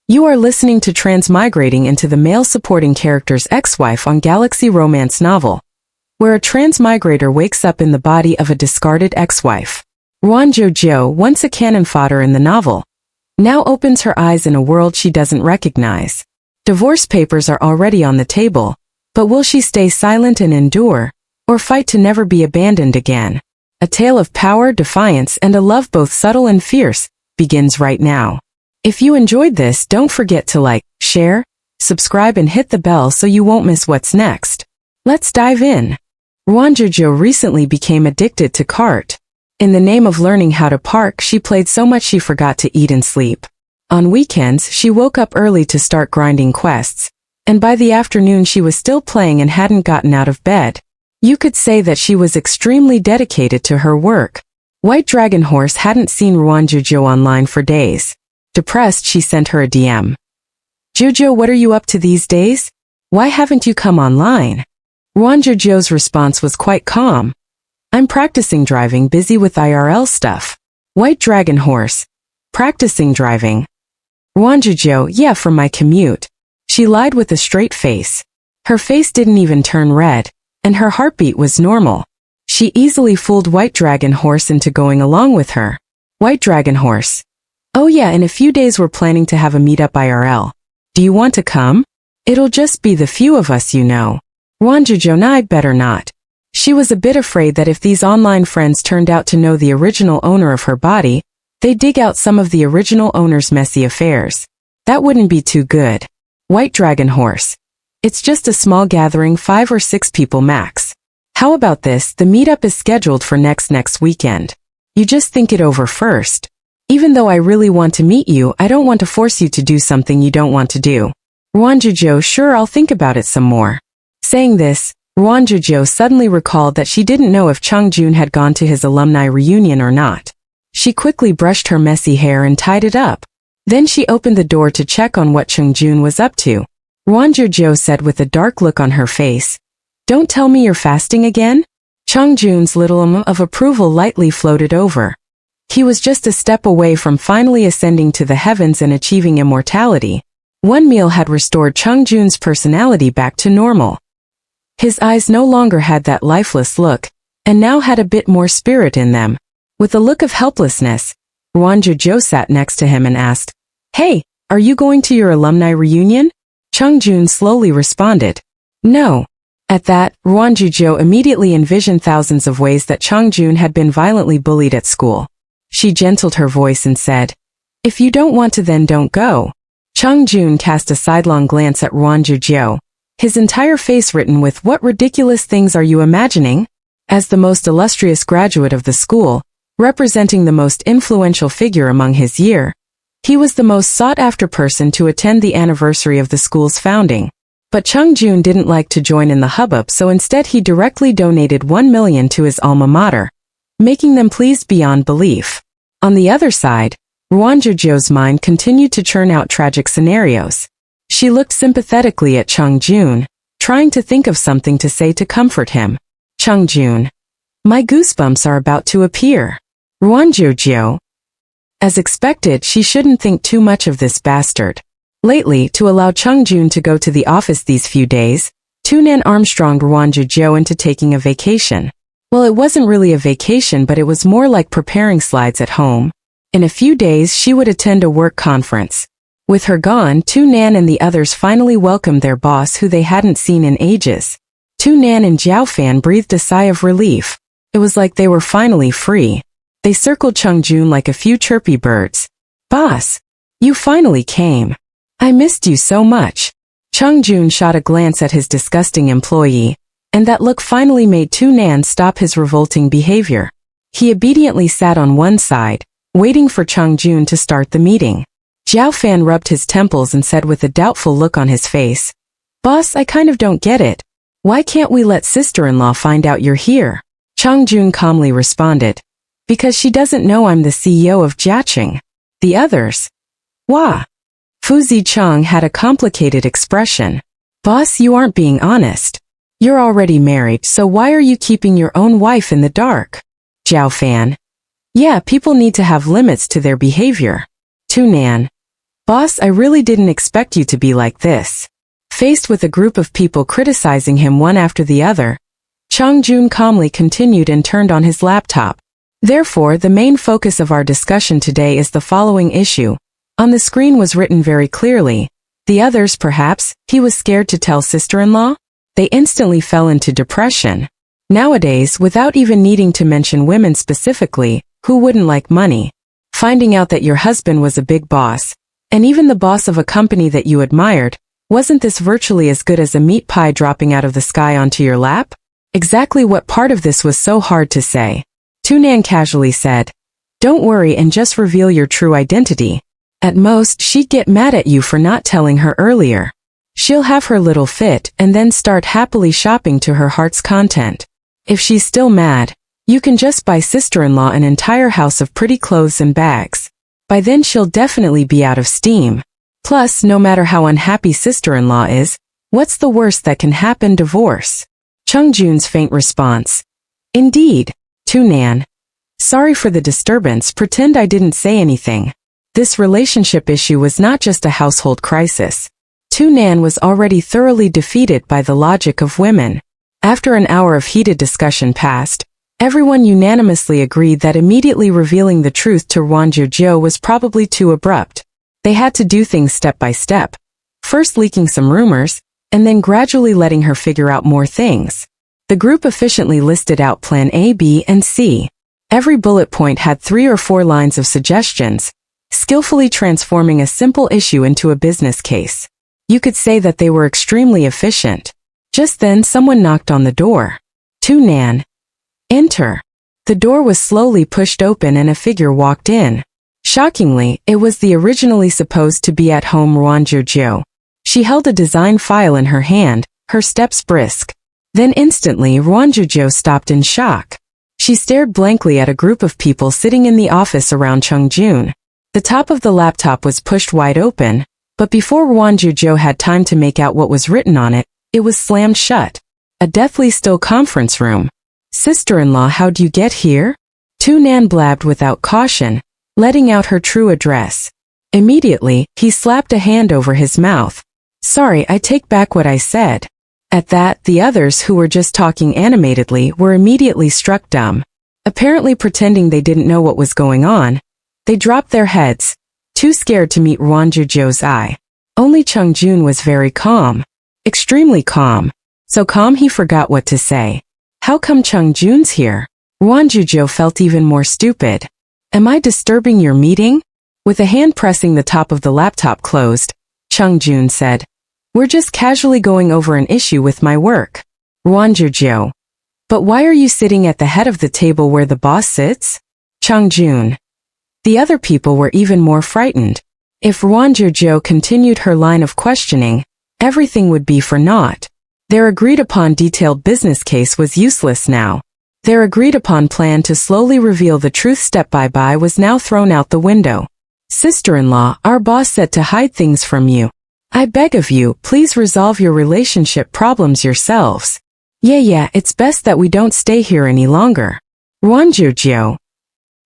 You are listening to Transmigrating into the male supporting character's ex-wife on Galaxxy romance novel, where a transmigrator wakes up in the body of a discarded ex-wife. Ruan Jiu Jiu, once a cannon fodder in the novel, now opens her eyes in a world she doesn't recognize. Divorce papers are already on the table, but will she stay silent and endure, or fight to never be abandoned again? A tale of power, defiance, and a love both subtle and fierce begins right now. If you enjoyed this, don't forget to like, share, subscribe, and hit the bell so you won't miss what's next. Let's dive in. Ruan Jiu Jiu recently became addicted to cart. In the name of learning how to park, she played so much she forgot to eat and sleep. On weekends, she woke up early to start grinding quests, and by the afternoon she was still playing and hadn't gotten out of bed. You could say that she was extremely dedicated to her work. White Dragon Horse hadn't seen Ruan Jiu Jiu online for days. Depressed, she sent her a DM. "Jiu Jiu, what are you up to these days? Why haven't you come online?" Ruan Jiu Jiu's response was quite calm. "I'm practicing driving, busy with IRL stuff." White Dragon Horse. Practicing driving. Ruan Jiu Jiu, yeah, from my commute. She lied with a straight face. Her face didn't even turn red, and her heartbeat was normal. She easily fooled White Dragon Horse into going along with her. White Dragon Horse. "Oh yeah, in a few days we're planning to have a meetup IRL. Do you want to come? It'll just be the few of us, you know." Ruan Jiu Jiu, nah, I'd better not. She was a bit afraid that if these online friends turned out to know the original owner of her body, they'd dig out some of the original owner's messy affairs. That wouldn't be too good. White Dragon Horse. "It's just a small gathering, 5 or 6 people max. How about this? The meetup is scheduled for next weekend. You just think it over first. Even though I really want to meet you, I don't want to force you to do something you don't want to do." Ruan Jiu Jiu, "Sure, I'll think about it some more." Saying this, Ruan Jiu Jiu suddenly recalled that she didn't know if Chungjun had gone to his alumni reunion or not. She quickly brushed her messy hair and tied it up. Then she opened the door to check on what Chungjun was up to. Ruan Jiu Jiu said with a dark look on her face, "Don't tell me you're fasting again?" Chungjun's little of approval lightly floated over. He was just a step away from finally ascending to the heavens and achieving immortality. One meal had restored Chungjun's personality back to normal. His eyes no longer had that lifeless look, and now had a bit more spirit in them. With a look of helplessness, Ruan Jiu Jiu sat next to him and asked, "Hey, are you going to your alumni reunion?" Chungjun slowly responded, "No." At that, Ruan Jiu Jiu immediately envisioned thousands of ways that Chungjun had been violently bullied at school. She gentled her voice and said, "If you don't want to, then don't go." Chungjun cast a sidelong glance at Ruan Jiu Jiu, his entire face written with "What ridiculous things are you imagining?" As the most illustrious graduate of the school, representing the most influential figure among his year, he was the most sought-after person to attend the anniversary of the school's founding. But Chungjun didn't like to join in the hubbub, so instead he directly donated 1 million to his alma mater, making them pleased beyond belief. On the other side, Ruan Jiu Jiu's mind continued to churn out tragic scenarios. She looked sympathetically at Chungjun, trying to think of something to say to comfort him. Chungjun. "My goosebumps are about to appear." Ruan Jiu Jiu. As expected, she shouldn't think too much of this bastard. Lately, to allow Chungjun to go to the office these few days, Tunan Armstronged Ruan Jiu Jiu into taking a vacation. Well, it wasn't really a vacation, but it was more like preparing slides at home. In a few days, she would attend a work conference. With her gone, Tunan and the others finally welcomed their boss, who they hadn't seen in ages. Tunan and Jiaofan breathed a sigh of relief. It was like they were finally free. They circled Chungjun like a few chirpy birds. "Boss, you finally came. I missed you so much." Chungjun shot a glance at his disgusting employee, and that look finally made Tunan stop his revolting behavior. He obediently sat on one side, waiting for Chungjun to start the meeting. Jiaofan rubbed his temples and said with a doubtful look on his face, "Boss, I kind of don't get it. Why can't we let sister-in-law find out you're here?" Chungjun calmly responded, "Because she doesn't know I'm the CEO of Jiaqing." The others. Wah. Fu Zicheng had a complicated expression. "Boss, you aren't being honest. You're already married, so why are you keeping your own wife in the dark?" Jiaofan. "Yeah, people need to have limits to their behavior." Tunan. "Boss, I really didn't expect you to be like this." Faced with a group of people criticizing him one after the other, Chung Jun calmly continued and turned on his laptop. "Therefore, the main focus of our discussion today is the following issue." On the screen was written very clearly, "The others, perhaps, he was scared to tell sister-in-law?" They instantly fell into depression. Nowadays, without even needing to mention women specifically, who wouldn't like money? Finding out that your husband was a big boss, and even the boss of a company that you admired, wasn't this virtually as good as a meat pie dropping out of the sky onto your lap? Exactly what part of this was so hard to say? Tunan casually said, "Don't worry and just reveal your true identity. At most, she'd get mad at you for not telling her earlier. She'll have her little fit and then start happily shopping to her heart's content. If she's still mad, you can just buy sister-in-law an entire house of pretty clothes and bags. By then she'll definitely be out of steam. Plus, no matter how unhappy sister-in-law is, what's the worst that can happen? Divorce." Chung Jun's faint response. "Indeed. Tunan. Sorry for the disturbance, pretend I didn't say anything." This relationship issue was not just a household crisis. Tunan was already thoroughly defeated by the logic of women. After an hour of heated discussion passed, everyone unanimously agreed that immediately revealing the truth to Ruan Jiu Jiu was probably too abrupt. They had to do things step by step, first leaking some rumors, and then gradually letting her figure out more things. The group efficiently listed out Plan A, B, and C. Every bullet point had 3 or 4 lines of suggestions, skillfully transforming a simple issue into a business case. You could say that they were extremely efficient. Just then someone knocked on the door. "Tunan. Enter." The door was slowly pushed open and a figure walked in. Shockingly, it was the originally supposed to be at home Ruan Jiu Jiu. She held a design file in her hand, her steps brisk. Then instantly Ruan Jiu Jiu stopped in shock. She stared blankly at a group of people sitting in the office around Chung Jun. The top of the laptop was pushed wide open, but before Ruan Jiu Jiu had time to make out what was written on it, it was slammed shut. A deathly still conference room. "Sister-in-law, how'd you get here?" Tunan blabbed without caution, letting out her true address. Immediately, he slapped a hand over his mouth. "Sorry, I take back what I said." At that, the others who were just talking animatedly were immediately struck dumb. Apparently pretending they didn't know what was going on, they dropped their heads, too scared to meet Ruan Jiu Jiu's eye. Only Chung Jun was very calm. Extremely calm. So calm he forgot what to say. How come Chung Jun's here? Ruan Jiu Jiu felt even more stupid. "Am I disturbing your meeting?" With a hand pressing the top of the laptop closed, Chung Jun said, "We're just casually going over an issue with my work." Ruan Jiu Jiu. "But why are you sitting at the head of the table where the boss sits?" Chung Jun. The other people were even more frightened. If Ruan Jiu Jiu continued her line of questioning, everything would be for naught. Their agreed-upon detailed business case was useless now. Their agreed-upon plan to slowly reveal the truth step by step was now thrown out the window. "Sister-in-law, our boss said to hide things from you. I beg of you, please resolve your relationship problems yourselves." Yeah, it's best that we don't stay here any longer." Ruan Jiu Jiu.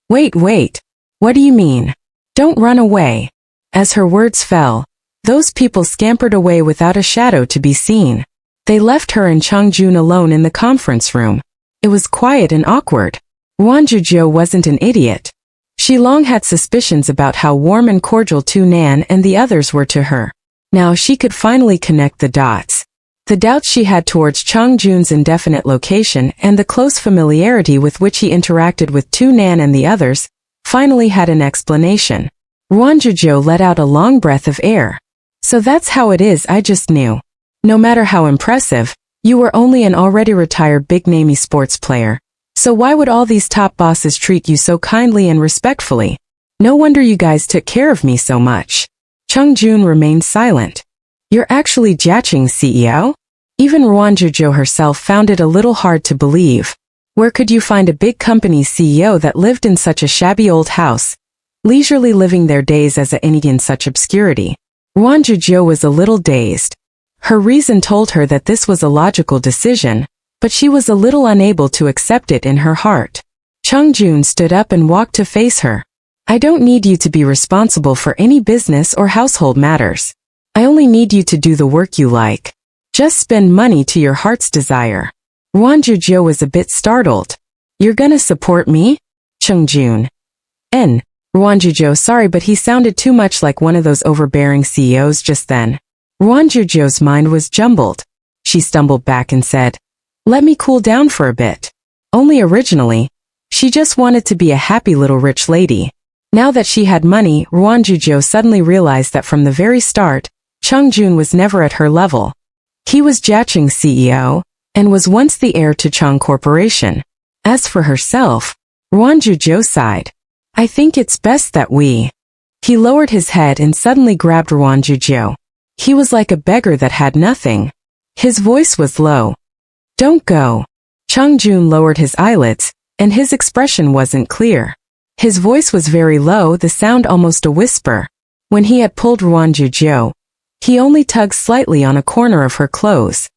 Wait. What do you mean? Don't run away." As her words fell, those people scampered away without a shadow to be seen. They left her and Chung Jun alone in the conference room. It was quiet and awkward. Ruan Jiu Jiu wasn't an idiot. She long had suspicions about how warm and cordial Tunan and the others were to her. Now she could finally connect the dots. The doubts she had towards Chung Jun's indefinite location and the close familiarity with which he interacted with Tunan and the others finally had an explanation. Ruan Jiu Jiu let out a long breath of air. "So that's how it is, I just knew. No matter how impressive, you were only an already retired big-name sports player. So why would all these top bosses treat you so kindly and respectfully? No wonder you guys took care of me so much." Chung Jun remained silent. "You're actually Jiaqing CEO?" Even Ruan Jiu Jiu herself found it a little hard to believe. Where could you find a big company CEO that lived in such a shabby old house, leisurely living their days as a in such obscurity? Ruan Jiu Jiu was a little dazed. Her reason told her that this was a logical decision, but she was a little unable to accept it in her heart. Chung Jun stood up and walked to face her. I don't need you to be responsible for any business or household matters. I only need you to do the work you like. Just spend money to your heart's desire. Ruan Jiu Jiu was a bit startled. You're gonna support me? Chungjun. Ruan Jiu Jiu, sorry, but he sounded too much like one of those overbearing CEOs just then. Ruan Jiu Jiu's mind was jumbled. She stumbled back and said, let me cool down for a bit. Only originally, she just wanted to be a happy little rich lady. Now that she had money, Ruan Jiu Jiu suddenly realized that from the very start, Chungjun was never at her level. He was Jiaqing's CEO, and was once the heir to Chung Corporation. As for herself, Ruan Jiu Jiu sighed. I think it's best that we... He lowered his head and suddenly grabbed Ruan Jiu Jiu. He was like a beggar that had nothing. His voice was low. Don't go. Chungjun lowered his eyelids, and his expression wasn't clear. His voice was very low, the sound almost a whisper. When he had pulled Ruan Jiu Jiu, he only tugged slightly on a corner of her clothes.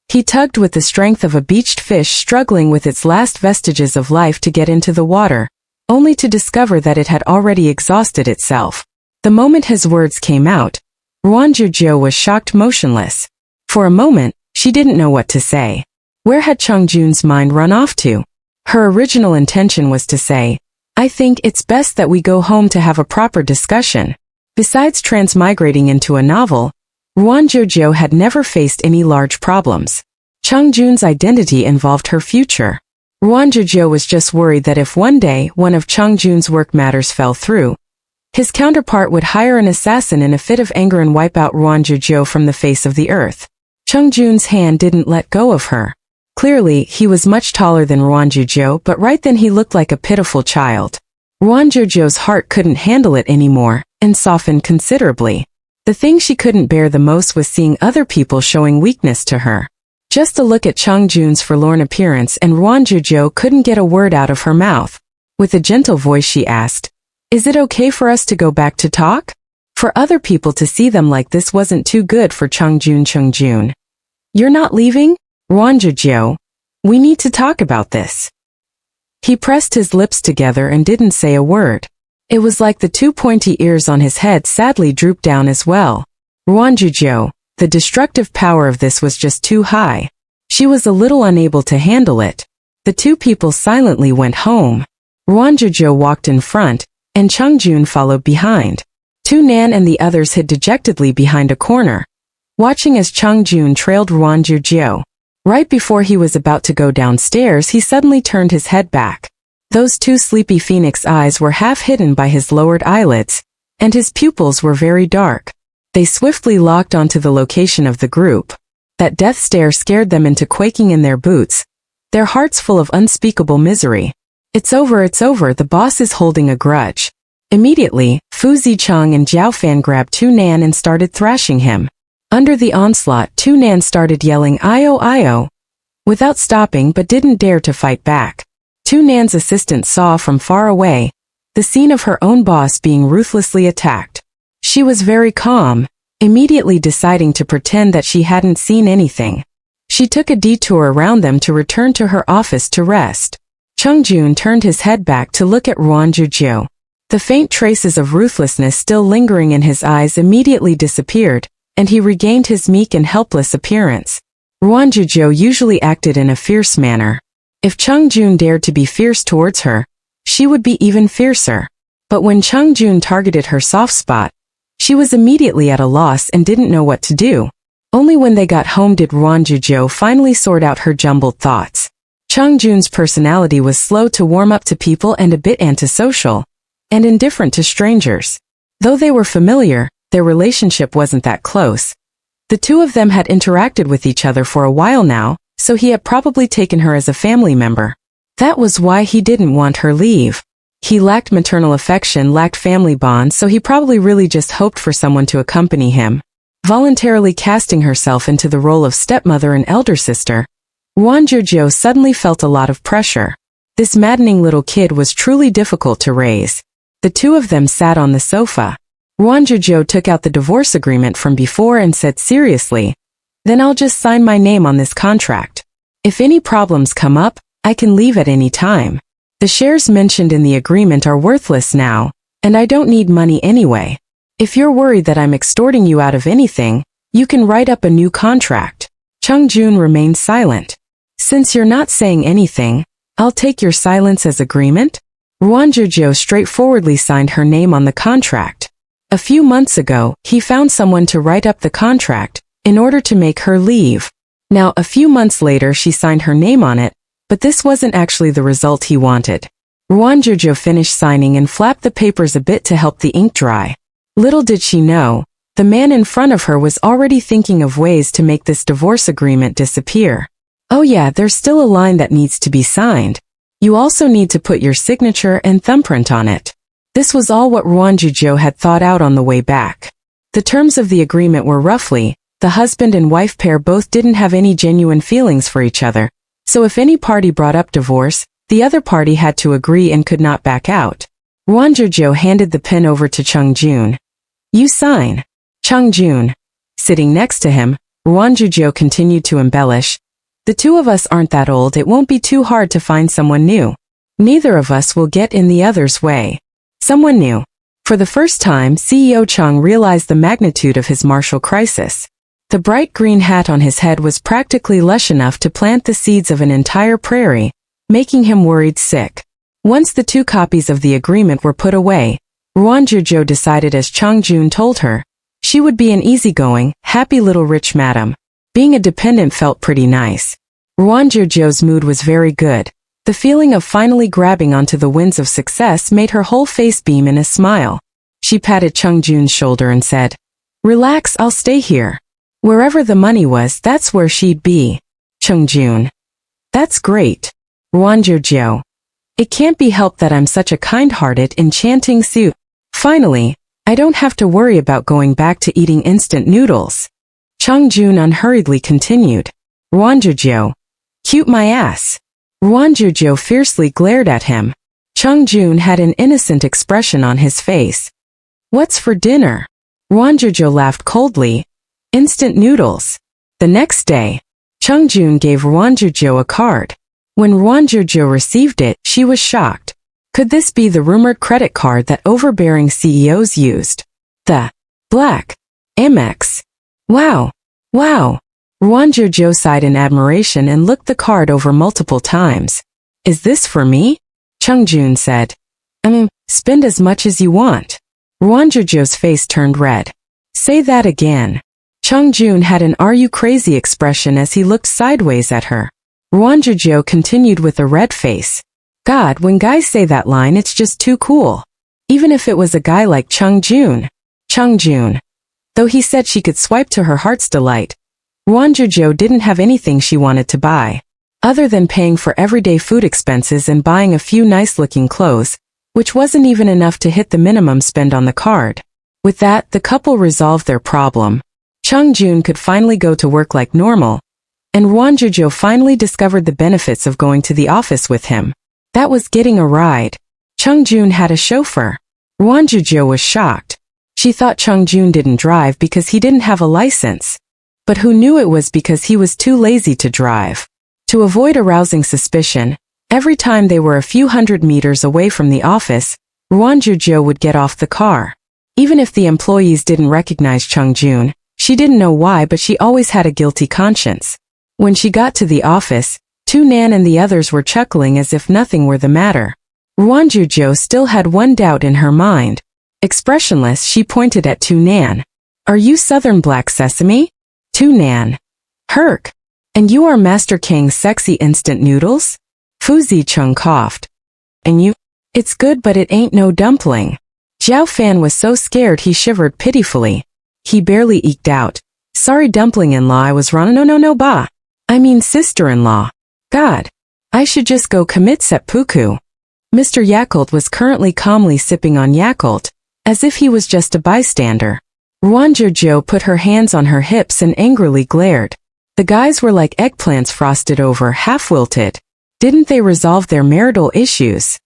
He tugged with the strength of a beached fish struggling with its last vestiges of life to get into the water, only to discover that it had already exhausted itself. The moment his words came out, Ruan Jiu Jiu was shocked motionless. For a moment, she didn't know what to say. Where had Chungjun's mind run off to? Her original intention was to say, I think it's best that we go home to have a proper discussion. Besides transmigrating into a novel, Ruan Jiu Jiu had never faced any large problems. Chungjun's identity involved her future. Ruan Jiu Jiu was just worried that if one day one of Chungjun's work matters fell through, his counterpart would hire an assassin in a fit of anger and wipe out Ruan Jiu Jiu from the face of the earth. Chungjun's hand didn't let go of her. Clearly, he was much taller than Ruan Jiu Jiu, but right then he looked like a pitiful child. Ruan Jiu Jiu's heart couldn't handle it anymore, and softened considerably. The thing she couldn't bear the most was seeing other people showing weakness to her. Just a look at Chungjun's forlorn appearance and Ruan Jiu Jiu couldn't get a word out of her mouth. With a gentle voice she asked, Is it okay for us to go back to talk? For other people to see them like this wasn't too good for Chungjun. You're not leaving? Ruan Jiu Jiu, we need to talk about this. He pressed his lips together and didn't say a word. It was like the two pointy ears on his head sadly drooped down as well. Ruan Jiu Jiu, the destructive power of this was just too high. She was a little unable to handle it. The two people silently went home. Ruan Jiu Jiu walked in front, and Chungjun followed behind. Tu Nan and the others hid dejectedly behind a corner, watching as Chungjun trailed Ruan Jiu Jiu. Right before he was about to go downstairs, he suddenly turned his head back. Those two sleepy phoenix eyes were half hidden by his lowered eyelids, and his pupils were very dark. They swiftly locked onto the location of the group. That death stare scared them into quaking in their boots, their hearts full of unspeakable misery. It's over, the boss is holding a grudge. Immediately, Fu Zicheng and Jiao Fan grabbed Tu Nan and started thrashing him. Under the onslaught, Tu Nan started yelling "Io, Io!" without stopping but didn't dare to fight back. Tu Nan's assistant saw from far away the scene of her own boss being ruthlessly attacked. She was very calm, immediately deciding to pretend that she hadn't seen anything. She took a detour around them to return to her office to rest. Chungjun turned his head back to look at Ruan Jiu Jiu. The faint traces of ruthlessness still lingering in his eyes immediately disappeared, and he regained his meek and helpless appearance. Ruan Jiu Jiu usually acted in a fierce manner. If Chungjun dared to be fierce towards her, she would be even fiercer. But when Chungjun targeted her soft spot, she was immediately at a loss and didn't know what to do. Only when they got home did Ruan Jiu Jiu finally sort out her jumbled thoughts. Chungjun's personality was slow to warm up to people and a bit antisocial, and indifferent to strangers. Though they were familiar, their relationship wasn't that close. The two of them had interacted with each other for a while now, so he had probably taken her as a family member. That was why he didn't want her leave. He lacked maternal affection, lacked family bonds, so he probably really just hoped for someone to accompany him. Voluntarily casting herself into the role of stepmother and elder sister, Ruan Jiu Jiu suddenly felt a lot of pressure. This maddening little kid was truly difficult to raise. The two of them sat on the sofa. Ruan Jiu Jiu took out the divorce agreement from before and said seriously, "Then I'll just sign my name on this contract. If any problems come up, I can leave at any time." The shares mentioned in the agreement are worthless now, and I don't need money anyway. If you're worried that I'm extorting you out of anything, you can write up a new contract. Chung Jun remained silent. Since you're not saying anything, I'll take your silence as agreement? Ruan Jiu Jiu straightforwardly signed her name on the contract. A few months ago, he found someone to write up the contract, in order to make her leave. Now, a few months later she signed her name on it, but this wasn't actually the result he wanted. Ruan Jiu Jiu finished signing and flapped the papers a bit to help the ink dry. Little did she know, the man in front of her was already thinking of ways to make this divorce agreement disappear. Oh yeah, there's still a line that needs to be signed. You also need to put your signature and thumbprint on it. This was all what Ruan Jiu Jiu had thought out on the way back. The terms of the agreement were roughly, the husband and wife pair both didn't have any genuine feelings for each other, so if any party brought up divorce, the other party had to agree and could not back out. Ruan Jiu Jiu handed the pen over to Chung Jun. You sign. Chung Jun. Sitting next to him, Ruan Jiu Jiu continued to embellish. The two of us aren't that old, it won't be too hard to find someone new. Neither of us will get in the other's way. Someone new. For the first time, CEO Chung realized the magnitude of his martial crisis. The bright green hat on his head was practically lush enough to plant the seeds of an entire prairie, making him worried sick. Once the two copies of the agreement were put away, Ruan Jiu Jiu decided, as Chung Jun told her, she would be an easygoing, happy little rich madam. Being a dependent felt pretty nice. Ruan Jiu Jiu's mood was very good. The feeling of finally grabbing onto the winds of success made her whole face beam in a smile. She patted Chung Jun's shoulder and said, Relax, I'll stay here. Wherever the money was, that's where she'd be. Chung Jun. That's great. Ruan Jiu Jiu. It can't be helped that I'm such a kind-hearted, enchanting suit. Finally, I don't have to worry about going back to eating instant noodles. Chung Jun unhurriedly continued. Ruan Jiu Jiu. Cute my ass. Ruan Jiu Jiu fiercely glared at him. Chung Jun had an innocent expression on his face. What's for dinner? Ruan Jiu Jiu laughed coldly. Instant noodles. The next day, Chung Jun gave Ruan Jiu Jiu a card. When Ruan Jiu Jiu received it, she was shocked. Could this be the rumored credit card that overbearing CEOs used? The Black Amex. Wow. Wow. Ruan Jiu Jiu sighed in admiration and looked the card over multiple times. Is this for me? Chung Jun said. Spend as much as you want. Ruan Jiu Jiu's face turned red. Say that again. Chung Jun had an "Are you crazy" expression as he looked sideways at her. Ruan Jiu Jiu continued with a red face. God, when guys say that line, it's just too cool. Even if it was a guy like Chung Jun. Chung Jun. Though he said she could swipe to her heart's delight, Ruan Jiu Jiu didn't have anything she wanted to buy. Other than paying for everyday food expenses and buying a few nice-looking clothes, which wasn't even enough to hit the minimum spend on the card. With that, the couple resolved their problem. Chung Jun could finally go to work like normal, and Ruan Jiu Jiu finally discovered the benefits of going to the office with him. That was getting a ride. Chung Jun had a chauffeur. Ruan Jiu Jiu was shocked. She thought Chung Jun didn't drive because he didn't have a license. But who knew it was because he was too lazy to drive. To avoid arousing suspicion, every time they were a few hundred meters away from the office, Ruan Jiu Jiu would get off the car. Even if the employees didn't recognize Chung Jun, she didn't know why, but she always had a guilty conscience. When she got to the office, Tu Nan and the others were chuckling as if nothing were the matter. Ruan Jiu Jiu still had one doubt in her mind. Expressionless, she pointed at Tu Nan. Are you Southern Black Sesame? Tu Nan. Herc. And you are Master Kang's sexy instant noodles? Fu Zicheng coughed. And you? It's good, but it ain't no dumpling. Jiao Fan was so scared he shivered pitifully. He barely eked out. Sorry dumpling-in-law, I was wrong. No, ba. I mean sister-in-law. God. I should just go commit seppuku. Mr. Yakult was currently calmly sipping on Yakult, as if he was just a bystander. Ruan Jiu Jiu put her hands on her hips and angrily glared. The guys were like eggplants frosted over, half-wilted. Didn't they resolve their marital issues?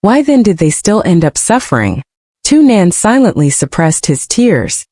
Why then did they still end up suffering? Tu Nan silently suppressed his tears.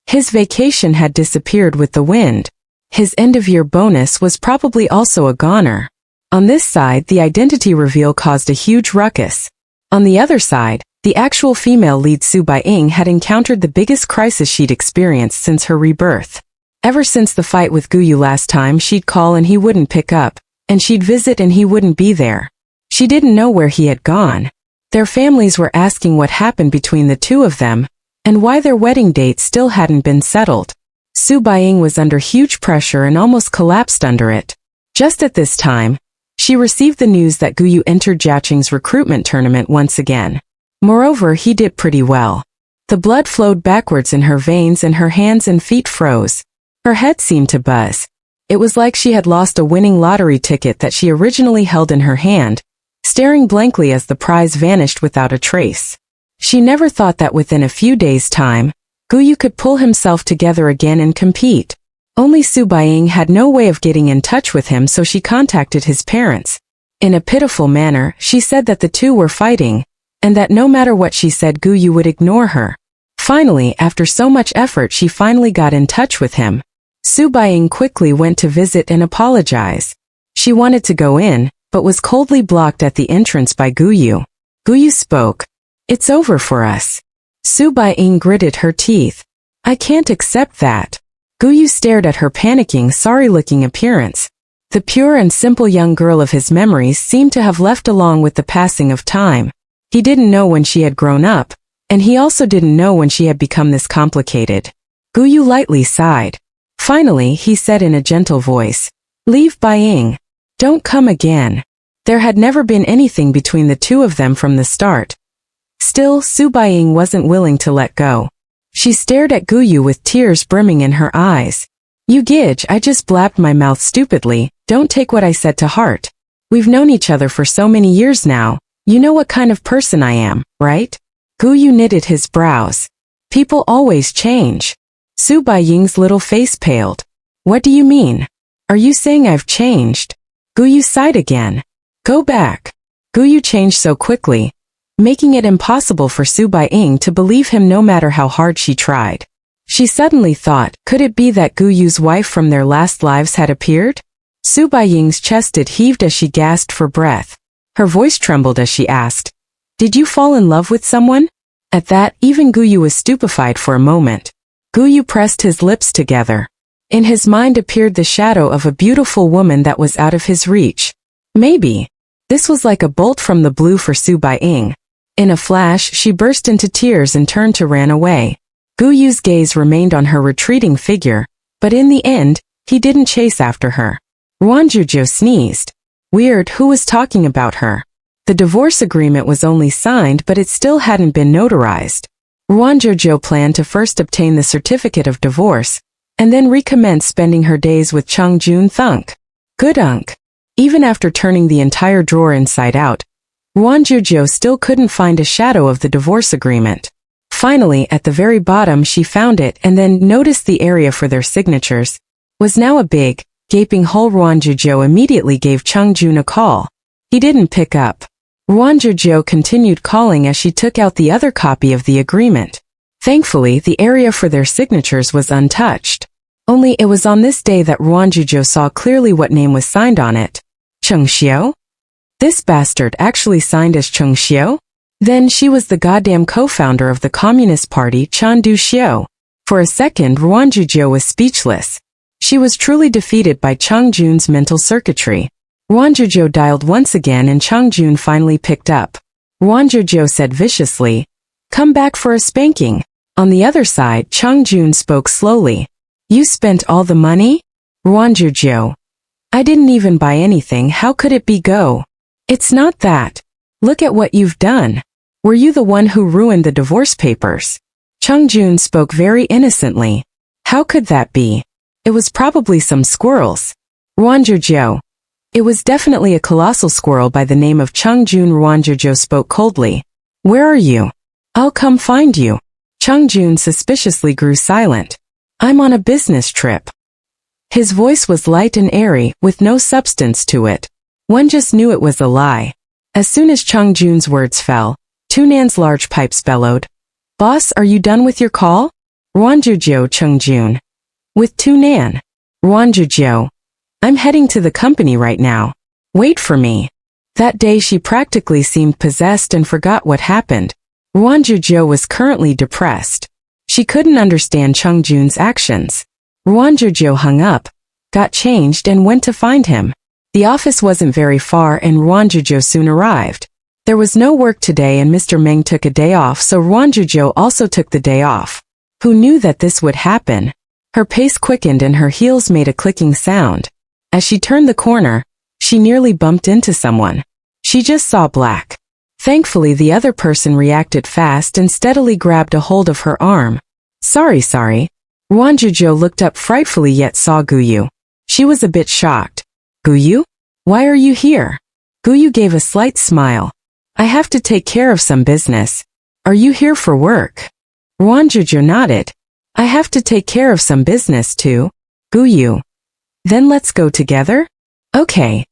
His vacation had disappeared with the wind. His end-of-year bonus was probably also a goner. On this side, the identity reveal caused a huge ruckus. On the other side, the actual female lead Su Baiying had encountered the biggest crisis she'd experienced since her rebirth. Ever since the fight with Guyu last time, she'd call and he wouldn't pick up, and she'd visit and he wouldn't be there. She didn't know where he had gone. Their families were asking what happened between the two of them, and why their wedding date still hadn't been settled. Su Baiying was under huge pressure and almost collapsed under it. Just at this time, she received the news that Guyu entered Jiaqing's recruitment tournament once again. Moreover, he did pretty well. The blood flowed backwards in her veins and her hands and feet froze. Her head seemed to buzz. It was like she had lost a winning lottery ticket that she originally held in her hand, staring blankly as the prize vanished without a trace. She never thought that within a few days' time, Guyu could pull himself together again and compete. Only Su Baiying had no way of getting in touch with him, so she contacted his parents. In a pitiful manner, she said that the two were fighting, and that no matter what she said, Guyu would ignore her. Finally, after so much effort, she finally got in touch with him. Su Baiying quickly went to visit and apologize. She wanted to go in, but was coldly blocked at the entrance by Guyu. Guyu spoke. "It's over for us." Su Baiying gritted her teeth. "I can't accept that." Guyu stared at her panicking, sorry-looking appearance. The pure and simple young girl of his memories seemed to have left along with the passing of time. He didn't know when she had grown up, and he also didn't know when she had become this complicated. Guyu lightly sighed. Finally, he said in a gentle voice, "Leave Baiying. Don't come again." There had never been anything between the two of them from the start. Still, Su Baiying wasn't willing to let go. She stared at Guyu with tears brimming in her eyes. "You gidge, I just blabbed my mouth stupidly, don't take what I said to heart. We've known each other for so many years now, you know what kind of person I am, right?" Guyu knitted his brows. "People always change." Su Baiying's little face paled. "What do you mean? Are you saying I've changed?" Guyu sighed again. "Go back." Guyu changed so quickly, making it impossible for Su Baiying to believe him no matter how hard she tried. She suddenly thought, could it be that Guyu's wife from their last lives had appeared? Su Baiying's chest heaved as she gasped for breath. Her voice trembled as she asked, "Did you fall in love with someone?" At that, even Guyu was stupefied for a moment. Guyu pressed his lips together. In his mind appeared the shadow of a beautiful woman that was out of his reach. Maybe. This was like a bolt from the blue for Su Baiying. In a flash, she burst into tears and turned to run away. Guyu's gaze remained on her retreating figure, but in the end, he didn't chase after her. Ruan Jiu Jiu sneezed. Weird, who was talking about her? The divorce agreement was only signed, but it still hadn't been notarized. Ruan Jiu Jiu planned to first obtain the certificate of divorce, and then recommence spending her days with Chung Jun Thunk. Good unk. Even after turning the entire drawer inside out, Ruan Jiu Jiu still couldn't find a shadow of the divorce agreement. Finally, at the very bottom she found it and then noticed the area for their signatures was now a big, gaping hole. Ruan Jiu Jiu immediately gave Chung Jun a call. He didn't pick up. Ruan Jiu Jiu continued calling as she took out the other copy of the agreement. Thankfully, the area for their signatures was untouched. Only it was on this day that Ruan Jiu Jiu saw clearly what name was signed on it. Cheng Xiao? This bastard actually signed as Cheng Xiao? Then she was the goddamn co-founder of the Communist Party, Chan Du Xiao. For a second, Ruan Jiu Jiu was speechless. She was truly defeated by Chung Jun's mental circuitry. Ruan Jiu Jiu dialed once again and Chung Jun finally picked up. Ruan Jiu Jiu said viciously, "Come back for a spanking." On the other side, Chung Jun spoke slowly. "You spent all the money?" Ruan Jiu Jiu. "I didn't even buy anything, how could it be go?" "It's not that. Look at what you've done. Were you the one who ruined the divorce papers?" Chung Jun spoke very innocently. "How could that be? It was probably some squirrels." Ruan Jiu Jiu. "It was definitely a colossal squirrel by the name of Chung Jun." Ruan Jiu Jiu spoke coldly. "Where are you? I'll come find you." Chung Jun suspiciously grew silent. "I'm on a business trip." His voice was light and airy, with no substance to it. One just knew it was a lie. As soon as Chung Jun's words fell, Tunan's large pipes bellowed. "Boss, are you done with your call?" Ruan Jiu Jiu. Chung Jun. "With Tunan." Ruan Jiu Jiu. "I'm heading to the company right now." Wait for me. That day she practically seemed possessed and forgot what happened. Ruan Jiu Jiu was currently depressed. She couldn't understand Chung Jun's actions. Ruan Jiu Jiu hung up, got changed and went to find him. The office wasn't very far and Ruan Jiu Jiu soon arrived. There was no work today and Mr. Meng took a day off, so Ruan Jiu Jiu also took the day off. Who knew that this would happen? Her pace quickened and her heels made a clicking sound. As she turned the corner, she nearly bumped into someone. She just saw black. Thankfully the other person reacted fast and steadily grabbed a hold of her arm. Sorry. Ruan Jiu Jiu looked up frightfully yet saw Guyu. She was a bit shocked. Guyu? Why are you here? Guyu gave a slight smile. I have to take care of some business. Are you here for work? Ruan Jiu Jiu nodded. I have to take care of some business too. Guyu. Then let's go together? Okay.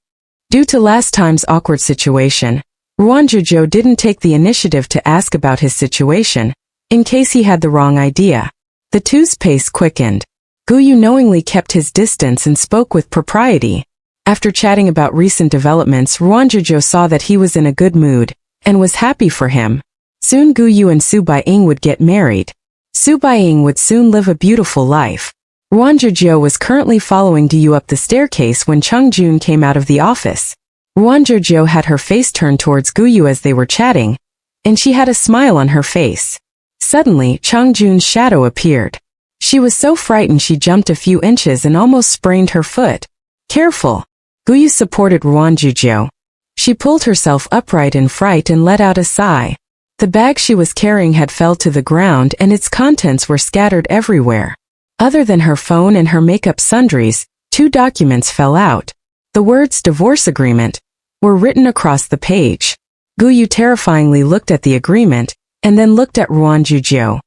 Due to last time's awkward situation, Ruan Jiu Jiu didn't take the initiative to ask about his situation, in case he had the wrong idea. The two's pace quickened. Guyu knowingly kept his distance and spoke with propriety. After chatting about recent developments, Ruan Jiu Jiu saw that he was in a good mood, and was happy for him. Soon Guyu and Su Baiying would get married. Su Baiying would soon live a beautiful life. Ruan Jiu Jiu was currently following Guyu up the staircase when Chung Jun came out of the office. Ruan Jiu Jiu had her face turned towards Guyu as they were chatting, and she had a smile on her face. Suddenly, Chung Jun's shadow appeared. She was so frightened she jumped a few inches and almost sprained her foot. Careful! Guyu supported Ruan Jiu Jiu. She pulled herself upright in fright and let out a sigh. The bag she was carrying had fell to the ground and its contents were scattered everywhere. Other than her phone and her makeup sundries, 2 documents fell out. The words divorce agreement were written across the page. Guyu terrifyingly looked at the agreement, and then looked at Ruan Jiu Jiu.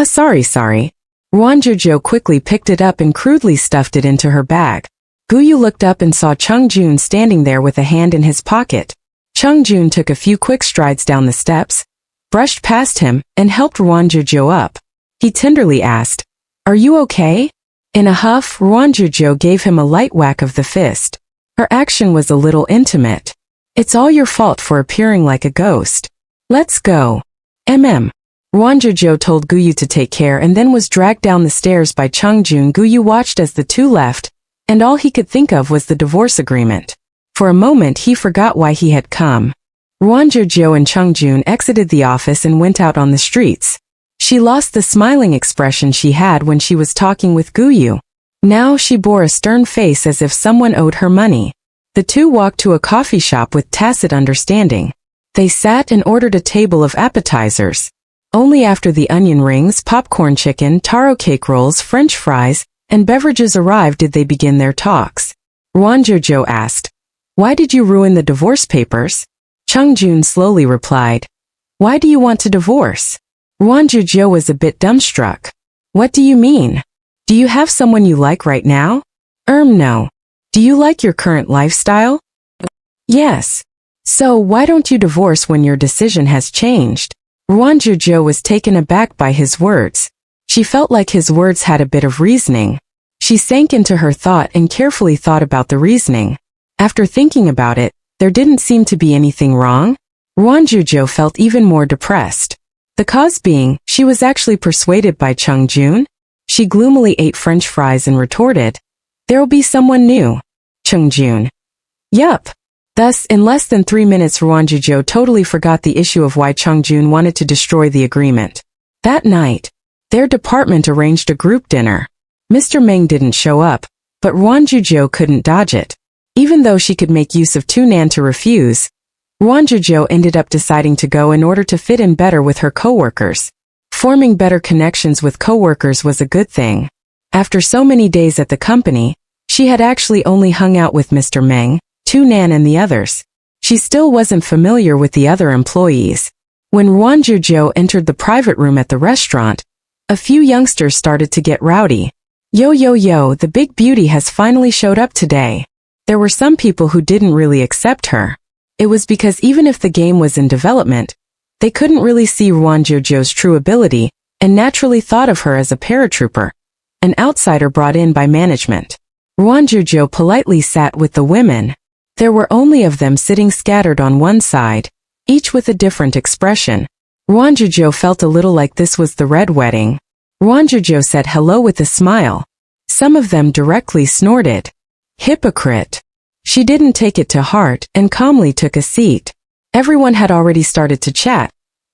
Sorry. Ruan Jiu Jiu quickly picked it up and crudely stuffed it into her bag. Guyu looked up and saw Chung Jun standing there with a hand in his pocket. Chung Jun took a few quick strides down the steps, brushed past him, and helped Ruan Jiu Jiu up. He tenderly asked, Are you okay? In a huff, Ruan Jiu Jiu gave him a light whack of the fist. Her action was a little intimate. It's all your fault for appearing like a ghost. Let's go. Ruan Jiu Jiu told Guyu to take care and then was dragged down the stairs by Chung Jun. Guyu watched as the two left, and all he could think of was the divorce agreement. For a moment he forgot why he had come. Ruan Jiu Jiu and Chung Jun exited the office and went out on the streets. She lost the smiling expression she had when she was talking with Guyu. Now she bore a stern face as if someone owed her money. The two walked to a coffee shop with tacit understanding. They sat and ordered a table of appetizers. Only after the onion rings, popcorn chicken, taro cake rolls, French fries, and beverages arrived did they begin their talks. Ruan Jiu Jiu asked, Why did you ruin the divorce papers? Chung Jun slowly replied, Why do you want to divorce? Ruan Jiu Jiu was a bit dumbstruck. What do you mean? Do you have someone you like right now? No. Do you like your current lifestyle? Yes. So why don't you divorce when your decision has changed? Ruan Jiu Jiu was taken aback by his words. She felt like his words had a bit of reasoning. She sank into her thought and carefully thought about the reasoning. After thinking about it, there didn't seem to be anything wrong. Ruan Jiu Jiu felt even more depressed. The cause being, she was actually persuaded by Chung Jun. She gloomily ate French fries and retorted, There'll be someone new. Chung Jun. Yup. Thus, in less than 3 minutes Ruan Jiu Jiu totally forgot the issue of why Chung Jun wanted to destroy the agreement. That night, their department arranged a group dinner. Mr. Meng didn't show up, but Ruan Jiu Jiu couldn't dodge it. Even though she could make use of Tunan to refuse, Ruan Jiu Jiu ended up deciding to go in order to fit in better with her coworkers. Forming better connections with coworkers was a good thing. After so many days at the company, she had actually only hung out with Mr. Meng, Tunan and the others. She still wasn't familiar with the other employees. When Ruan Jiu Jiu entered the private room at the restaurant, a few youngsters started to get rowdy. Yo, the big beauty has finally showed up today. There were some people who didn't really accept her. It was because even if the game was in development, they couldn't really see Ruan Jiu Jiu's true ability and naturally thought of her as a paratrooper, an outsider brought in by management. Ruan Jiu Jiu politely sat with the women. There were only of them sitting scattered on one side, each with a different expression. Ruan Jiu Jiu felt a little like this was the red wedding. Ruan Jiu Jiu said hello with a smile. Some of them directly snorted. Hypocrite. She didn't take it to heart and calmly took a seat. Everyone had already started to chat,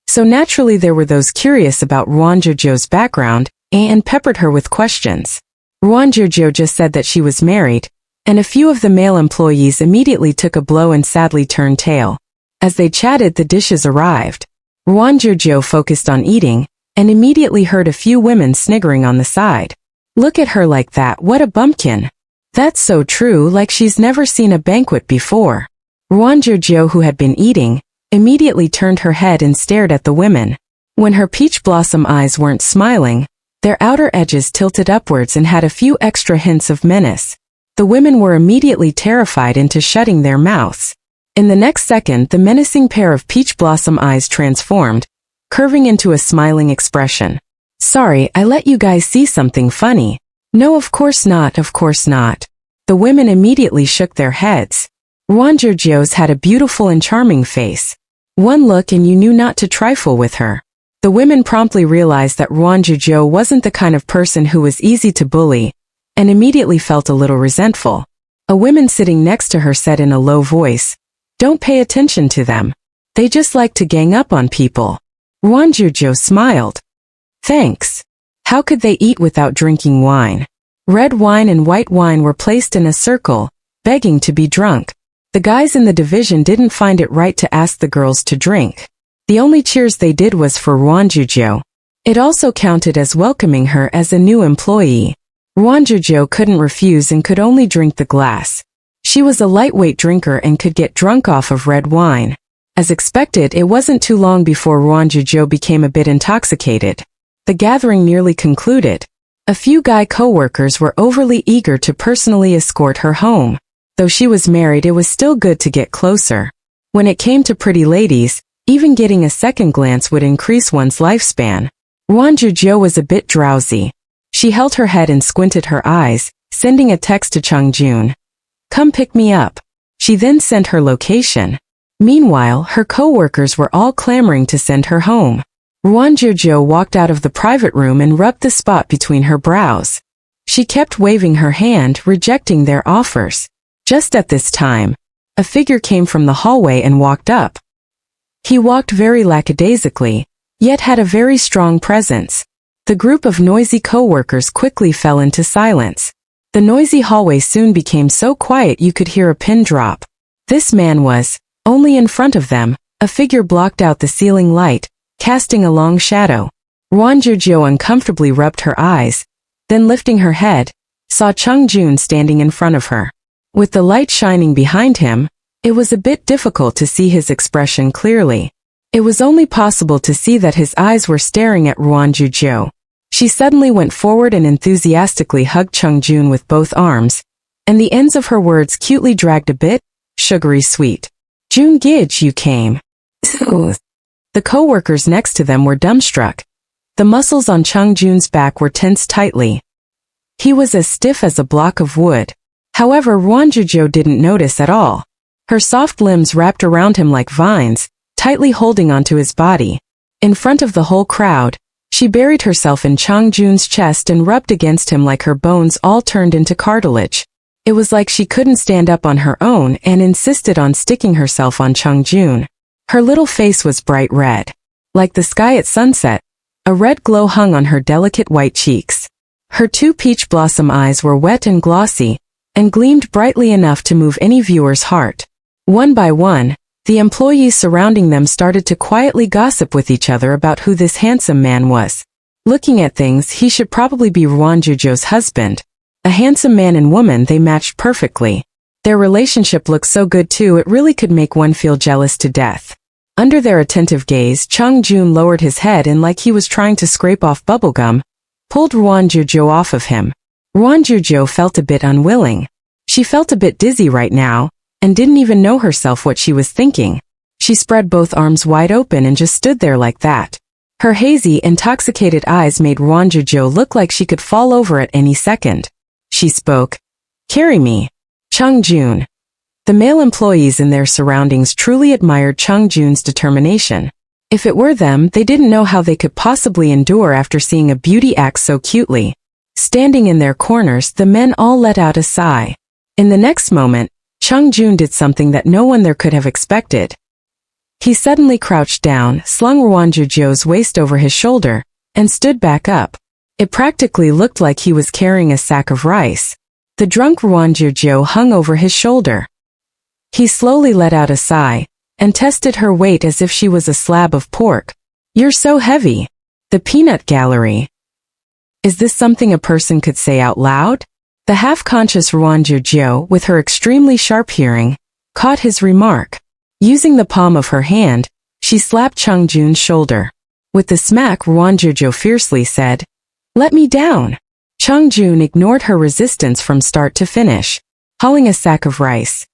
so naturally there were those curious about Ruan Jiu Jiu's background and peppered her with questions. Ruan Jiu Jiu just said that she was married, and a few of the male employees immediately took a blow and sadly turned tail. As they chatted, the dishes arrived. Ruan Jiu Jiu focused on eating, and immediately heard a few women sniggering on the side. Look at her like that, what a bumpkin. That's so true, like she's never seen a banquet before. Ruan Jiu Jiu, who had been eating, immediately turned her head and stared at the women. When her peach blossom eyes weren't smiling, their outer edges tilted upwards and had a few extra hints of menace. The women were immediately terrified into shutting their mouths. In the next second, the menacing pair of peach blossom eyes transformed, curving into a smiling expression. Sorry, I let you guys see something funny. No, of course not, of course not. The women immediately shook their heads. Ruan Jiu Jiu's had a beautiful and charming face. One look and you knew not to trifle with her. The women promptly realized that Ruan Jiu Jiu wasn't the kind of person who was easy to bully, and immediately felt a little resentful. A woman sitting next to her said in a low voice, "Don't pay attention to them. They just like to gang up on people." Ruan Jiu Jiu smiled. Thanks. How could they eat without drinking wine? Red wine and white wine were placed in a circle, begging to be drunk. The guys in the division didn't find it right to ask the girls to drink. The only cheers they did was for Ruan Jiu Jiu. It also counted as welcoming her as a new employee. Ruan Jiu Jiu couldn't refuse and could only drink the glass. She was a lightweight drinker and could get drunk off of red wine. As expected, it wasn't too long before Ruan Jiu Jiu became a bit intoxicated. The gathering nearly concluded. A few guy co-workers were overly eager to personally escort her home. Though she was married, it was still good to get closer. When it came to pretty ladies, even getting a second glance would increase one's lifespan. Ruan Jiu Jiu was a bit drowsy. She held her head and squinted her eyes, sending a text to Chung Jun. "Come pick me up." She then sent her location. Meanwhile, her co-workers were all clamoring to send her home. Ruan Jiu Jiu walked out of the private room and rubbed the spot between her brows. She kept waving her hand, rejecting their offers. Just at this time, a figure came from the hallway and walked up. He walked very lackadaisically, yet had a very strong presence. The group of noisy co-workers quickly fell into silence. The noisy hallway soon became so quiet you could hear a pin drop. This man was, only in front of them, a figure blocked out the ceiling light, casting a long shadow. Ruan Jiu Jiu uncomfortably rubbed her eyes, then lifting her head, saw Chung Jun standing in front of her. With the light shining behind him, it was a bit difficult to see his expression clearly. It was only possible to see that his eyes were staring at Ruan Jiu Jiu. She suddenly went forward and enthusiastically hugged Chung Jun with both arms, and the ends of her words cutely dragged a bit, sugary sweet. "Jun Gij, you came." The co-workers next to them were dumbstruck. The muscles on Chung Jun's back were tensed tightly. He was as stiff as a block of wood. However, Ruan Jiu Jiu didn't notice at all. Her soft limbs wrapped around him like vines, tightly holding onto his body. In front of the whole crowd, she buried herself in Chung Jun's chest and rubbed against him like her bones all turned into cartilage. It was like she couldn't stand up on her own and insisted on sticking herself on Chung Jun. Her little face was bright red. Like the sky at sunset, a red glow hung on her delicate white cheeks. Her two peach blossom eyes were wet and glossy, and gleamed brightly enough to move any viewer's heart. One by one, the employees surrounding them started to quietly gossip with each other about who this handsome man was. Looking at things, he should probably be Ruan Jiu Jiu's husband. A handsome man and woman, they matched perfectly. Their relationship looked so good too, it really could make one feel jealous to death. Under their attentive gaze, Chung Jun lowered his head and, like he was trying to scrape off bubblegum, pulled Ruan Jiu Jiu off of him. Ruan Jiu Jiu felt a bit unwilling. She felt a bit dizzy right now, and didn't even know herself what she was thinking. She spread both arms wide open and just stood there like that. Her hazy, intoxicated eyes made Ruan Jiu Jiu look like she could fall over at any second. She spoke. "Carry me." "Chung Jun." The male employees in their surroundings truly admired Chung Jun's determination. If it were them, they didn't know how they could possibly endure after seeing a beauty act so cutely. Standing in their corners, the men all let out a sigh. In the next moment, Chung Jun did something that no one there could have expected. He suddenly crouched down, slung Ruan Jiu Jiu's waist over his shoulder, and stood back up. It practically looked like he was carrying a sack of rice. The drunk Ruan Jiu Jiu hung over his shoulder. He slowly let out a sigh, and tested her weight as if she was a slab of pork. "You're so heavy." The peanut gallery. Is this something a person could say out loud? The half-conscious Ruan Jiu Jiu, with her extremely sharp hearing, caught his remark. Using the palm of her hand, she slapped Chung Jun's shoulder. With the smack, Ruan Jiu Jiu fiercely said, "Let me down." Chung Jun ignored her resistance from start to finish. Hauling a sack of rice.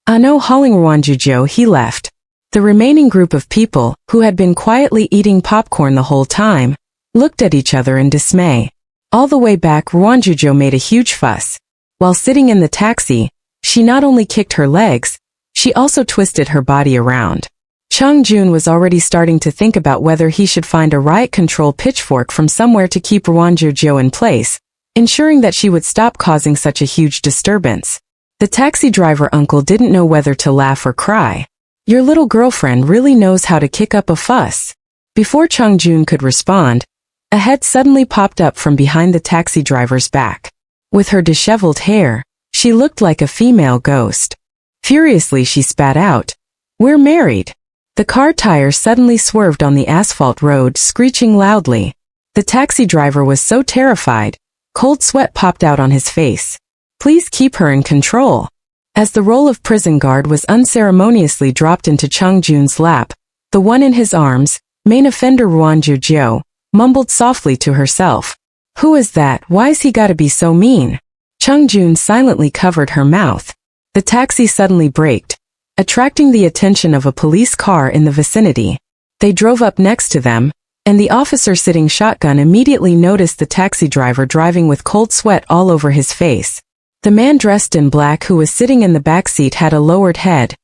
No hauling Ruan Jiu Jiu, he left. The remaining group of people, who had been quietly eating popcorn the whole time, looked at each other in dismay. All the way back, Ruan Jiu Jiu made a huge fuss. While sitting in the taxi, she not only kicked her legs, she also twisted her body around. Chung Jun was already starting to think about whether he should find a riot control pitchfork from somewhere to keep Ruan Jiu Jiu in place, ensuring that she would stop causing such a huge disturbance. The taxi driver uncle didn't know whether to laugh or cry. "Your little girlfriend really knows how to kick up a fuss." Before Chung Jun could respond, a head suddenly popped up from behind the taxi driver's back. With her disheveled hair, she looked like a female ghost. Furiously she spat out, "We're married." The car tire suddenly swerved on the asphalt road, screeching loudly. The taxi driver was so terrified, cold sweat popped out on his face. "Please keep her in control." As the role of prison guard was unceremoniously dropped into Chung Jun's lap, the one in his arms, main offender Ruan Jiu Jiu, mumbled softly to herself. "Who is that? Why's he gotta be so mean?" Chung Jun silently covered her mouth. The taxi suddenly braked, attracting the attention of a police car in the vicinity. They drove up next to them, and the officer sitting shotgun immediately noticed the taxi driver driving with cold sweat all over his face. The man dressed in black who was sitting in the back seat had a lowered head,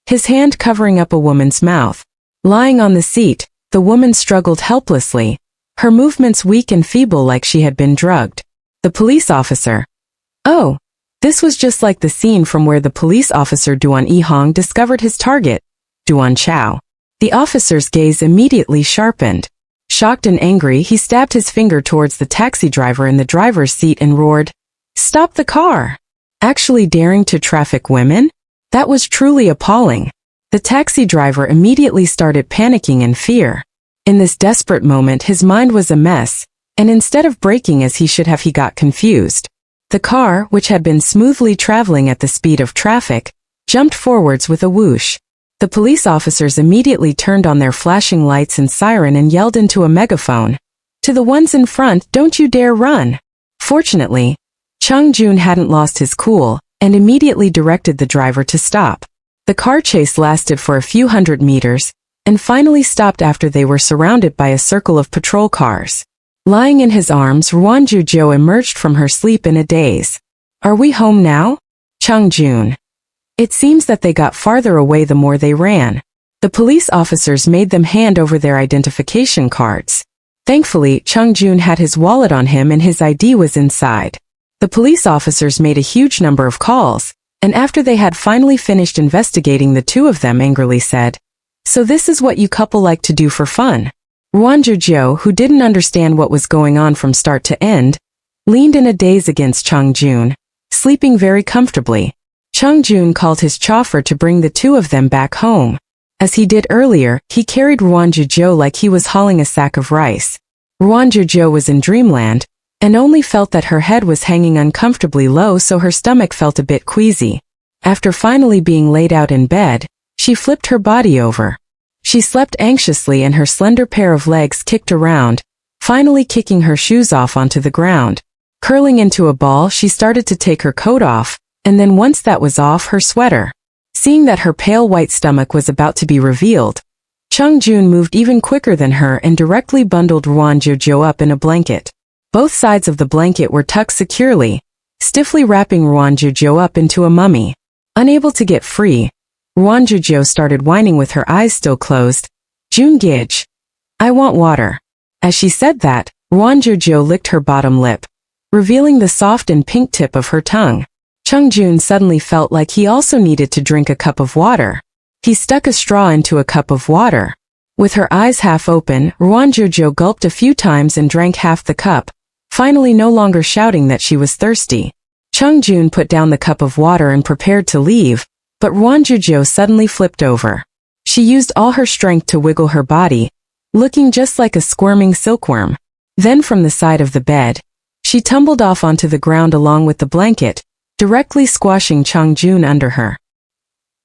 his hand covering up a woman's mouth. Lying on the seat, the woman struggled helplessly, her movements weak and feeble like she had been drugged. The police officer. Oh, this was just like the scene from where the police officer Duan Yihong discovered his target, Duan Chao. The officer's gaze immediately sharpened. Shocked and angry, he stabbed his finger towards the taxi driver in the driver's seat and roared, "Stop the car!" Actually daring to traffic women? That was truly appalling. The taxi driver immediately started panicking in fear. In this desperate moment, his mind was a mess, and instead of braking as he should have, he got confused. The car, which had been smoothly traveling at the speed of traffic, jumped forwards with a whoosh. The police officers immediately turned on their flashing lights and siren and yelled into a megaphone, "To the ones in front, don't you dare run!" Fortunately, Chung Jun hadn't lost his cool, and immediately directed the driver to stop. The car chase lasted for a few hundred meters, and finally stopped after they were surrounded by a circle of patrol cars. Lying in his arms, Ruan Jiu Jiu emerged from her sleep in a daze. "Are we home now?" Chung Jun. It seems that they got farther away the more they ran. The police officers made them hand over their identification cards. Thankfully, Chung Jun had his wallet on him and his ID was inside. The police officers made a huge number of calls, and after they had finally finished investigating, the two of them angrily said, "So this is what you couple like to do for fun?" Ruan Jiu Jiu, who didn't understand what was going on from start to end, leaned in a daze against Chung Jun, sleeping very comfortably. Chung Jun called his chauffeur to bring the two of them back home. As he did earlier, he carried Ruan Jiu Jiu like he was hauling a sack of rice. Ruan Jiu Jiu was in dreamland, and only felt that her head was hanging uncomfortably low, so her stomach felt a bit queasy. After finally being laid out in bed, she flipped her body over. She slept anxiously and her slender pair of legs kicked around, finally kicking her shoes off onto the ground. Curling into a ball, she started to take her coat off, and then once that was off, her sweater. Seeing that her pale white stomach was about to be revealed, Chung Jun moved even quicker than her and directly bundled Ruan Jiu Jiu up in a blanket. Both sides of the blanket were tucked securely, stiffly wrapping Ruan Jiu Jiu up into a mummy. Unable to get free, Ruan Jiu Jiu started whining with her eyes still closed. Jun Gij. I want water. As she said that, Ruan Jiu Jiu licked her bottom lip, revealing the soft and pink tip of her tongue. Chung Jun suddenly felt like he also needed to drink a cup of water. He stuck a straw into a cup of water. With her eyes half open, Ruan Jiu Jiu gulped a few times and drank half the cup, finally no longer shouting that she was thirsty. Chung Jun put down the cup of water and prepared to leave, but Ruan Jiu Jiu suddenly flipped over. She used all her strength to wiggle her body, looking just like a squirming silkworm. Then from the side of the bed, she tumbled off onto the ground along with the blanket, directly squashing Chung Jun under her.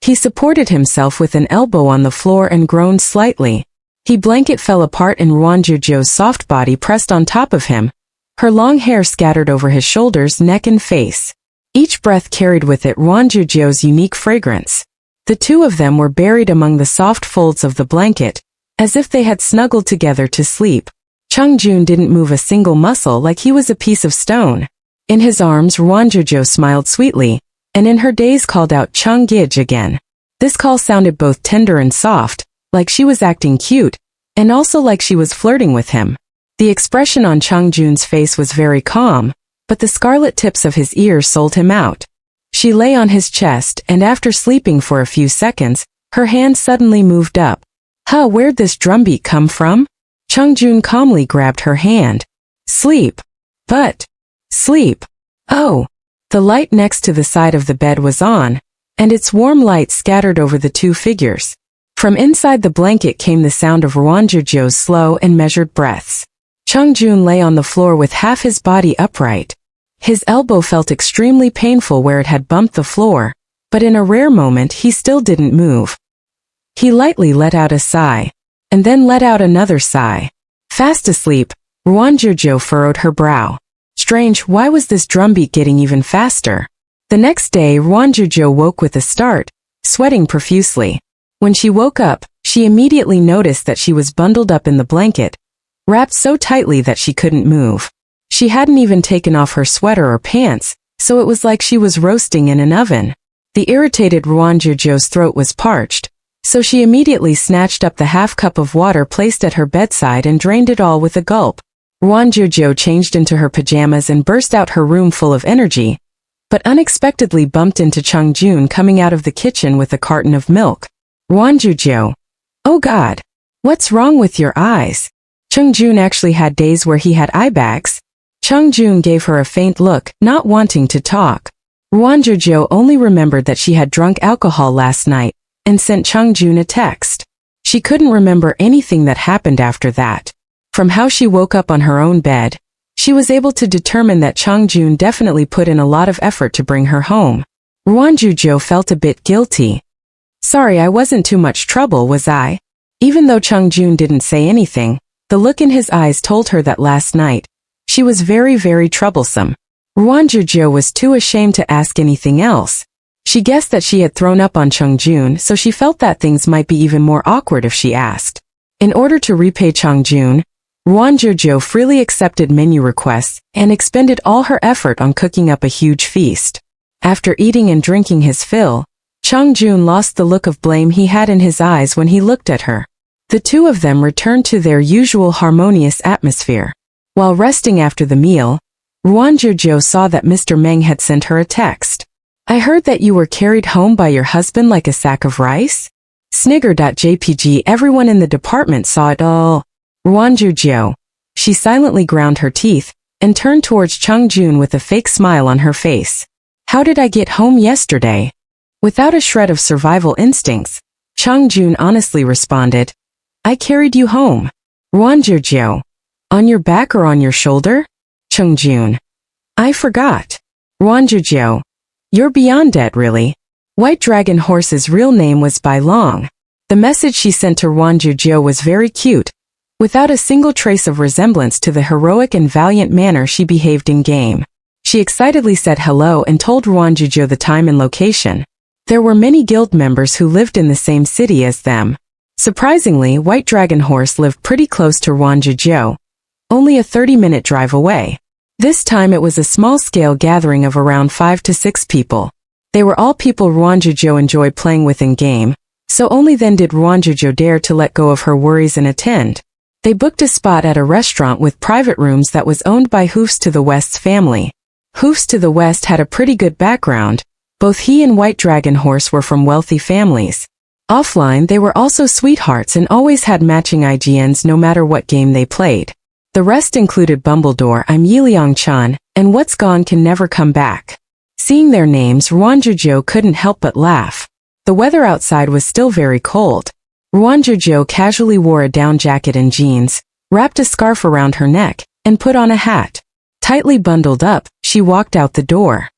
He supported himself with an elbow on the floor and groaned slightly. The blanket fell apart and Ruan Jiu Jiu's soft body pressed on top of him, her long hair scattered over his shoulders, neck and face. Each breath carried with it Ruan Jiu Jiu's unique fragrance. The two of them were buried among the soft folds of the blanket, as if they had snuggled together to sleep. Chung Jun didn't move a single muscle like he was a piece of stone. In his arms Ruan Jiu Jiu smiled sweetly, and in her daze called out Chung Gij again. This call sounded both tender and soft, like she was acting cute, and also like she was flirting with him. The expression on Chung Jun's face was very calm, but the scarlet tips of his ears sold him out. She lay on his chest and after sleeping for a few seconds, her hand suddenly moved up. Huh, where'd this drumbeat come from? Chung Jun calmly grabbed her hand. Sleep. But. Sleep. Oh. The light next to the side of the bed was on, and its warm light scattered over the two figures. From inside the blanket came the sound of Ruan Jiu Jiu's slow and measured breaths. Chung Jun lay on the floor with half his body upright. His elbow felt extremely painful where it had bumped the floor, but in a rare moment he still didn't move. He lightly let out a sigh, and then let out another sigh. Fast asleep, Ruan Jiu Jiu furrowed her brow. Strange, why was this drumbeat getting even faster? The next day Ruan Jiu Jiu woke with a start, sweating profusely. When she woke up, she immediately noticed that she was bundled up in the blanket, wrapped so tightly that she couldn't move. She hadn't even taken off her sweater or pants, so it was like she was roasting in an oven. The irritated Ruan Jiu Jiu's throat was parched, so she immediately snatched up the half cup of water placed at her bedside and drained it all with a gulp. Ruan Jiu Jiu changed into her pajamas and burst out her room full of energy, but unexpectedly bumped into Chung Jun coming out of the kitchen with a carton of milk. Ruan Jiu Jiu. Oh God. What's wrong with your eyes? Chung Jun actually had days where he had eye bags. Chung Jun gave her a faint look, not wanting to talk. Ruan Jiu Jiu only remembered that she had drunk alcohol last night, and sent Chung Jun a text. She couldn't remember anything that happened after that. From how she woke up on her own bed, she was able to determine that Chung Jun definitely put in a lot of effort to bring her home. Ruan Jiu Jiu felt a bit guilty. Sorry, I wasn't too much trouble, was I? Even though Chung Jun didn't say anything, the look in his eyes told her that last night, she was very, very troublesome. Ruan Jiu Jiu was too ashamed to ask anything else. She guessed that she had thrown up on Chung Jun, so she felt that things might be even more awkward if she asked. In order to repay Chung Jun, Ruan Jiu Jiu freely accepted menu requests and expended all her effort on cooking up a huge feast. After eating and drinking his fill, Chung Jun lost the look of blame he had in his eyes when he looked at her. The two of them returned to their usual harmonious atmosphere. While resting after the meal, Ruan Jiu Jiu saw that Mr. Meng had sent her a text. I heard that you were carried home by your husband like a sack of rice? Snigger.jpg. Everyone in the department saw it all. Ruan Jiu Jiu. She silently ground her teeth and turned towards Chung Jun with a fake smile on her face. How did I get home yesterday? Without a shred of survival instincts, Chung Jun honestly responded, I carried you home. Ruan Jiu Jiu. On your back or on your shoulder? Chung Jun. I forgot. Ruan Jiu Jiu. You're beyond dead, really. White Dragon Horse's real name was Bai Long. The message she sent to Ruan Jiu Jiu was very cute, without a single trace of resemblance to the heroic and valiant manner she behaved in game. She excitedly said hello and told Ruan Jiu Jiu the time and location. There were many guild members who lived in the same city as them. Surprisingly, White Dragon Horse lived pretty close to Ruan Jiu Jiu, only a 30-minute drive away. This time it was a small-scale gathering of around 5 to 6 people. They were all people Ruan Jiu Jiu enjoyed playing with in-game, so only then did Ruan Jiu Jiu dare to let go of her worries and attend. They booked a spot at a restaurant with private rooms that was owned by Hoofs to the West's family. Hoofs to the West had a pretty good background. Both he and White Dragon Horse were from wealthy families. Offline, they were also sweethearts and always had matching IGNs no matter what game they played. The rest included Bumbledore, I'm Yiliang Chan, and What's Gone Can Never Come Back. Seeing their names, Ruan Jiu Jiu couldn't help but laugh. The weather outside was still very cold. Ruan Jiu Jiu casually wore a down jacket and jeans, wrapped a scarf around her neck, and put on a hat. Tightly bundled up, she walked out the door.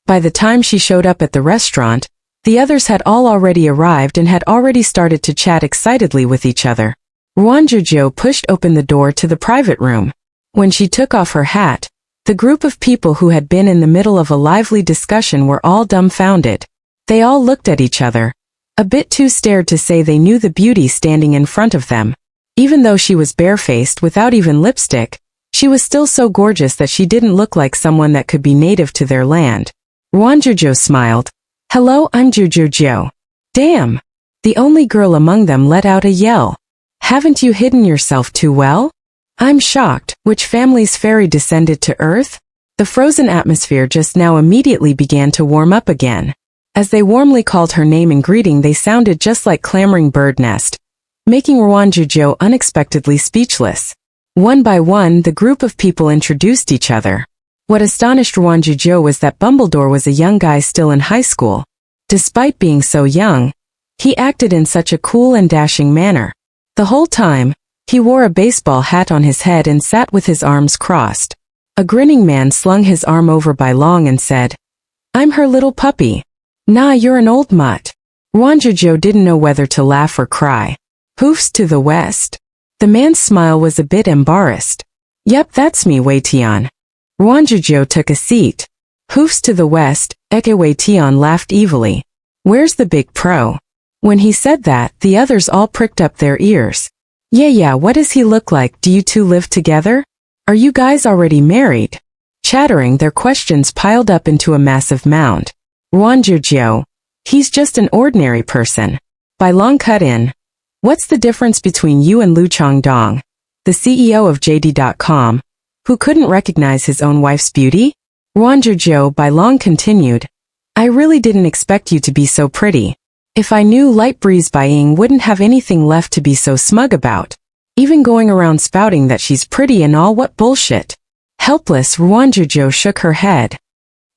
By the time she showed up at the restaurant, the others had all already arrived and had already started to chat excitedly with each other. Ruan Jiu Jiu pushed open the door to the private room. When she took off her hat, the group of people who had been in the middle of a lively discussion were all dumbfounded. They all looked at each other, a bit too scared to say they knew the beauty standing in front of them. Even though she was barefaced without even lipstick, she was still so gorgeous that she didn't look like someone that could be native to their land. Ruan Jiu Jiu smiled. Hello, I'm Jiu Jiu Jiu. Damn! The only girl among them let out a yell. Haven't you hidden yourself too well? I'm shocked. Which family's fairy descended to Earth? The frozen atmosphere just now immediately began to warm up again. As they warmly called her name in greeting, they sounded just like clamoring bird nest, making Ruan Jiu Jiu unexpectedly speechless. One by one, the group of people introduced each other. What astonished Ruan Jiu Jiu was that Bumbledore was a young guy still in high school. Despite being so young, he acted in such a cool and dashing manner. The whole time, he wore a baseball hat on his head and sat with his arms crossed. A grinning man slung his arm over Bai Long and said, I'm her little puppy. Nah, you're an old mutt. Ruan Jiu Jiu didn't know whether to laugh or cry. Hoofs to the West. The man's smile was a bit embarrassed. Yep, that's me, Wei Tian. Ruan Jiu Jiu took a seat. Hoofs to the West, Eke Wei Tian laughed evilly. Where's the big pro? When he said that, the others all pricked up their ears. Yeah, what does he look like? Do you two live together? Are you guys already married? Chattering, their questions piled up into a massive mound. Ruan Jiu Jiu. He's just an ordinary person. Bai Long cut in. What's the difference between you and Lu Changdong, the CEO of JD.com, who couldn't recognize his own wife's beauty? Ruan Jiu Jiu, Bai Long continued. I really didn't expect you to be so pretty. If I knew Light Breeze Bai Ying wouldn't have anything left to be so smug about. Even going around spouting that she's pretty and all, what bullshit. Helpless, Ruan Jiu Jiu shook her head.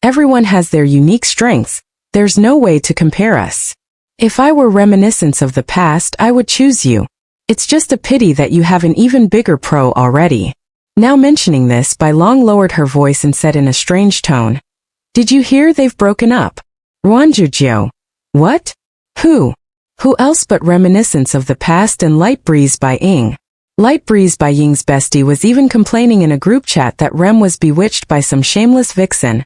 Everyone has their unique strengths. There's no way to compare us. If I were reminiscence of the past, I would choose you. It's just a pity that you have an even bigger pro already. Now mentioning this, Bai Long lowered her voice and said in a strange tone. Did you hear they've broken up? Ruan Jiu Jiu. What? Who? Who else but reminiscence of the past and Light Breeze Bai Ying? Light Breeze Bai Ying's bestie was even complaining in a group chat that Rem was bewitched by some shameless vixen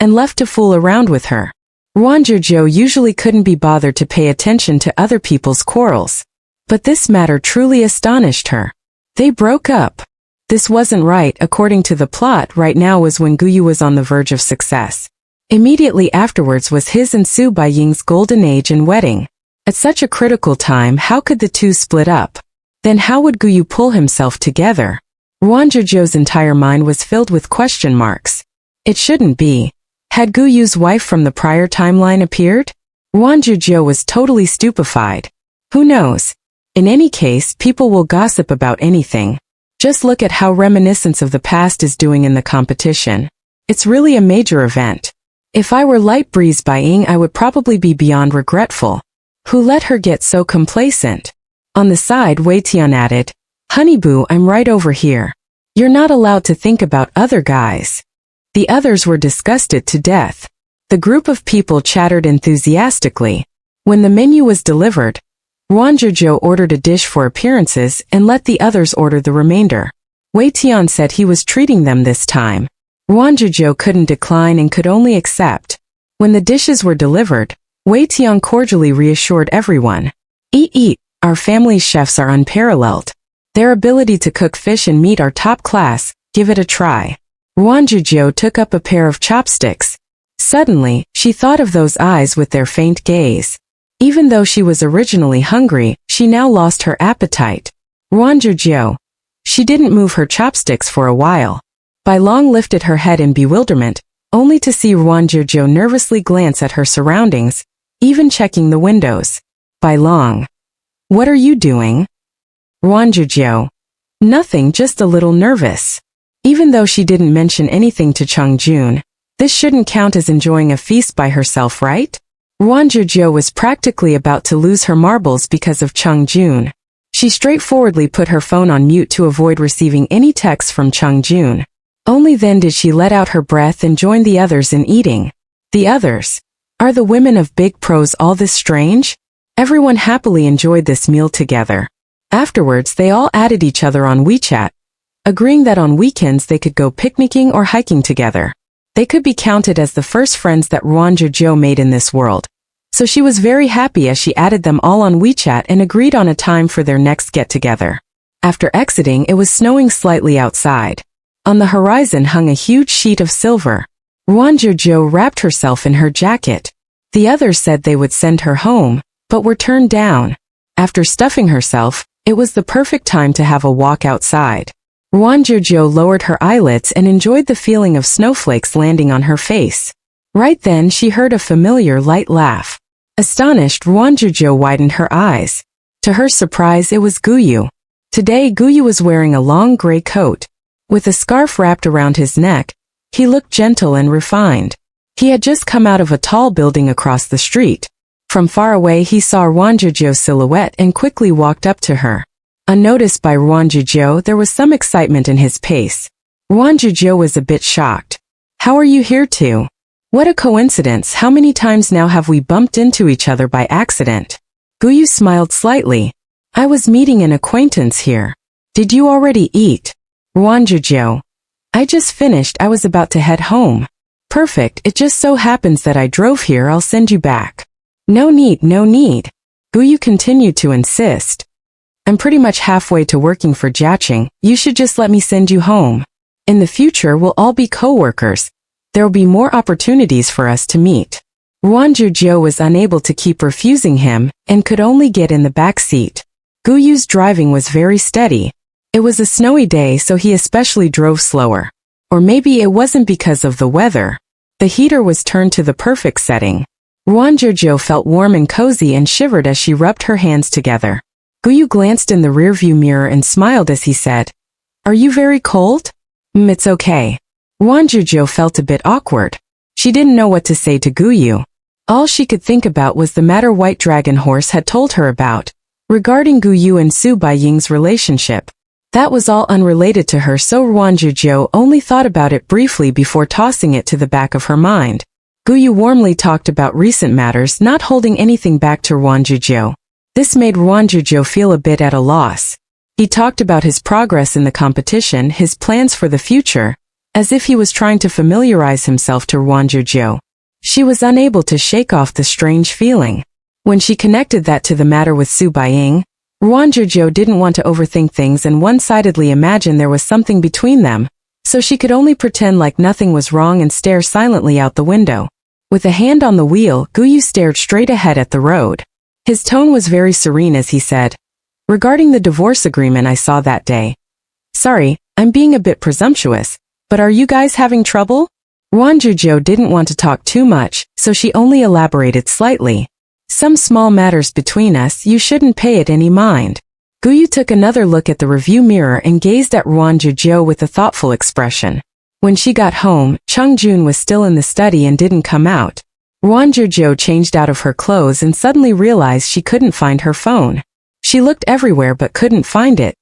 and left to fool around with her. Ruan Jiu Jiu usually couldn't be bothered to pay attention to other people's quarrels. But this matter truly astonished her. They broke up. This wasn't right. According to the plot, right now was when Guyu was on the verge of success. Immediately afterwards was his and Su Bai Ying's golden age and wedding. At such a critical time, how could the two split up? Then how would Guyu pull himself together? Ruan Jiu Jiu's entire mind was filled with question marks. It shouldn't be. Had Guyu's wife from the prior timeline appeared? Ruan Jiu Jiu was totally stupefied. Who knows? In any case, people will gossip about anything. Just look at how reminiscence of the past is doing in the competition. It's really a major event. If I were Light Breeze Bai Ying, I would probably be beyond regretful. Who let her get so complacent? On the side, Wei Tian added, Honeyboo, I'm right over here. You're not allowed to think about other guys. The others were disgusted to death. The group of people chattered enthusiastically. When the menu was delivered, Ruan Jiu Jiu ordered a dish for appearances and let the others order the remainder. Wei Tian said he was treating them this time. Ruan Jiu Jiu couldn't decline and could only accept. When the dishes were delivered, Wei Tian cordially reassured everyone. Eat, our family's chefs are unparalleled. Their ability to cook fish and meat are top class, give it a try. Ruan Jiu Jiu took up a pair of chopsticks, Suddenly, she thought of those eyes with their faint gaze. Even though she was originally hungry, she now lost her appetite. Ruan Jiu Jiu. She didn't move her chopsticks for a while. Bai Long lifted her head in bewilderment, only to see Ruan Jiu Jiu nervously glance at her surroundings, even checking the windows. Bai Long. What are you doing? Ruan Jiu Jiu. Nothing, just a little nervous. Even though she didn't mention anything to Cheng Jun, this shouldn't count as enjoying a feast by herself, right? Ruan Jiu Jiu was practically about to lose her marbles because of Cheng Jun. She straightforwardly put her phone on mute to avoid receiving any texts from Cheng Jun. Only then did she let out her breath and join the others in eating. The others. Are the women of Big Pros all this strange? Everyone happily enjoyed this meal together. Afterwards, they all added each other on WeChat, agreeing that on weekends they could go picnicking or hiking together. They could be counted as the first friends that Ruan Jiu Jiu made in this world. So she was very happy as she added them all on WeChat and agreed on a time for their next get-together. After exiting, it was snowing slightly outside. On the horizon hung a huge sheet of silver. Ruan Jiu Jiu wrapped herself in her jacket. The others said they would send her home, but were turned down. After stuffing herself, it was the perfect time to have a walk outside. Ruan Jiu Jiu lowered her eyelids and enjoyed the feeling of snowflakes landing on her face. Right then she heard a familiar light laugh. Astonished, Ruan Jiu Jiu widened her eyes. To her surprise, it was Guyu. Today Guyu was wearing a long gray coat. With a scarf wrapped around his neck, he looked gentle and refined. He had just come out of a tall building across the street. From far away he saw Ruan Jiu Jiu's silhouette and quickly walked up to her. Unnoticed by Ruan Jiu Jiu, there was some excitement in his pace. Ruan Jiu Jiu was a bit shocked. How are you here too? What a coincidence, how many times now have we bumped into each other by accident? Guyu smiled slightly. I was meeting an acquaintance here. Did you already eat? Ruan Jiu Jiu. I just finished, I was about to head home. Perfect, it just so happens that I drove here, I'll send you back. No need, no need. Guyu continued to insist. I'm pretty much halfway to working for Jiaqing, you should just let me send you home. In the future we'll all be co-workers. There'll be more opportunities for us to meet. Ruan Jiu Jiu was unable to keep refusing him, and could only get in the back seat. Guyu's driving was very steady. It was a snowy day, so he especially drove slower. Or maybe it wasn't because of the weather. The heater was turned to the perfect setting. Ruan Jiu Jiu felt warm and cozy and shivered as she rubbed her hands together. Guyu glanced in the rearview mirror and smiled as he said, Are you very cold? It's okay. Ruan Jiu Jiu felt a bit awkward. She didn't know what to say to Guyu. All she could think about was the matter White Dragon Horse had told her about, regarding Guyu and Su Baiying's relationship. That was all unrelated to her, so Ruan Jiu Jiu only thought about it briefly before tossing it to the back of her mind. Guyu warmly talked about recent matters, not holding anything back to Ruan Jiu Jiu. This made Ruan Jiu Jiu feel a bit at a loss. He talked about his progress in the competition, his plans for the future, as if he was trying to familiarize himself to Ruan Jiu Jiu. She was unable to shake off the strange feeling. When she connected that to the matter with Su Baiying, Ruan Jiu Jiu didn't want to overthink things and one-sidedly imagine there was something between them, so she could only pretend like nothing was wrong and stare silently out the window. With a hand on the wheel, Guyu stared straight ahead at the road. His tone was very serene as he said, Regarding the divorce agreement I saw that day. Sorry, I'm being a bit presumptuous, but are you guys having trouble? Ruan Jiu Jiu didn't want to talk too much, so she only elaborated slightly. Some small matters between us, you shouldn't pay it any mind. Guyu took another look at the review mirror and gazed at Ruan Jiu Jiu with a thoughtful expression. When she got home, Cheng Jun was still in the study and didn't come out. Ruan Jiu Jiu changed out of her clothes and suddenly realized she couldn't find her phone. She looked everywhere but couldn't find it.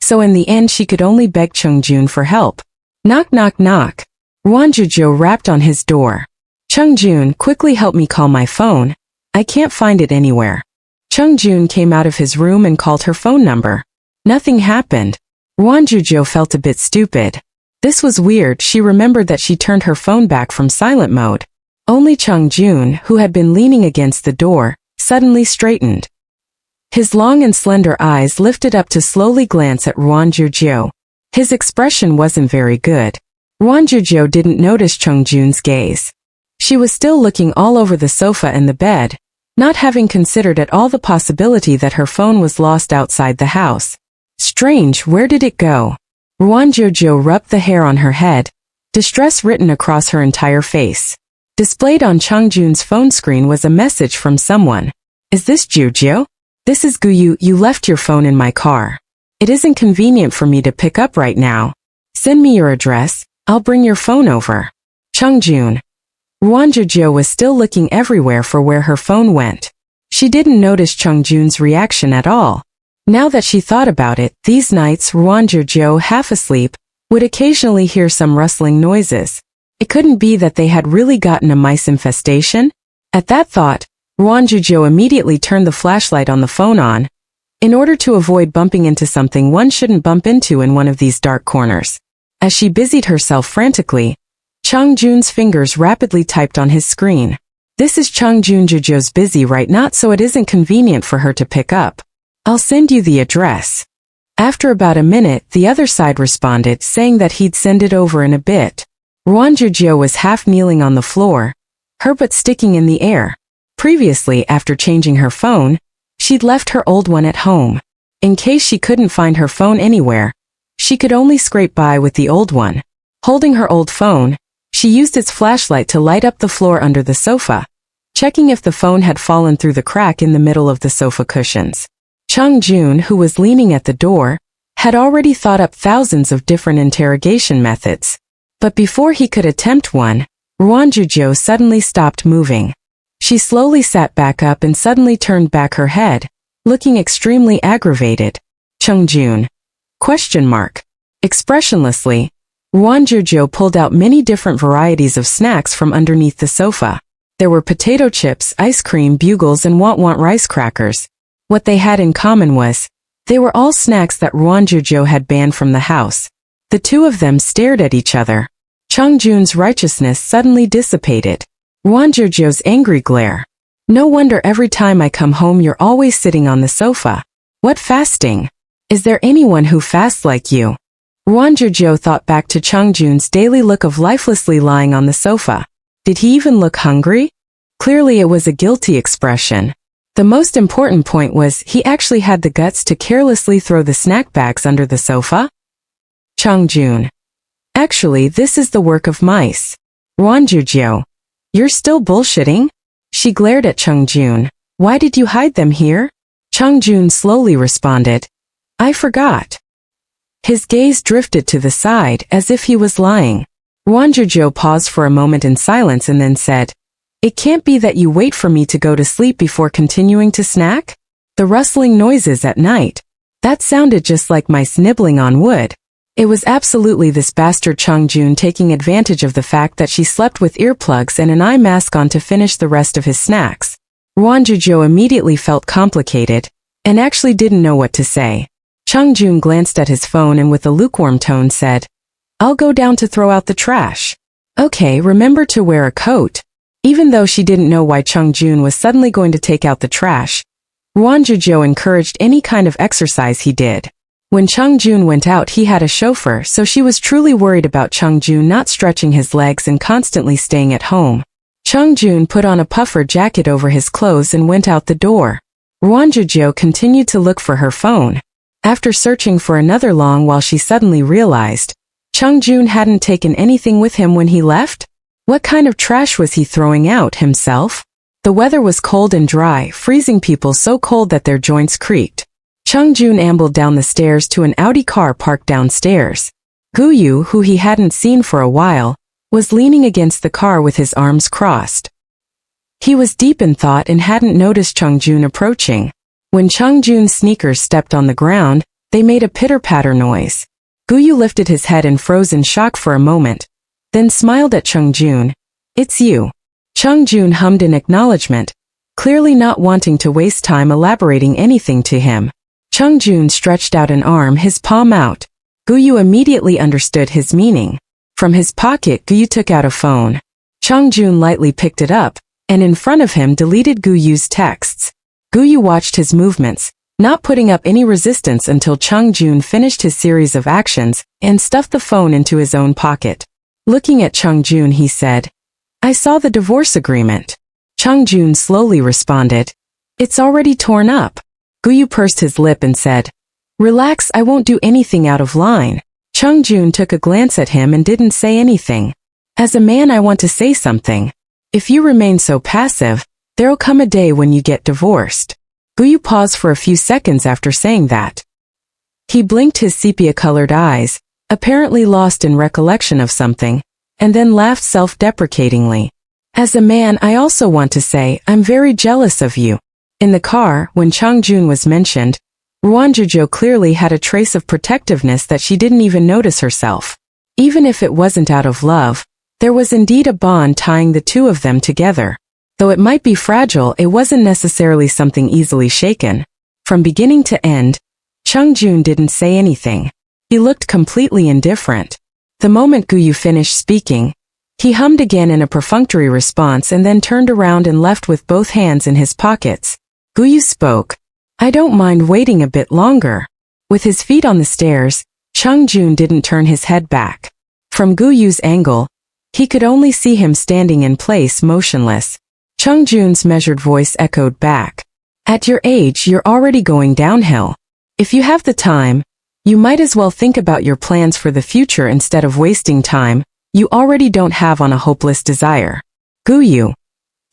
So in the end she could only beg Cheng Jun for help. Knock knock knock. Ruan Jiu Jiu rapped on his door. Cheng Jun, quickly help me call my phone. I can't find it anywhere. Cheng Jun came out of his room and called her phone number. Nothing happened. Ruan Jiu Jiu felt a bit stupid. This was weird. She remembered that she turned her phone back from silent mode. Only Cheng Jun, who had been leaning against the door, suddenly straightened. His long and slender eyes lifted up to slowly glance at Ruan Jiu Jiu. His expression wasn't very good. Ruan Jiu Jiu didn't notice Cheng Jun's gaze. She was still looking all over the sofa and the bed, not having considered at all the possibility that her phone was lost outside the house. Strange, where did it go? Ruan Jiu Jiu rubbed the hair on her head, distress written across her entire face. Displayed on Chungjun's phone screen was a message from someone. Is this Jiu Jiu? This is Guyu, you left your phone in my car. It isn't convenient for me to pick up right now. Send me your address, I'll bring your phone over. Chungjun. Ruan Jiu Jiu was still looking everywhere for where her phone went. She didn't notice Chungjun's reaction at all. Now that she thought about it, these nights Ruan Jiu Jiu, half asleep, would occasionally hear some rustling noises. It couldn't be that they had really gotten a mice infestation? At that thought, Ruan Jiu Jiu immediately turned the flashlight on the phone on, in order to avoid bumping into something one shouldn't bump into in one of these dark corners. As she busied herself frantically, Chungjun's fingers rapidly typed on his screen. This is Chungjun Jiu Jiu's busy right now, so it isn't convenient for her to pick up. I'll send you the address. After about a minute, the other side responded, saying that he'd send it over in a bit. Ruan Jiu Jiu was half kneeling on the floor, her butt sticking in the air. Previously, after changing her phone, she'd left her old one at home. In case she couldn't find her phone anywhere, she could only scrape by with the old one. Holding her old phone, she used its flashlight to light up the floor under the sofa, checking if the phone had fallen through the crack in the middle of the sofa cushions. Chungjun, who was leaning at the door, had already thought up thousands of different interrogation methods. But before he could attempt one, Ruan Jiu Jiu suddenly stopped moving. She slowly sat back up and suddenly turned back her head, looking extremely aggravated. Chungjun? ? Expressionlessly, Ruan Jiu Jiu pulled out many different varieties of snacks from underneath the sofa. There were potato chips, ice cream, bugles, and want rice crackers. What they had in common was, they were all snacks that Ruan Jiu Jiu had banned from the house. The two of them stared at each other. Chungjun's righteousness suddenly dissipated. Ruan Jiu Jiu's angry glare. No wonder every time I come home you're always sitting on the sofa. What fasting? Is there anyone who fasts like you? Ruan Jiu Jiu thought back to Chungjun's daily look of lifelessly lying on the sofa. Did he even look hungry? Clearly it was a guilty expression. The most important point was he actually had the guts to carelessly throw the snack bags under the sofa. Chungjun. Actually, this is the work of mice. Ruan Jiu Jiu. You're still bullshitting? She glared at Chungjun. Why did you hide them here? Chungjun slowly responded. I forgot. His gaze drifted to the side as if he was lying. Ruan Jiu Jiu paused for a moment in silence and then said, It can't be that you wait for me to go to sleep before continuing to snack? The rustling noises at night. That sounded just like mice nibbling on wood. It was absolutely this bastard Chungjun taking advantage of the fact that she slept with earplugs and an eye mask on to finish the rest of his snacks. Ruan Jiu Jiu immediately felt complicated, and actually didn't know what to say. Chungjun glanced at his phone and with a lukewarm tone said, I'll go down to throw out the trash. Okay, remember to wear a coat. Even though she didn't know why Chungjun was suddenly going to take out the trash, Ruan Jiu Jiu encouraged any kind of exercise he did. When Chungjun went out he had a chauffeur, so she was truly worried about Chungjun not stretching his legs and constantly staying at home. Chungjun put on a puffer jacket over his clothes and went out the door. Ruan Jiu Jiu continued to look for her phone. After searching for another long while she suddenly realized, Chungjun hadn't taken anything with him when he left? What kind of trash was he throwing out himself? The weather was cold and dry, freezing people so cold that their joints creaked. Chungjun ambled down the stairs to an Audi car parked downstairs. Guyu, who he hadn't seen for a while, was leaning against the car with his arms crossed. He was deep in thought and hadn't noticed Chungjun approaching. When Chungjun's sneakers stepped on the ground, they made a pitter-patter noise. Guyu lifted his head and froze in shock for a moment, then smiled at Chungjun. It's you. Chungjun hummed in acknowledgement, clearly not wanting to waste time elaborating anything to him. Chungjun stretched out an arm, his palm out. Guyu immediately understood his meaning. From his pocket, Guyu took out a phone. Chungjun lightly picked it up, and in front of him deleted Guyu's texts. Guyu watched his movements, not putting up any resistance until Chungjun finished his series of actions and stuffed the phone into his own pocket. Looking at Chungjun he said, I saw the divorce agreement. Chang-jun slowly responded. It's already torn up. Guyu pursed his lip and said, Relax, I won't do anything out of line. Chang-jun took a glance at him and didn't say anything. As a man, I want to say something. If you remain so passive, there'll come a day when you get divorced. Guyu paused for a few seconds after saying that. He blinked his sepia-colored eyes, apparently lost in recollection of something, and then laughed self-deprecatingly. As a man, I also want to say, I'm very jealous of you. In the car, when Chang-jun was mentioned, Ruan Jiu Jiu clearly had a trace of protectiveness that she didn't even notice herself. Even if it wasn't out of love, there was indeed a bond tying the two of them together. Though it might be fragile, it wasn't necessarily something easily shaken. From beginning to end, Chang-jun didn't say anything. He looked completely indifferent. The moment Guyu finished speaking, he hummed again in a perfunctory response and then turned around and left with both hands in his pockets. Guyu spoke. I don't mind waiting a bit longer. With his feet on the stairs, Chang-jun didn't turn his head back. From Guyu's angle, he could only see him standing in place motionless. Chang-jun's measured voice echoed back. At your age, you're already going downhill. If you have the time, you might as well think about your plans for the future instead of wasting time you already don't have on a hopeless desire. Guyu.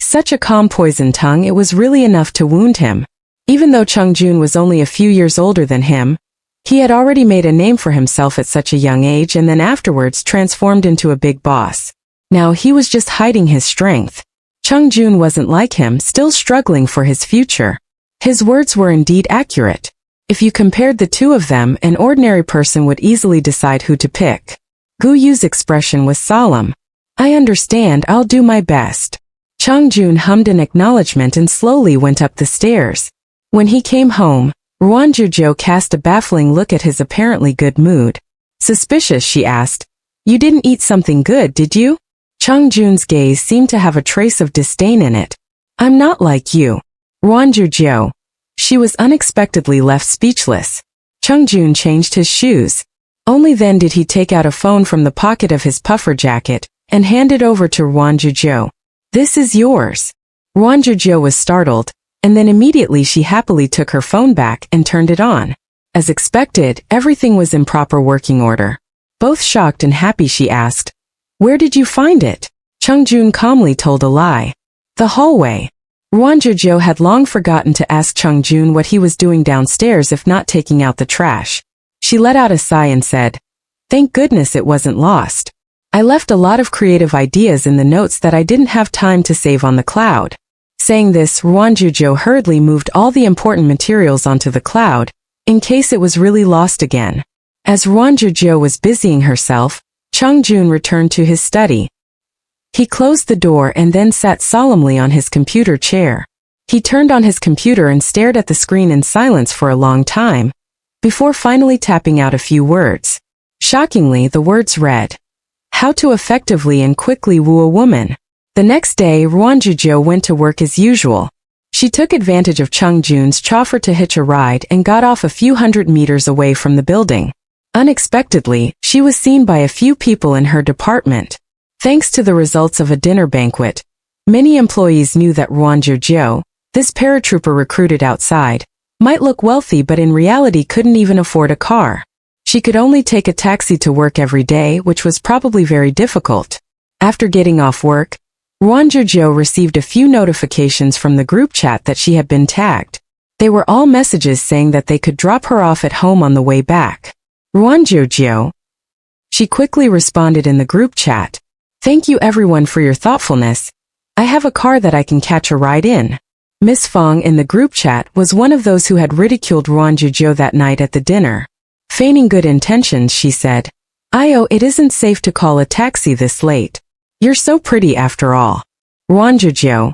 Such a calm poisoned tongue, it was really enough to wound him. Even though Chang-jun was only a few years older than him, he had already made a name for himself at such a young age and then afterwards transformed into a big boss. Now he was just hiding his strength. Chang-jun wasn't like him, still struggling for his future. His words were indeed accurate. If you compared the two of them, an ordinary person would easily decide who to pick. Guyu's expression was solemn. I understand, I'll do my best. Chang-jun hummed an acknowledgement and slowly went up the stairs. When he came home, Ruan Jiu Jiu cast a baffling look at his apparently good mood. Suspicious, she asked. You didn't eat something good, did you? Chang-jun's gaze seemed to have a trace of disdain in it. I'm not like you. Ruan Jiu Jiu. She was unexpectedly left speechless. Chang-jun changed his shoes. Only then did he take out a phone from the pocket of his puffer jacket and hand it over to Ruan Jiu Jiu. This is yours. Ruan Jiu Jiu was startled, and then immediately she happily took her phone back and turned it on. As expected, everything was in proper working order. Both shocked and happy, she asked, Where did you find it? Chang-jun calmly told a lie. The hallway. Ruan Jiu Jiu had long forgotten to ask Chang-jun what he was doing downstairs if not taking out the trash. She let out a sigh and said, Thank goodness it wasn't lost. I left a lot of creative ideas in the notes that I didn't have time to save on the cloud. Saying this, Ruan Jiu Jiu hurriedly moved all the important materials onto the cloud, in case it was really lost again. As Ruan Jiu Jiu was busying herself, Chang-jun returned to his study. He closed the door and then sat solemnly on his computer chair. He turned on his computer and stared at the screen in silence for a long time, before finally tapping out a few words. Shockingly, the words read, How to effectively and quickly woo a woman. The next day, Ruan Jiu Jiu went to work as usual. She took advantage of Chang-jun's chauffeur to hitch a ride and got off a few hundred meters away from the building. Unexpectedly, she was seen by a few people in her department. Thanks to the results of a dinner banquet, many employees knew that Ruan Jiu Jiu, this paratrooper recruited outside, might look wealthy but in reality couldn't even afford a car. She could only take a taxi to work every day, which was probably very difficult. After getting off work, Ruan Jiu Jiu received a few notifications from the group chat that she had been tagged. They were all messages saying that they could drop her off at home on the way back. Ruan Jiu Jiu. She quickly responded in the group chat. Thank you everyone for your thoughtfulness. I have a car that I can catch a ride in. Miss Fong in the group chat was one of those who had ridiculed Ruan Jiu Jiu that night at the dinner. Feigning good intentions, she said, it isn't safe to call a taxi this late. You're so pretty after all. Ruan Jiu Jiu.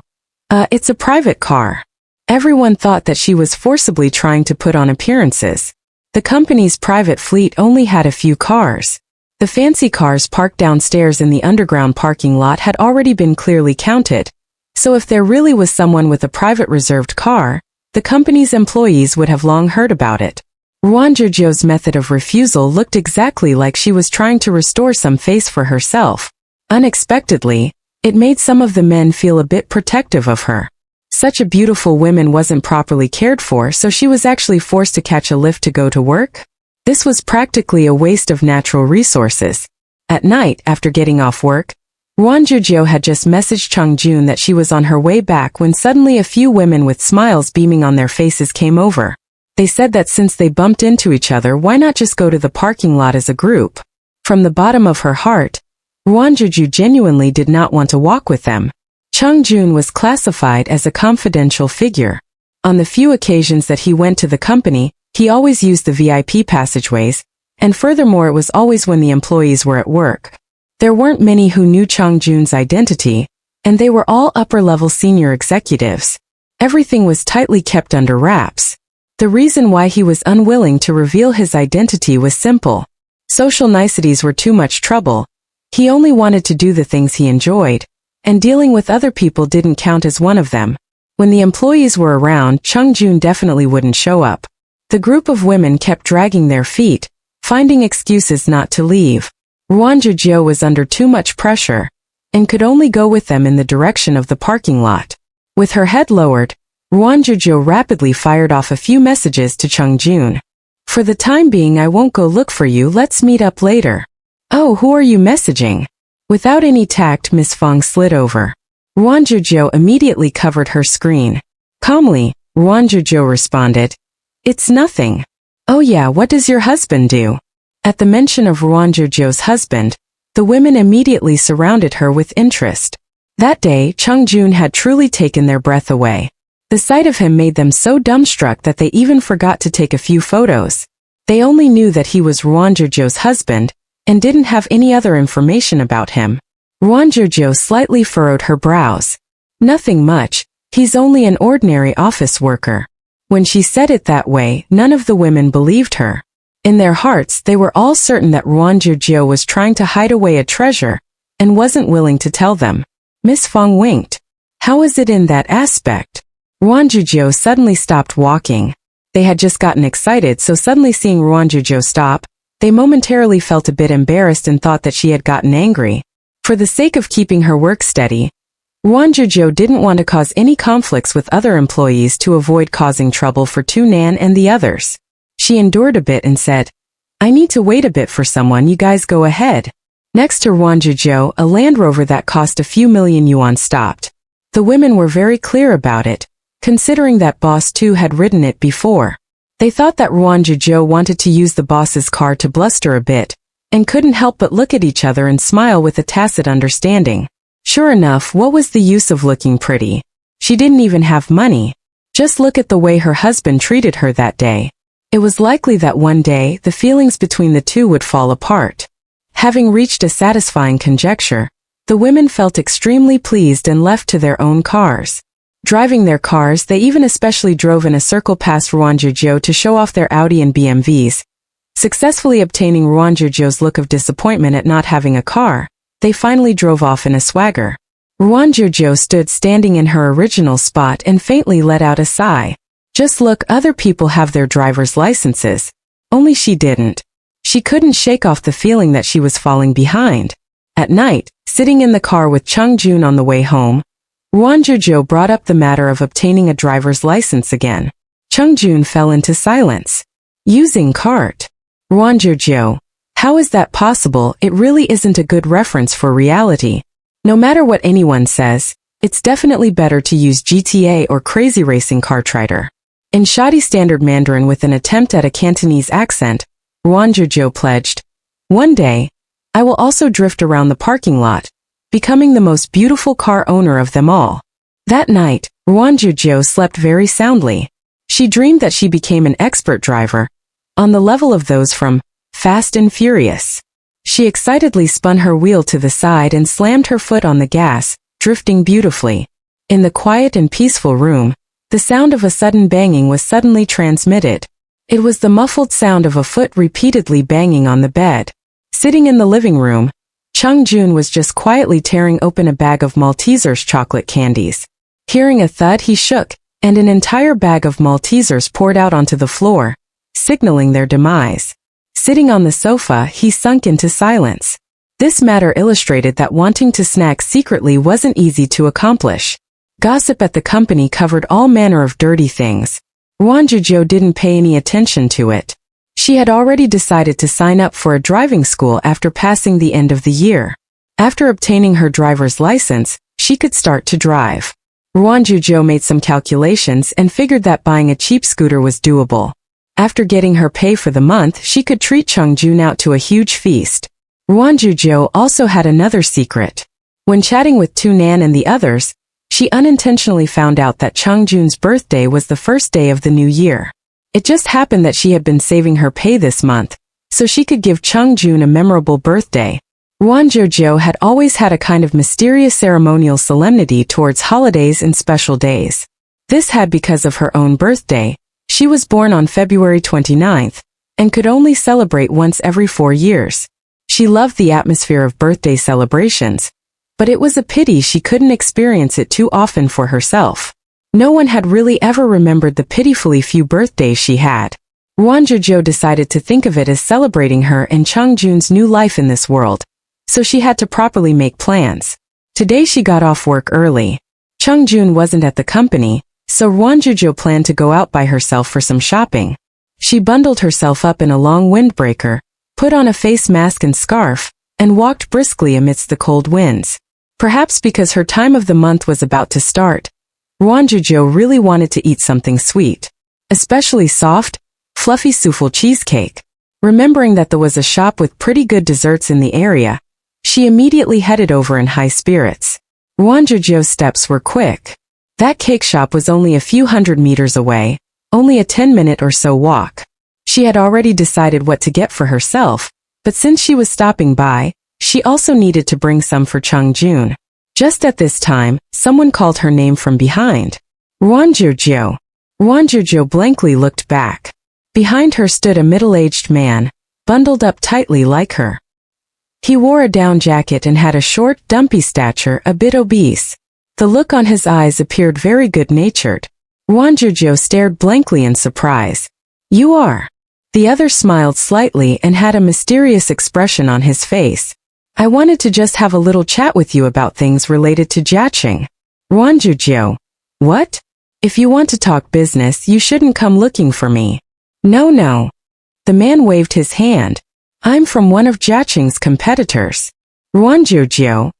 It's a private car. Everyone thought that she was forcibly trying to put on appearances. The company's private fleet only had a few cars. The fancy cars parked downstairs in the underground parking lot had already been clearly counted, so if there really was someone with a private reserved car, the company's employees would have long heard about it. Ruan Jiu Jiu's method of refusal looked exactly like she was trying to restore some face for herself. Unexpectedly, It made some of the men feel a bit protective of her. Such a beautiful woman wasn't properly cared for, so she was actually forced to catch a lift to go to work? This was practically a waste of natural resources. At night, after getting off work, Ruan Jiu Jiu had just messaged Chung Jun that she was on her way back when suddenly a few women with smiles beaming on their faces came over. They said that since they bumped into each other, why not just go to the parking lot as a group? From the bottom of her heart, Ruan Jiu Jiu genuinely did not want to walk with them. Chung Jun was classified as a confidential figure. On the few occasions that he went to the company, he always used the VIP passageways, and furthermore it was always when the employees were at work. There weren't many who knew Chung Jun's identity, and they were all upper-level senior executives. Everything was tightly kept under wraps. The reason why he was unwilling to reveal his identity was simple. Social niceties were too much trouble. He only wanted to do the things he enjoyed, and dealing with other people didn't count as one of them. When the employees were around, Chung Jun definitely wouldn't show up. The group of women kept dragging their feet, finding excuses not to leave. Ruan Jiu Jiu was under too much pressure, and could only go with them in the direction of the parking lot. With her head lowered, Ruan Jiu Jiu rapidly fired off a few messages to Chung Jun. For the time being I won't go look for you, let's meet up later. Oh, who are you messaging? Without any tact, Miss Fong slid over. Ruan Jiu Jiu immediately covered her screen. Calmly, Ruan Jiu Jiu responded, "It's nothing." "Oh yeah, what does your husband do?" At the mention of Ruan Jiu Jiu's husband, the women immediately surrounded her with interest. That day, Chung Jun had truly taken their breath away. The sight of him made them so dumbstruck that they even forgot to take a few photos. They only knew that he was Ruan Jiu Jiu's husband, and didn't have any other information about him. Ruan Jiu Jiu slightly furrowed her brows. "Nothing much, he's only an ordinary office worker." When she said it that way, none of the women believed her. In their hearts, they were all certain that Ruan Jiu Jiu was trying to hide away a treasure, and wasn't willing to tell them. Miss Fong winked. "How is it in that aspect?" Ruan Jiu Jiu suddenly stopped walking. They had just gotten excited, so suddenly seeing Ruan Jiu Jiu stop, they momentarily felt a bit embarrassed and thought that she had gotten angry. For the sake of keeping her work steady, Ruan Jiu Jiu didn't want to cause any conflicts with other employees to avoid causing trouble for Tu Nan and the others. She endured a bit and said, "I need to wait a bit for someone, you guys go ahead." Next to Ruan Jiu Jiu, a Land Rover that cost a few million yuan stopped. The women were very clear about it, considering that Boss 2 had ridden it before. They thought that Ruan Jiu Jiu wanted to use the boss's car to bluster a bit, and couldn't help but look at each other and smile with a tacit understanding. Sure enough, what was the use of looking pretty? She didn't even have money. Just look at the way her husband treated her that day. It was likely that one day, the feelings between the two would fall apart. Having reached a satisfying conjecture, the women felt extremely pleased and left to their own cars. Driving their cars, they even especially drove in a circle past Ruan Jiu Jiu to show off their Audi and BMWs. Successfully obtaining Ruan Jiu Jiu's look of disappointment at not having a car, they finally drove off in a swagger. Ruan Jiu Jiu stood standing in her original spot and faintly let out a sigh. Just look, other people have their driver's licenses. Only she didn't. She couldn't shake off the feeling that she was falling behind. At night, sitting in the car with Chung Jun on the way home, Ruan Jiu Jiu brought up the matter of obtaining a driver's license again. Chung Jun fell into silence. Using cart. Ruan Jiu Jiu. How is that possible? It really isn't a good reference for reality. No matter what anyone says, it's definitely better to use GTA or Crazy Racing Cartrider. In shoddy standard Mandarin with an attempt at a Cantonese accent, Ruan Jiu Jiu pledged, "One day, I will also drift around the parking lot, becoming the most beautiful car owner of them all." That night, Ruan Jiu Jiu slept very soundly. She dreamed that she became an expert driver, on the level of those from Fast and Furious. She excitedly spun her wheel to the side and slammed her foot on the gas, drifting beautifully. In the quiet and peaceful room, the sound of a sudden banging was suddenly transmitted. It was the muffled sound of a foot repeatedly banging on the bed. Sitting in the living room, Chung Jun was just quietly tearing open a bag of Maltesers chocolate candies. Hearing a thud, he shook, and an entire bag of Maltesers poured out onto the floor, signaling their demise. Sitting on the sofa, he sunk into silence. This matter illustrated that wanting to snack secretly wasn't easy to accomplish. Gossip at the company covered all manner of dirty things. Ruan Jiu Jiu didn't pay any attention to it. She had already decided to sign up for a driving school after passing the end of the year. After obtaining her driver's license, she could start to drive. Ruan Jiu Jiu made some calculations and figured that buying a cheap scooter was doable. After getting her pay for the month, she could treat Chungjun out to a huge feast. Ruan Jiu Jiu also had another secret. When chatting with Tu Nan and the others, she unintentionally found out that Chungjun's birthday was the first day of the new year. It just happened that she had been saving her pay this month, so she could give Chungjun a memorable birthday. Ruan Jiu Jiu had always had a kind of mysterious ceremonial solemnity towards holidays and special days. This had because of her own birthday. She was born on February 29th, and could only celebrate once every 4 years. She loved the atmosphere of birthday celebrations, but it was a pity she couldn't experience it too often for herself. No one had really ever remembered the pitifully few birthdays she had. Ruan Jiu Jiu decided to think of it as celebrating her and Chungjun's new life in this world, so she had to properly make plans. Today she got off work early. Chungjun wasn't at the company, so Ruan Jiu Jiu planned to go out by herself for some shopping. She bundled herself up in a long windbreaker, put on a face mask and scarf, and walked briskly amidst the cold winds. Perhaps because her time of the month was about to start, Ruan Jiu Jiu really wanted to eat something sweet, especially soft, fluffy souffle cheesecake. Remembering that there was a shop with pretty good desserts in the area, she immediately headed over in high spirits. Ruan Jiu Jiu's steps were quick. That cake shop was only a few hundred meters away, only a 10-minute or so walk. She had already decided what to get for herself, but since she was stopping by, she also needed to bring some for Chungjun. Just at this time, someone called her name from behind. Ruan Jiu Jiu. Ruan Jiu Jiu blankly looked back. Behind her stood a middle-aged man, bundled up tightly like her. He wore a down jacket and had a short, dumpy stature, a bit obese. The look on his eyes appeared very good-natured. Ruan Jiu Jiu stared blankly in surprise. "You are?" The other smiled slightly and had a mysterious expression on his face. "I wanted to just have a little chat with you about things related to Jiaqing." Ruan Jiu Jiu. "What? If you want to talk business, you shouldn't come looking for me." No. The man waved his hand. "I'm from one of Jiaqing's competitors." Ruan Jiu Jiu.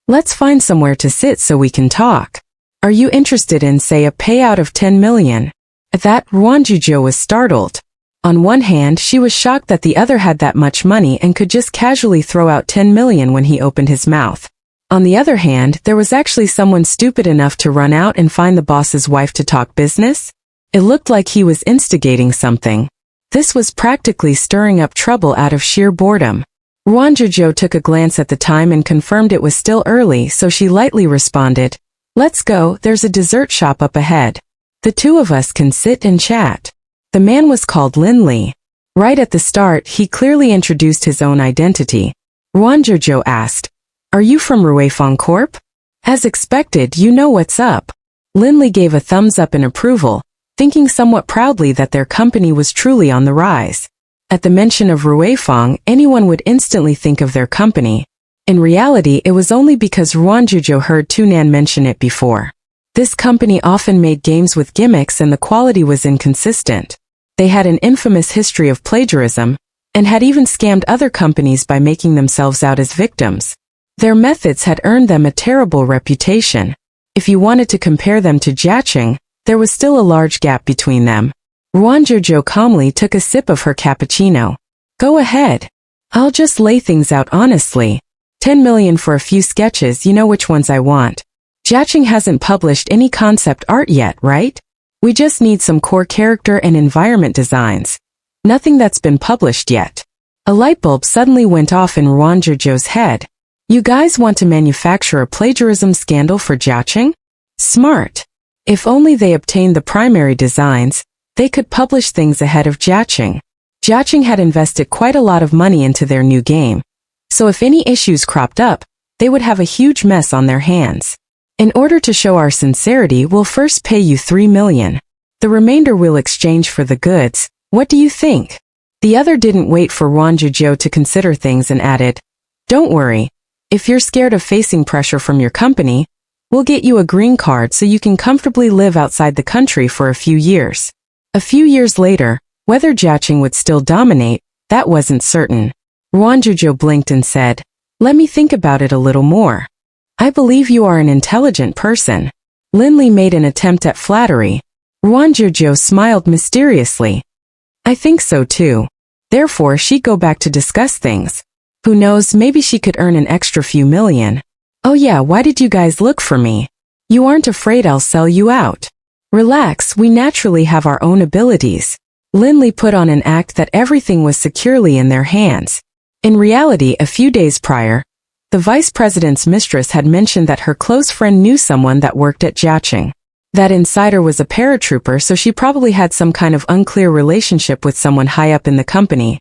"Let's find somewhere to sit so we can talk. Are you interested in, say, a payout of 10 million? At that, Ruan Jiu Jiu was startled. On one hand, she was shocked that the other had that much money and could just casually throw out 10 million when he opened his mouth. On the other hand, there was actually someone stupid enough to run out and find the boss's wife to talk business? It looked like he was instigating something. This was practically stirring up trouble out of sheer boredom. Ruan Jiu Jiu took a glance at the time and confirmed it was still early, so she lightly responded, "Let's go, there's a dessert shop up ahead. The two of us can sit and chat." The man was called Lin Li. Right at the start, he clearly introduced his own identity. Ruan Jiu Jiu asked, "Are you from Ruifeng Corp?" "As expected, you know what's up." Lin Li gave a thumbs up in approval, thinking somewhat proudly that their company was truly on the rise. At the mention of Ruifeng, anyone would instantly think of their company. In reality, it was only because Ruan Jiu Jiu heard Tu Nan mention it before. This company often made games with gimmicks and the quality was inconsistent. They had an infamous history of plagiarism, and had even scammed other companies by making themselves out as victims. Their methods had earned them a terrible reputation. If you wanted to compare them to Jiaqing, there was still a large gap between them. Ruan Jiu Jiu calmly took a sip of her cappuccino. "Go ahead. I'll just lay things out honestly. 10 million for a few sketches, you know which ones I want. Jiaqing hasn't published any concept art yet, right? We just need some core character and environment designs. Nothing that's been published yet." A light bulb suddenly went off in Ruan Jiu Jiu's head. "You guys want to manufacture a plagiarism scandal for Jiaqing? Smart. If only they obtained the primary designs, they could publish things ahead of Jiaqing. Jiaqing had invested quite a lot of money into their new game, so if any issues cropped up, they would have a huge mess on their hands. In order to show our sincerity, we'll first pay you 3 million. The remainder we'll exchange for the goods. What do you think?" The other didn't wait for Ruan Jiu Jiu to consider things and added, Don't worry. If you're scared of facing pressure from your company, we'll get you a green card so you can comfortably live outside the country for a few years. A few years later, whether Jiaqing would still dominate, that wasn't certain. Ruan Jiu Jiu blinked and said, "Let me think about it a little more. I believe you are an intelligent person." Linli made an attempt at flattery. Ruan Jiu Jiu smiled mysteriously. "I think so too. Therefore she'd go back to discuss things. Who knows, maybe she could earn an extra few million. Oh yeah, why did you guys look for me? You aren't afraid I'll sell you out? Relax, we naturally have our own abilities." Linli put on an act that everything was securely in their hands. In reality, a few days prior, the vice president's mistress had mentioned that her close friend knew someone that worked at Jiaqing. That insider was a paratrooper, so she probably had some kind of unclear relationship with someone high up in the company.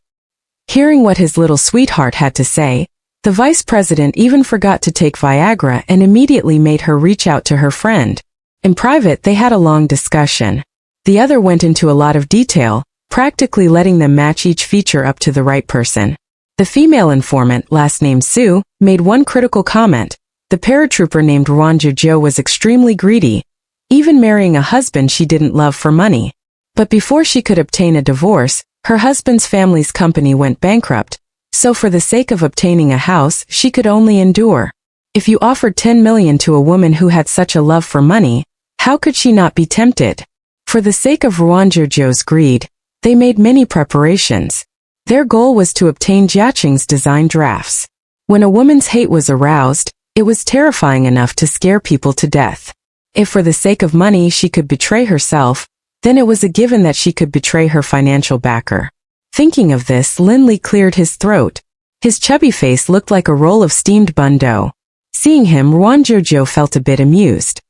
Hearing what his little sweetheart had to say, the vice president even forgot to take Viagra and immediately made her reach out to her friend. In private, they had a long discussion. The other went into a lot of detail, practically letting them match each feature up to the right person. The female informant, last name Sue, made one critical comment. The paratrooper named Ruan Jiu Jiu was extremely greedy, even marrying a husband she didn't love for money. But before she could obtain a divorce, her husband's family's company went bankrupt, so for the sake of obtaining a house, she could only endure. If you offered 10 million to a woman who had such a love for money, how could she not be tempted? For the sake of Ruan Jiu Jiu's greed, they made many preparations. Their goal was to obtain Jiaqing's design drafts. When a woman's hate was aroused, it was terrifying enough to scare people to death. If for the sake of money she could betray herself, then it was a given that she could betray her financial backer. Thinking of this, Linli cleared his throat. His chubby face looked like a roll of steamed bun dough. Seeing him, Ruan Jiu Jiu felt a bit amused.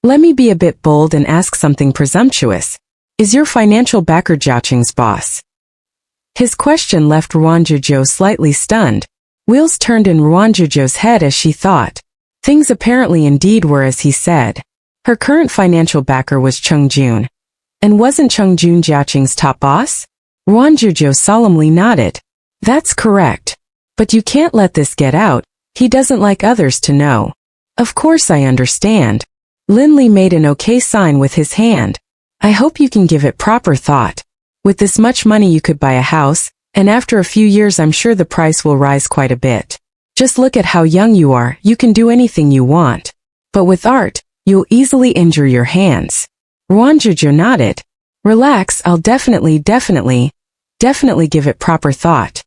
Let me be a bit bold and ask something presumptuous. Is your financial backer Jiaqing's boss?" His question left Ruan Jiu Jiu slightly stunned. Wheels turned in Ruan Jiu Jiu's head as she thought. Things apparently indeed were as he said. Her current financial backer was Cheng Jun. And wasn't Cheng Jun Jiaqing's top boss? Ruan Jiu Jiu solemnly nodded. "That's correct. But you can't let this get out. He doesn't like others to know." "Of course I understand." Linli made an okay sign with his hand. "I hope you can give it proper thought. With this much money you could buy a house, and after a few years I'm sure the price will rise quite a bit. Just look at how young you are, you can do anything you want. But with art, you'll easily injure your hands." Ruan Jiu Jiu nodded. "Relax, I'll definitely give it proper thought."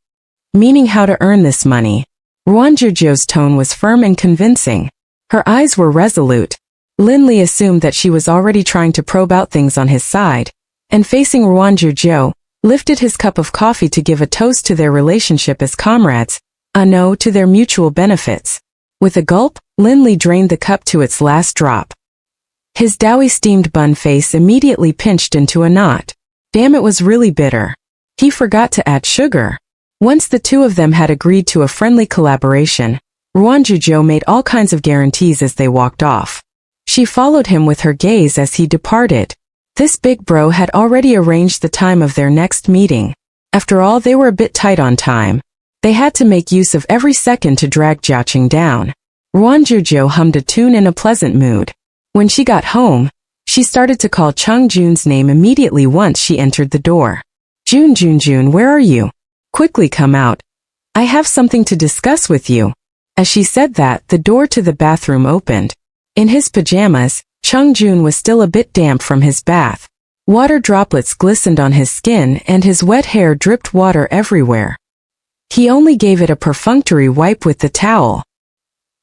"Meaning how to earn this money." Ruan Jiu Jiu's tone was firm and convincing. Her eyes were resolute. Linli assumed that she was already trying to probe out things on his side, and facing Ruan Jiu Jiu, lifted his cup of coffee to give a toast to their relationship as comrades, no, to their mutual benefits. With a gulp, Linli drained the cup to its last drop. His doughy steamed bun face immediately pinched into a knot. Damn, it was really bitter. He forgot to add sugar. Once the two of them had agreed to a friendly collaboration, Ruan Jiu Jiu made all kinds of guarantees as they walked off. She followed him with her gaze as he departed. This big bro had already arranged the time of their next meeting. After all, they were a bit tight on time. They had to make use of every second to drag Jiaqing down. Ruan Jiu Jiu hummed a tune in a pleasant mood. When she got home, she started to call Cheng Jun's name immediately once she entered the door. Jun, where are you? Quickly come out. I have something to discuss with you." As she said that, the door to the bathroom opened. In his pajamas, Cheng Jun was still a bit damp from his bath. Water droplets glistened on his skin and his wet hair dripped water everywhere. He only gave it a perfunctory wipe with the towel.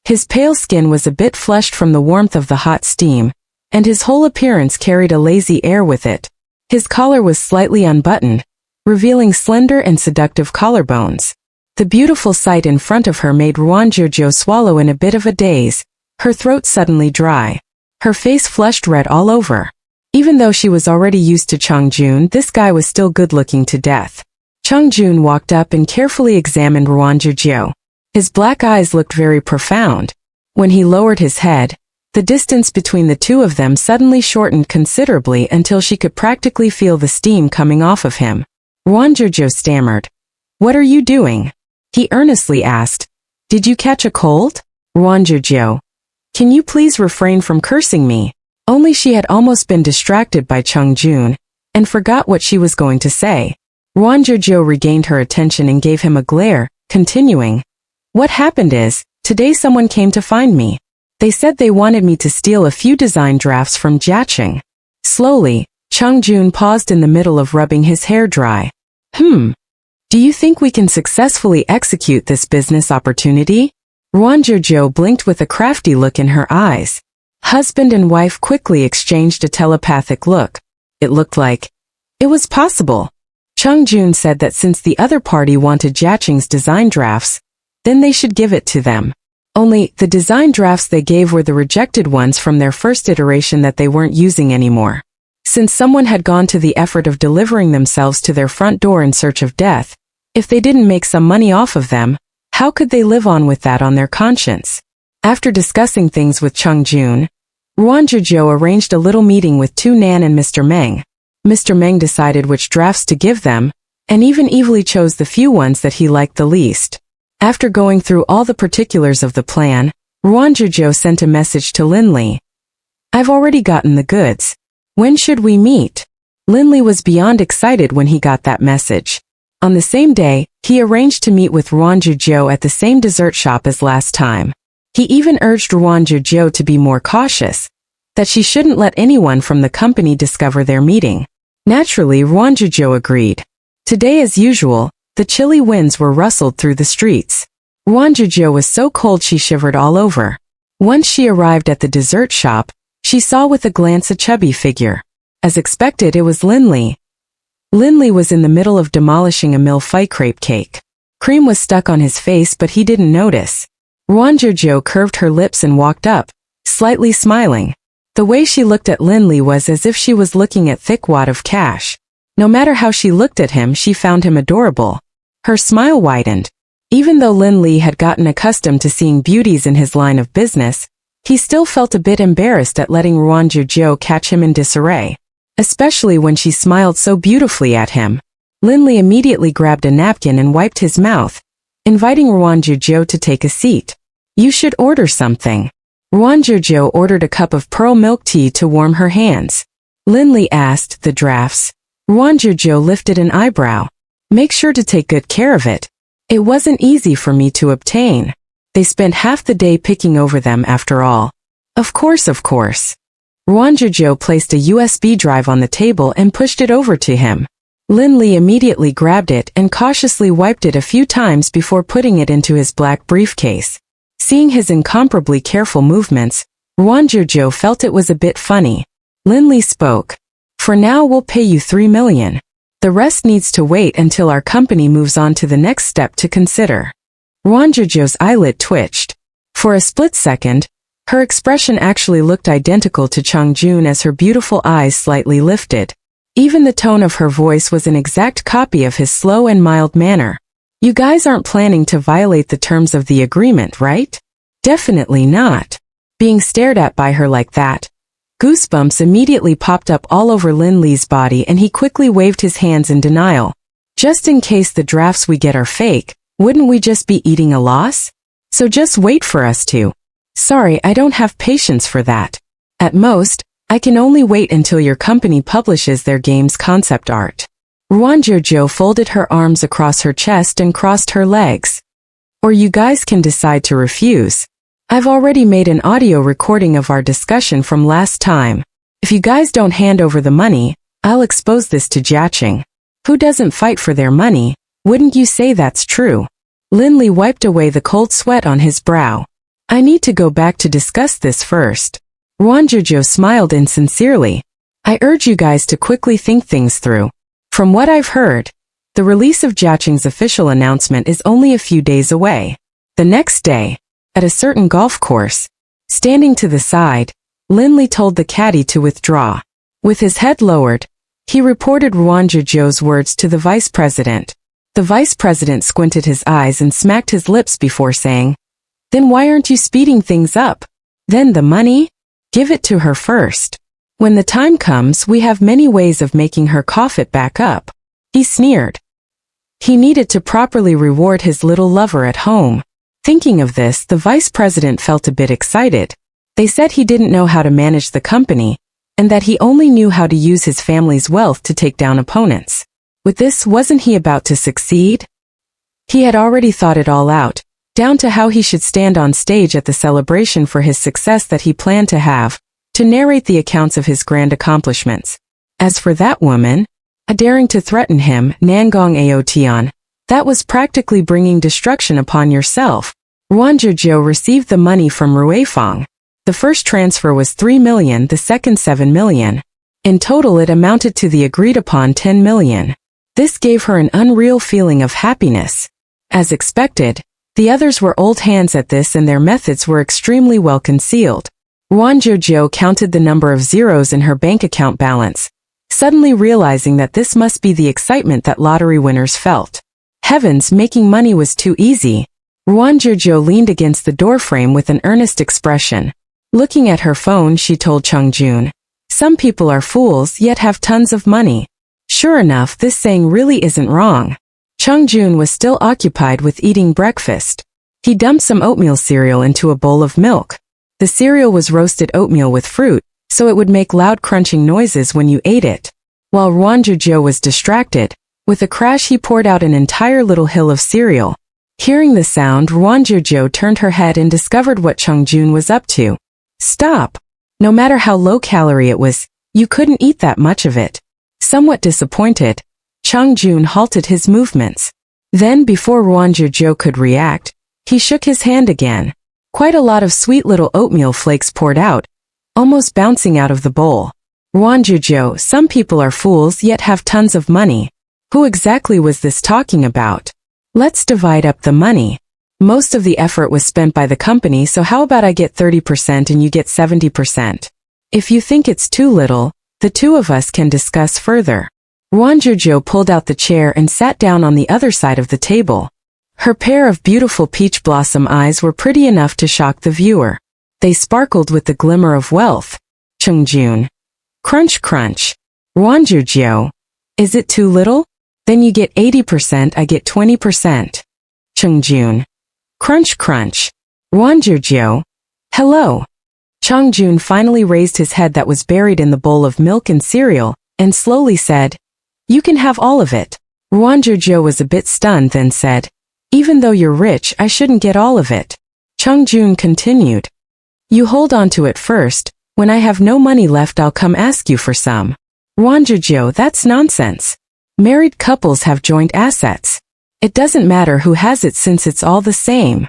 His pale skin was a bit flushed from the warmth of the hot steam, and his whole appearance carried a lazy air with it. His collar was slightly unbuttoned, revealing slender and seductive collarbones. The beautiful sight in front of her made Ruan Jiu Jiu swallow in a bit of a daze, her throat suddenly dry. Her face flushed red all over. Even though she was already used to Cheng Jun, this guy was still good-looking to death. Cheng Jun walked up and carefully examined Ruan Jiu Jiu. His black eyes looked very profound. When he lowered his head, the distance between the two of them suddenly shortened considerably until she could practically feel the steam coming off of him. Ruan Jiu Jiu stammered. "What are you doing?" He earnestly asked, "Did you catch a cold? Ruan Jiu Jiu, can you please refrain from cursing me?" Only she had almost been distracted by Chung Jun, and forgot what she was going to say. Ruan Jiu Jiu regained her attention and gave him a glare, continuing, "What happened is, today someone came to find me. They said they wanted me to steal a few design drafts from Jiaqing." Slowly, Chung Jun paused in the middle of rubbing his hair dry. Do you think we can successfully execute this business opportunity?" Ruan Jiu Jiu blinked with a crafty look in her eyes. Husband and wife quickly exchanged a telepathic look. It looked like it was possible. Chung Jun said that since the other party wanted Jiaqing's design drafts, then they should give it to them. Only, the design drafts they gave were the rejected ones from their first iteration that they weren't using anymore. Since someone had gone to the effort of delivering themselves to their front door in search of death, if they didn't make some money off of them, how could they live on with that on their conscience? After discussing things with Chung Jun, Ruan Jiu Jiu arranged a little meeting with Tu Nan and Mr. Meng. Mr. Meng decided which drafts to give them, and even evilly chose the few ones that he liked the least. After going through all the particulars of the plan, Ruan Jiu Jiu sent a message to Linli. "I've already gotten the goods. When should we meet?" Linli was beyond excited when he got that message. On the same day, he arranged to meet with Ruan Jiu Jiu at the same dessert shop as last time. He even urged Ruan Jiu Jiu to be more cautious, that she shouldn't let anyone from the company discover their meeting. Naturally, Ruan Jiu Jiu agreed. Today, as usual, the chilly winds were rustled through the streets. Ruan Jiu Jiu was so cold she shivered all over. Once she arrived at the dessert shop, she saw with a glance a chubby figure. As expected, it was Linli. Linli was in the middle of demolishing a mille-feuille crepe cake. Cream was stuck on his face, but he didn't notice. Ruan Jiu Jiu curved her lips and walked up, slightly smiling. The way she looked at Linli was as if she was looking at thick wad of cash. No matter how she looked at him, she found him adorable. Her smile widened. Even though Linli had gotten accustomed to seeing beauties in his line of business, he still felt a bit embarrassed at letting Ruan Jiu Jiu catch him in disarray. Especially when she smiled so beautifully at him. Linli immediately grabbed a napkin and wiped his mouth, inviting Ruan Jiu Jiu to take a seat. "You should order something." Ruan Jiu Jiu ordered a cup of pearl milk tea to warm her hands. Linli asked, "The drafts?" Ruan Jiu Jiu lifted an eyebrow. "Make sure to take good care of it. It wasn't easy for me to obtain. They spent half the day picking over them after all." Of course. Ruan Jiu Jiu placed a USB drive on the table and pushed it over to him. Linli immediately grabbed it and cautiously wiped it a few times before putting it into his black briefcase. Seeing his incomparably careful movements, Ruan Jiu Jiu felt it was a bit funny. Linli spoke. "For now we'll pay you 3 million. The rest needs to wait until our company moves on to the next step to consider." Ruan Jiu Jiu's eyelid twitched. For a split second, her expression actually looked identical to Chung Jun as her beautiful eyes slightly lifted. Even the tone of her voice was an exact copy of his slow and mild manner. "You guys aren't planning to violate the terms of the agreement, right?" "Definitely not." Being stared at by her like that, goosebumps immediately popped up all over Linli's body and he quickly waved his hands in denial. "Just in case the drafts we get are fake, wouldn't we just be eating a loss? So just wait for us to." "Sorry, I don't have patience for that. At most, I can only wait until your company publishes their game's concept art." Ruan Jiu Jiu folded her arms across her chest and crossed her legs. "Or you guys can decide to refuse. I've already made an audio recording of our discussion from last time. If you guys don't hand over the money, I'll expose this to Jiaqing. Who doesn't fight for their money? Wouldn't you say that's true?" Linli wiped away the cold sweat on his brow. "I need to go back to discuss this first." Ruan Jiu Jiu smiled insincerely. "I urge you guys to quickly think things through. From what I've heard, the release of Jiaqing's official announcement is only a few days away." The next day, at a certain golf course, standing to the side, Linli told the caddy to withdraw. With his head lowered, he reported Ruan Jiu Jiu's words to the vice president. The vice president squinted his eyes and smacked his lips before saying, "Then why aren't you speeding things up? Then the money? Give it to her first. When the time comes, we have many ways of making her cough it back up." He sneered. He needed to properly reward his little lover at home. Thinking of this, the vice president felt a bit excited. They said he didn't know how to manage the company, and that he only knew how to use his family's wealth to take down opponents. With this, wasn't he about to succeed? He had already thought it all out, down to how he should stand on stage at the celebration for his success that he planned to have, to narrate the accounts of his grand accomplishments. As for that woman, daring to threaten him, Nangong Aotian, that was practically bringing destruction upon yourself. Ruan Jiu Jiu received the money from Ruifang. The first transfer was 3 million, the second 7 million. In total it amounted to the agreed upon 10 million. This gave her an unreal feeling of happiness. As expected, the others were old hands at this and their methods were extremely well concealed. Ruan Jiu Jiu counted the number of zeros in her bank account balance, suddenly realizing that this must be the excitement that lottery winners felt. Heavens, making money was too easy. Ruan Jiu Jiu leaned against the doorframe with an earnest expression. Looking at her phone, she told Chungjun, "Some people are fools yet have tons of money." Sure enough, this saying really isn't wrong. Chungjun was still occupied with eating breakfast. He dumped some oatmeal cereal into a bowl of milk. The cereal was roasted oatmeal with fruit, so it would make loud crunching noises when you ate it. While Ruan Jiu Jiu was distracted, with a crash he poured out an entire little hill of cereal. Hearing the sound, Ruan Jiu Jiu turned her head and discovered what Chungjun was up to. Stop! No matter how low-calorie it was, you couldn't eat that much of it. Somewhat disappointed, Chungjun halted his movements. Then, before Ruan Jiu Jiu could react, he shook his hand again. Quite a lot of sweet little oatmeal flakes poured out, almost bouncing out of the bowl. Ruan Jiu Jiu, some people are fools yet have tons of money. Who exactly was this talking about? Let's divide up the money. Most of the effort was spent by the company, so how about I get 30% and you get 70%? If you think it's too little, the two of us can discuss further. Ruan Jiu Jiu pulled out the chair and sat down on the other side of the table. Her pair of beautiful peach blossom eyes were pretty enough to shock the viewer. They sparkled with the glimmer of wealth. Chungjun. Crunch crunch. Ruan Jiu Jiu. Is it too little? Then you get 80%, I get 20%. Chungjun. Crunch crunch. Ruan Jiu Jiu. Hello. Chungjun finally raised his head that was buried in the bowl of milk and cereal, and slowly said, "You can have all of it." Ruan Jiu Jiu was a bit stunned, then said, "Even though you're rich, I shouldn't get all of it." Chungjun continued, "You hold on to it first. When I have no money left, I'll come ask you for some." Ruan Jiu Jiu, that's nonsense. Married couples have joint assets. It doesn't matter who has it since it's all the same.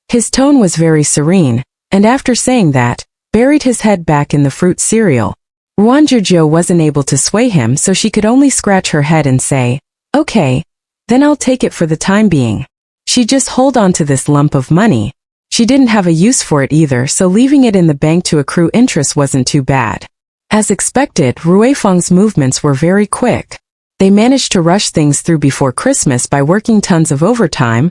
His tone was very serene, and after saying that, buried his head back in the fruit cereal. Ruan Jiu Jiu wasn't able to sway him, so she could only scratch her head and say, "Okay, then I'll take it for the time being." She just hold on to this lump of money. She didn't have a use for it either, so leaving it in the bank to accrue interest wasn't too bad. As expected, Ruifang's movements were very quick. They managed to rush things through before Christmas by working tons of overtime,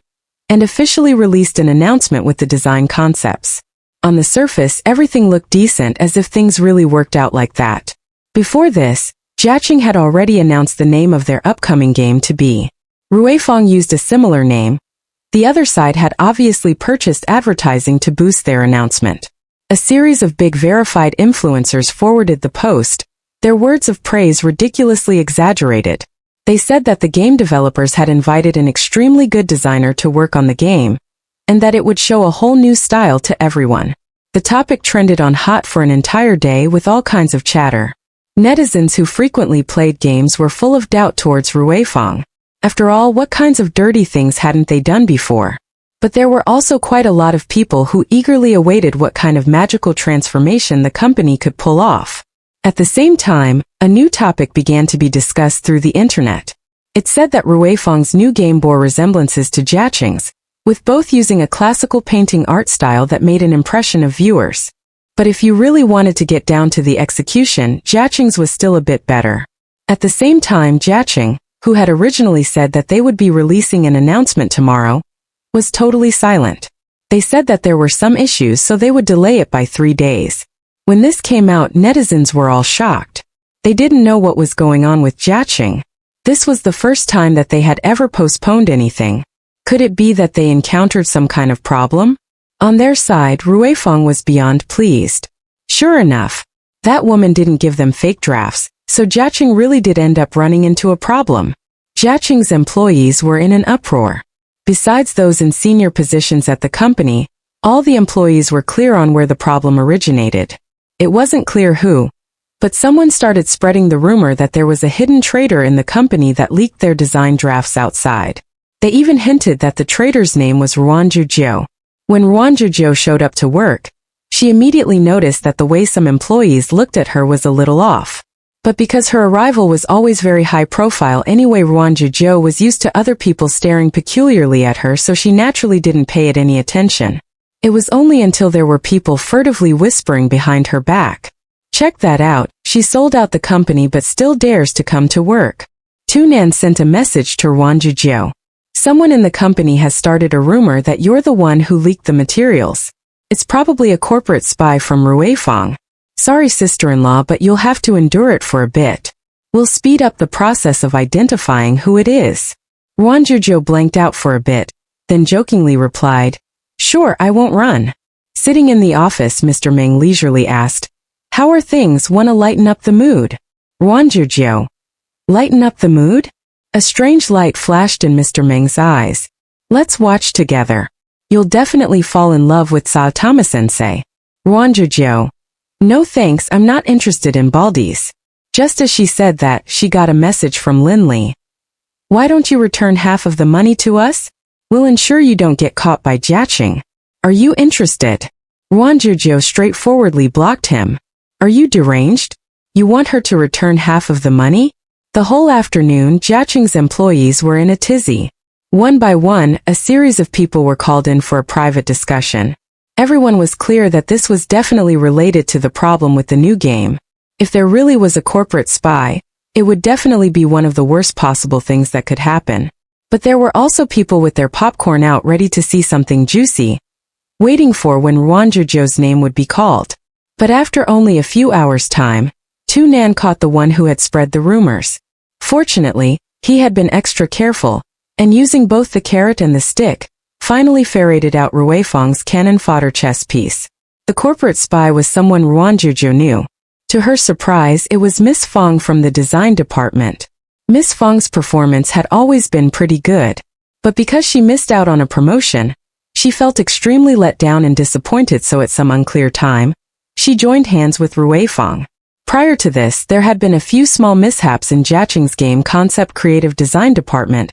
and officially released an announcement with the design concepts. On the surface, everything looked decent, as if things really worked out like that. Before this, Jiaqing had already announced the name of their upcoming game to be. Ruifang used a similar name. The other side had obviously purchased advertising to boost their announcement. A series of big verified influencers forwarded the post, their words of praise ridiculously exaggerated. They said that the game developers had invited an extremely good designer to work on the game, and that it would show a whole new style to everyone. The topic trended on Hot for an entire day with all kinds of chatter. Netizens who frequently played games were full of doubt towards Ruifang. After all, what kinds of dirty things hadn't they done before? But there were also quite a lot of people who eagerly awaited what kind of magical transformation the company could pull off. At the same time, a new topic began to be discussed through the internet. It said that Ruifang's new game bore resemblances to Jiaqing's, with both using a classical painting art style that made an impression of viewers. But if you really wanted to get down to the execution, Jiaqing's was still a bit better. At the same time, Jiaqing, who had originally said that they would be releasing an announcement tomorrow, was totally silent. They said that there were some issues, so they would delay it by 3 days. When this came out, netizens were all shocked. They didn't know what was going on with Jiaqing. This was the first time that they had ever postponed anything. Could it be that they encountered some kind of problem? On their side, Ruifeng was beyond pleased. Sure enough, that woman didn't give them fake drafts, so Jiaqing really did end up running into a problem. Jiaqing's employees were in an uproar. Besides those in senior positions at the company, all the employees were clear on where the problem originated. It wasn't clear who, but someone started spreading the rumor that there was a hidden traitor in the company that leaked their design drafts outside. They even hinted that the traitor's name was Ruan Jiu Jiu. When Ruan Jiu Jiu showed up to work, she immediately noticed that the way some employees looked at her was a little off. But because her arrival was always very high profile anyway, Ruan Jiu Jiu was used to other people staring peculiarly at her, so she naturally didn't pay it any attention. It was only until there were people furtively whispering behind her back. Check that out, she sold out the company but still dares to come to work. Tunan sent a message to Ruan Jiu Jiu. Someone in the company has started a rumor that you're the one who leaked the materials. It's probably a corporate spy from Ruifeng. Sorry sister-in-law, but you'll have to endure it for a bit. We'll speed up the process of identifying who it is. Ruan Jiu Jiu blanked out for a bit, then jokingly replied, Sure, I won't run. Sitting in the office, Mr. Meng leisurely asked, How are things? Wanna lighten up the mood? Ruan Jiu Jiu. Lighten up the mood? A strange light flashed in Mr. Meng's eyes. Let's watch together. You'll definitely fall in love with Saotama-sensei. Ruan Jiu Jiu. No thanks, I'm not interested in baldies. Just as she said that, she got a message from Lin Li. Why don't you return half of the money to us? We'll ensure you don't get caught by Jiaqing. Are you interested? Ruan Jiu Jiu straightforwardly blocked him. Are you deranged? You want her to return half of the money? The whole afternoon, Jiaqing's employees were in a tizzy. One by one, a series of people were called in for a private discussion. Everyone was clear that this was definitely related to the problem with the new game. If there really was a corporate spy, it would definitely be one of the worst possible things that could happen. But there were also people with their popcorn out ready to see something juicy, waiting for when Ruan Jiu Jiu's name would be called. But after only a few hours' time, Tunan caught the one who had spread the rumors. Fortunately, he had been extra careful, and using both the carrot and the stick, finally ferreted out Ruifeng's cannon fodder chess piece. The corporate spy was someone Ruan Jiu Jiu knew. To her surprise, it was Miss Feng from the design department. Miss Feng's performance had always been pretty good, but because she missed out on a promotion, she felt extremely let down and disappointed, so at some unclear time, she joined hands with Ruifeng. Prior to this, there had been a few small mishaps in Jiaqing's game concept creative design department,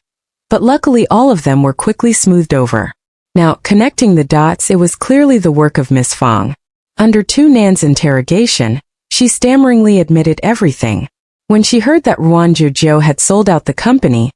but luckily all of them were quickly smoothed over. Now, connecting the dots, it was clearly the work of Miss Feng. Under Tunan's interrogation, she stammeringly admitted everything. When she heard that Ruan Jiu Jiu had sold out the company,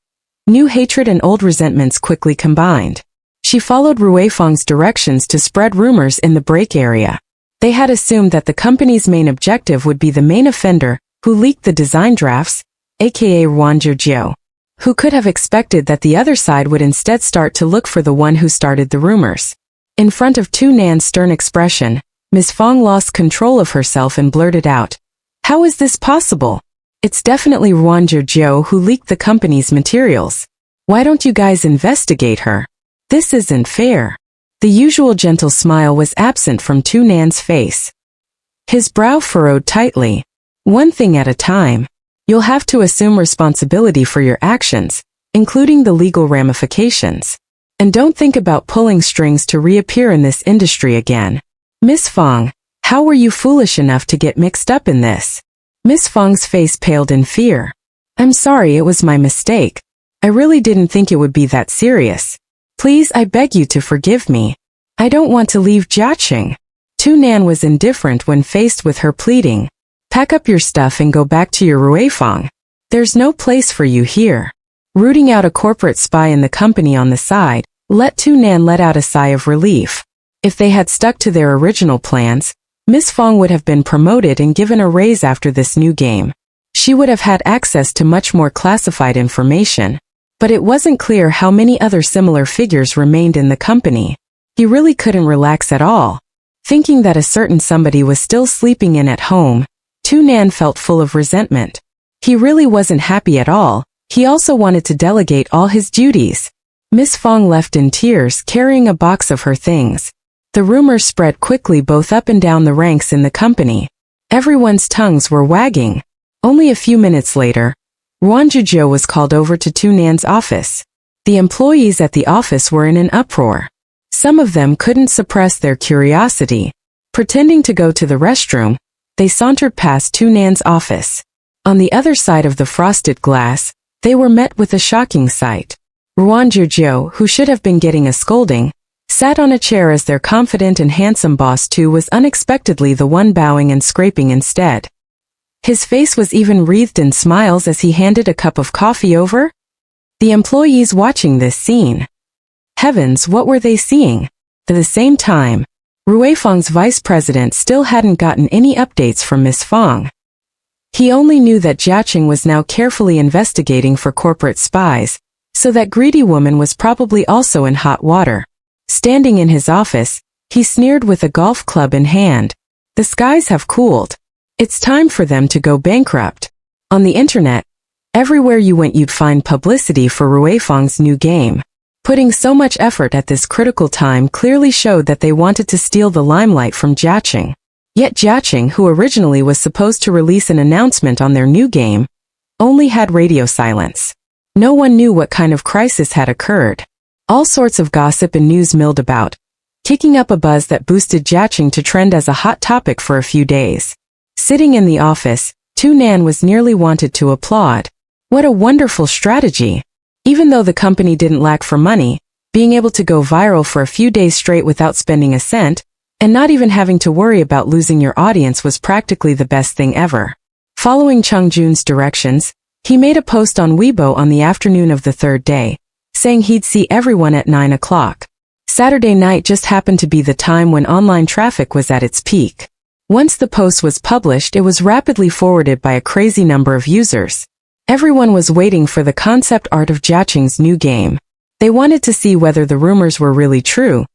new hatred and old resentments quickly combined. She followed Ruifeng's directions to spread rumors in the break area. They had assumed that the company's main objective would be the main offender, who leaked the design drafts, aka Ruan Jiu Jiu. Who could have expected that the other side would instead start to look for the one who started the rumors? In front of Tunan's stern expression, Miss Feng lost control of herself and blurted out, How is this possible? It's definitely Ruan Jiu Jiu who leaked the company's materials. Why don't you guys investigate her? This isn't fair. The usual gentle smile was absent from Tunan's face. His brow furrowed tightly. One thing at a time. You'll have to assume responsibility for your actions, including the legal ramifications. And don't think about pulling strings to reappear in this industry again. Miss Feng, how were you foolish enough to get mixed up in this? Miss Feng's face paled in fear. I'm sorry, it was my mistake. I really didn't think it would be that serious. Please, I beg you to forgive me. I don't want to leave Jiaqing. Tunan was indifferent when faced with her pleading. Pack up your stuff and go back to your Ruifeng. There's no place for you here. Rooting out a corporate spy in the company on the side, Tunan let out a sigh of relief. If they had stuck to their original plans, Miss Feng would have been promoted and given a raise after this new game. She would have had access to much more classified information. But it wasn't clear how many other similar figures remained in the company. He really couldn't relax at all. Thinking that a certain somebody was still sleeping in at home, Tunan felt full of resentment. He really wasn't happy at all, He also wanted to delegate all his duties. Miss Fong left in tears, carrying a box of her things. The rumors spread quickly both up and down the ranks in the company. Everyone's tongues were wagging. Only a few minutes later, Ruan Jiu Jiu was called over to Tu Nan's office. The employees at the office were in an uproar. Some of them couldn't suppress their curiosity. Pretending to go to the restroom, they sauntered past Tu Nan's office. On the other side of the frosted glass, they were met with a shocking sight. Ruan Jiu Jiu, who should have been getting a scolding, sat on a chair as their confident and handsome boss Tu was unexpectedly the one bowing and scraping instead. His face was even wreathed in smiles as he handed a cup of coffee over. The employees watching this scene. Heavens, what were they seeing? At the same time, Rui Feng's vice president still hadn't gotten any updates from Miss Fong. He only knew that Jiaqing was now carefully investigating for corporate spies, so that greedy woman was probably also in hot water. Standing in his office, he sneered with a golf club in hand. The skies have cooled. It's time for them to go bankrupt. On the internet, everywhere you went you'd find publicity for Rui Feng's new game. Putting so much effort at this critical time clearly showed that they wanted to steal the limelight from Jiaqing. Yet Jiaqing, who originally was supposed to release an announcement on their new game, only had radio silence. No one knew what kind of crisis had occurred. All sorts of gossip and news milled about, kicking up a buzz that boosted Jiaqing to trend as a hot topic for a few days. Sitting in the office, Tu Nan was nearly wanted to applaud. What a wonderful strategy! Even though the company didn't lack for money, being able to go viral for a few days straight without spending a cent, and not even having to worry about losing your audience was practically the best thing ever. Following Chung Jun's directions, he made a post on Weibo on the afternoon of the third day, saying he'd see everyone at 9 o'clock. Saturday night just happened to be the time when online traffic was at its peak. Once the post was published, it was rapidly forwarded by a crazy number of users. Everyone was waiting for the concept art of Jiaqing's new game. They wanted to see whether the rumors were really true,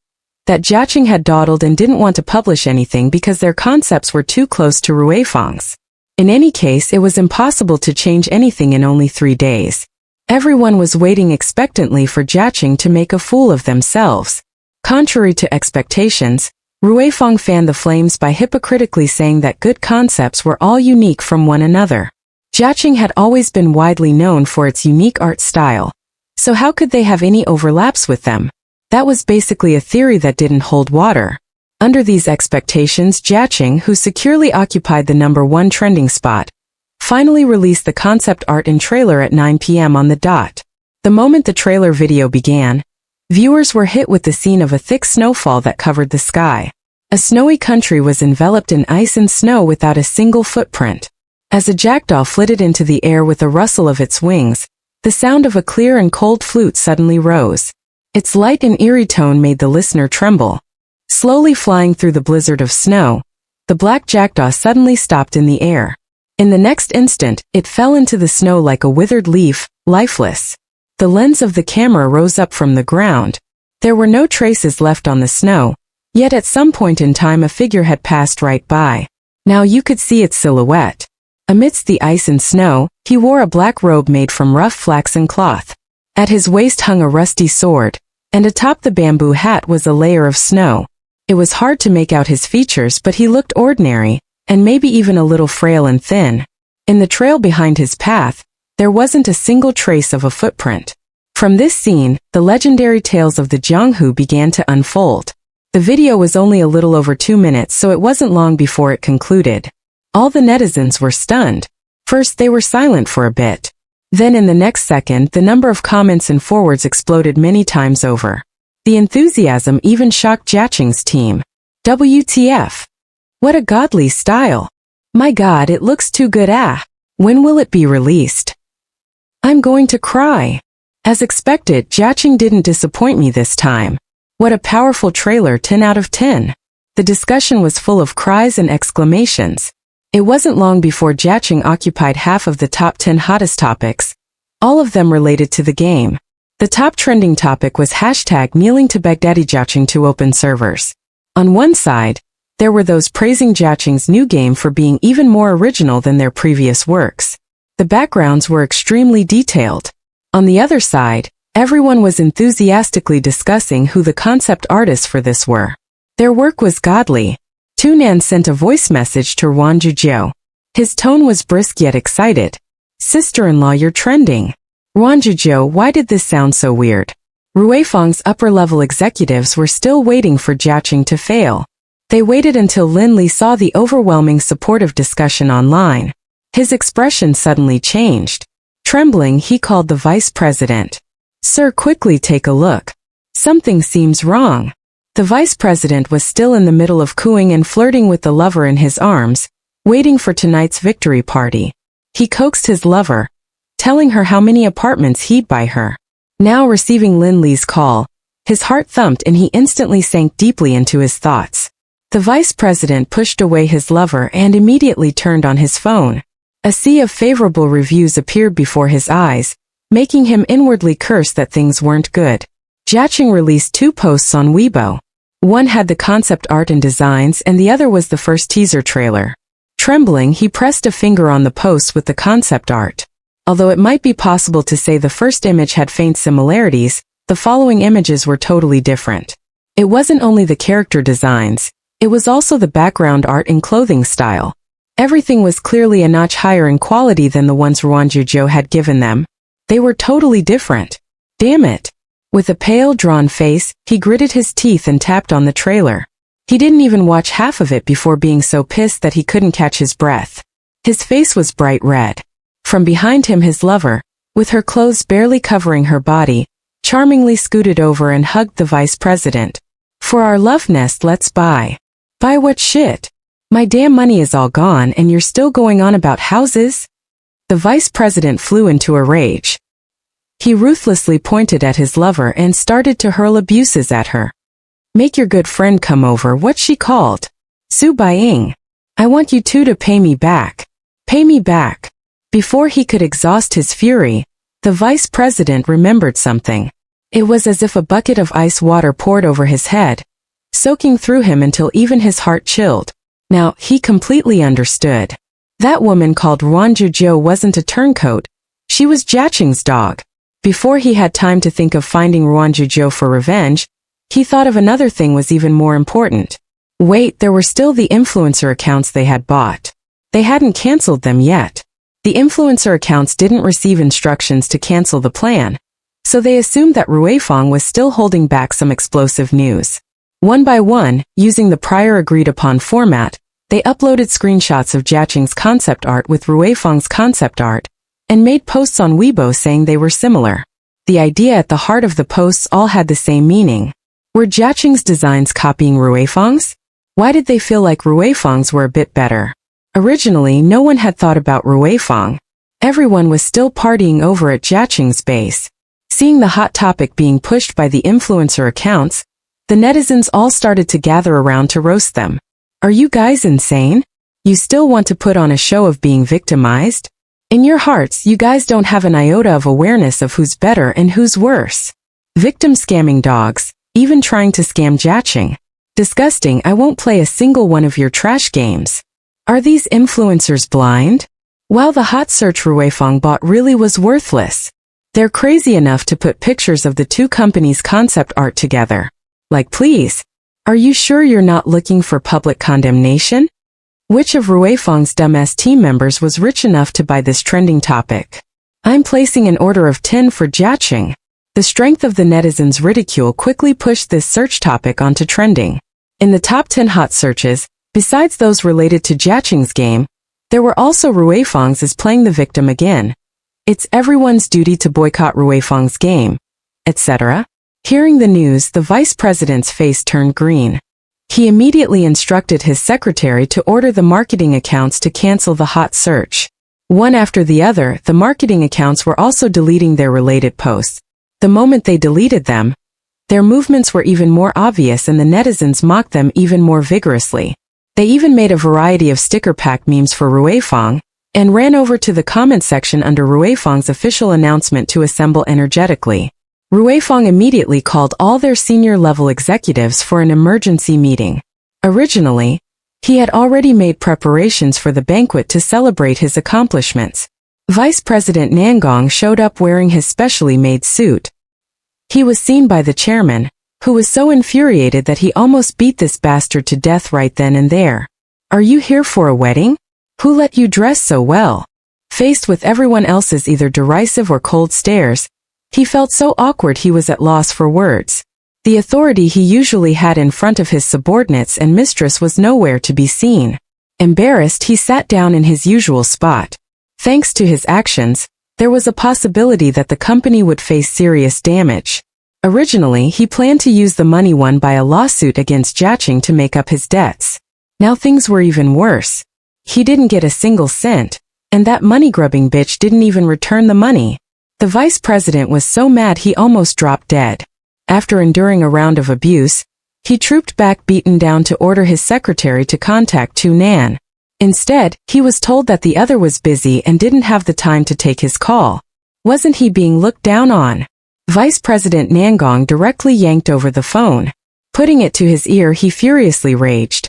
that Jiaqing had dawdled and didn't want to publish anything because their concepts were too close to Rui Feng's. In any case, it was impossible to change anything in only 3 days. Everyone was waiting expectantly for Jiaqing to make a fool of themselves. Contrary to expectations, Rui Feng fanned the flames by hypocritically saying that good concepts were all unique from one another. Jiaqing had always been widely known for its unique art style, so how could they have any overlaps with them? That was basically a theory that didn't hold water. Under these expectations, Jiaqing, who securely occupied the #1 trending spot, finally released the concept art and trailer at 9 p.m. on the dot. The moment the trailer video began, viewers were hit with the scene of a thick snowfall that covered the sky. A snowy country was enveloped in ice and snow without a single footprint. As a jackdaw flitted into the air with a rustle of its wings, the sound of a clear and cold flute suddenly rose. Its light and eerie tone made the listener tremble. Slowly flying through the blizzard of snow, the black jackdaw suddenly stopped in the air. In the next instant, it fell into the snow like a withered leaf, lifeless. The lens of the camera rose up from the ground. There were no traces left on the snow, yet at some point in time a figure had passed right by. Now you could see its silhouette. Amidst the ice and snow, he wore a black robe made from rough flaxen cloth. At his waist hung a rusty sword, and atop the bamboo hat was a layer of snow. It was hard to make out his features, but he looked ordinary, and maybe even a little frail and thin. In the trail behind his path, there wasn't a single trace of a footprint. From this scene, the legendary tales of the Jianghu began to unfold. The video was only a little over 2 minutes, so it wasn't long before it concluded. All the netizens were stunned. First they were silent for a bit. Then in the next second the number of comments and forwards exploded many times over. The enthusiasm even shocked Jiaqing's team. WTF? What a godly style. My God, it looks too good. When will it be released? I'm going to cry. As expected, Jiaqing didn't disappoint me this time. What a powerful trailer, 10 out of 10. The discussion was full of cries and exclamations. It wasn't long before Jiaqing occupied half of the top 10 hottest topics, all of them related to the game. The top trending topic was #kneeling to Baghdadi Jiaqing to open servers. On one side, there were those praising Jiaqing's new game for being even more original than their previous works. The backgrounds were extremely detailed. On the other side, everyone was enthusiastically discussing who the concept artists for this were. Their work was godly. Tunan sent a voice message to Ruan Jiu Jiu. His tone was brisk yet excited. "Sister-in-law, you're trending." "Ruan Jiu Jiu, why did this sound so weird?" Ruifang's upper-level executives were still waiting for Jiaqing to fail. They waited until Lin Li saw the overwhelming supportive discussion online. His expression suddenly changed. Trembling, he called the vice president. "Sir, quickly take a look. Something seems wrong." The vice president was still in the middle of cooing and flirting with the lover in his arms, waiting for tonight's victory party. He coaxed his lover, telling her how many apartments he'd buy her. Now receiving Lin Li's call, his heart thumped and he instantly sank deeply into his thoughts. The vice president pushed away his lover and immediately turned on his phone. A sea of favorable reviews appeared before his eyes, making him inwardly curse that things weren't good. Jiaqing released 2 posts on Weibo. One had the concept art and designs and the other was the first teaser trailer. Trembling, he pressed a finger on the post with the concept art. Although it might be possible to say the first image had faint similarities, the following images were totally different. It wasn't only the character designs, it was also the background art and clothing style. Everything was clearly a notch higher in quality than the ones Ruan Jiu Jiu had given them. They were totally different. Damn it. With a pale, drawn face, he gritted his teeth and tapped on the trailer. He didn't even watch half of it before being so pissed that he couldn't catch his breath. His face was bright red. From behind him his lover, with her clothes barely covering her body, charmingly scooted over and hugged the vice president. "For our love nest, let's buy." "Buy what shit? My damn money is all gone and you're still going on about houses?" The vice president flew into a rage. He ruthlessly pointed at his lover and started to hurl abuses at her. "Make your good friend come over," what she called. "Su Baiying. I want you two to pay me back. Pay me back." Before he could exhaust his fury, the vice president remembered something. It was as if a bucket of ice water poured over his head, soaking through him until even his heart chilled. Now, he completely understood. That woman called Ruan Jiu Jiu wasn't a turncoat, she was Jiaqing's dog. Before he had time to think of finding Ruan Jiu Jiu for revenge, he thought of another thing was even more important. Wait, there were still the influencer accounts they had bought. They hadn't canceled them yet. The influencer accounts didn't receive instructions to cancel the plan, so they assumed that Ruifang was still holding back some explosive news. One by one, using the prior agreed-upon format, they uploaded screenshots of Jiaqing's concept art with Ruifang's concept art, and made posts on Weibo saying they were similar. The idea at the heart of the posts all had the same meaning. Were Jiaqing's designs copying Ruifang's? Why did they feel like Ruifang's were a bit better? Originally, no one had thought about Ruifang. Everyone was still partying over at Jiaqing's base. Seeing the hot topic being pushed by the influencer accounts, the netizens all started to gather around to roast them. "Are you guys insane? You still want to put on a show of being victimized? In your hearts, you guys don't have an iota of awareness of who's better and who's worse. Victim scamming dogs, even trying to scam Jiaqing. Disgusting, I won't play a single one of your trash games. Are these influencers blind? While the hot search Ruifang bought really was worthless. They're crazy enough to put pictures of the two companies' concept art together. Like, please. Are you sure you're not looking for public condemnation? Which of Ruifang's dumbass team members was rich enough to buy this trending topic? I'm placing an order of 10 for Jiaqing. The strength of the netizens' ridicule quickly pushed this search topic onto trending. In the top 10 hot searches, besides those related to Jiaqing's game, there were also Ruifang's is playing the victim again. It's everyone's duty to boycott Ruifang's game, etc. Hearing the news, the vice president's face turned green. He immediately instructed his secretary to order the marketing accounts to cancel the hot search. One after the other, the marketing accounts were also deleting their related posts. The moment they deleted them, their movements were even more obvious and the netizens mocked them even more vigorously. They even made a variety of sticker pack memes for Ruifang, and ran over to the comment section under Ruifang's official announcement to assemble energetically. Ruifang immediately called all their senior-level executives for an emergency meeting. Originally, he had already made preparations for the banquet to celebrate his accomplishments. Vice President Nangong showed up wearing his specially made suit. He was seen by the chairman, who was so infuriated that he almost beat this bastard to death right then and there. Are you here for a wedding? Who let you dress so well? Faced with everyone else's either derisive or cold stares, he felt so awkward he was at loss for words. The authority he usually had in front of his subordinates and mistress was nowhere to be seen. Embarrassed, he sat down in his usual spot. Thanks to his actions, there was a possibility that the company would face serious damage. Originally, he planned to use the money won by a lawsuit against Jiaqing to make up his debts. Now things were even worse. He didn't get a single cent, and that money-grubbing bitch didn't even return the money. The vice president was so mad he almost dropped dead. After enduring a round of abuse, he trooped back beaten down to order his secretary to contact Tu Nan. Instead, he was told that the other was busy and didn't have the time to take his call. Wasn't he being looked down on? Vice President Nangong directly yanked over the phone. Putting it to his ear, he furiously raged.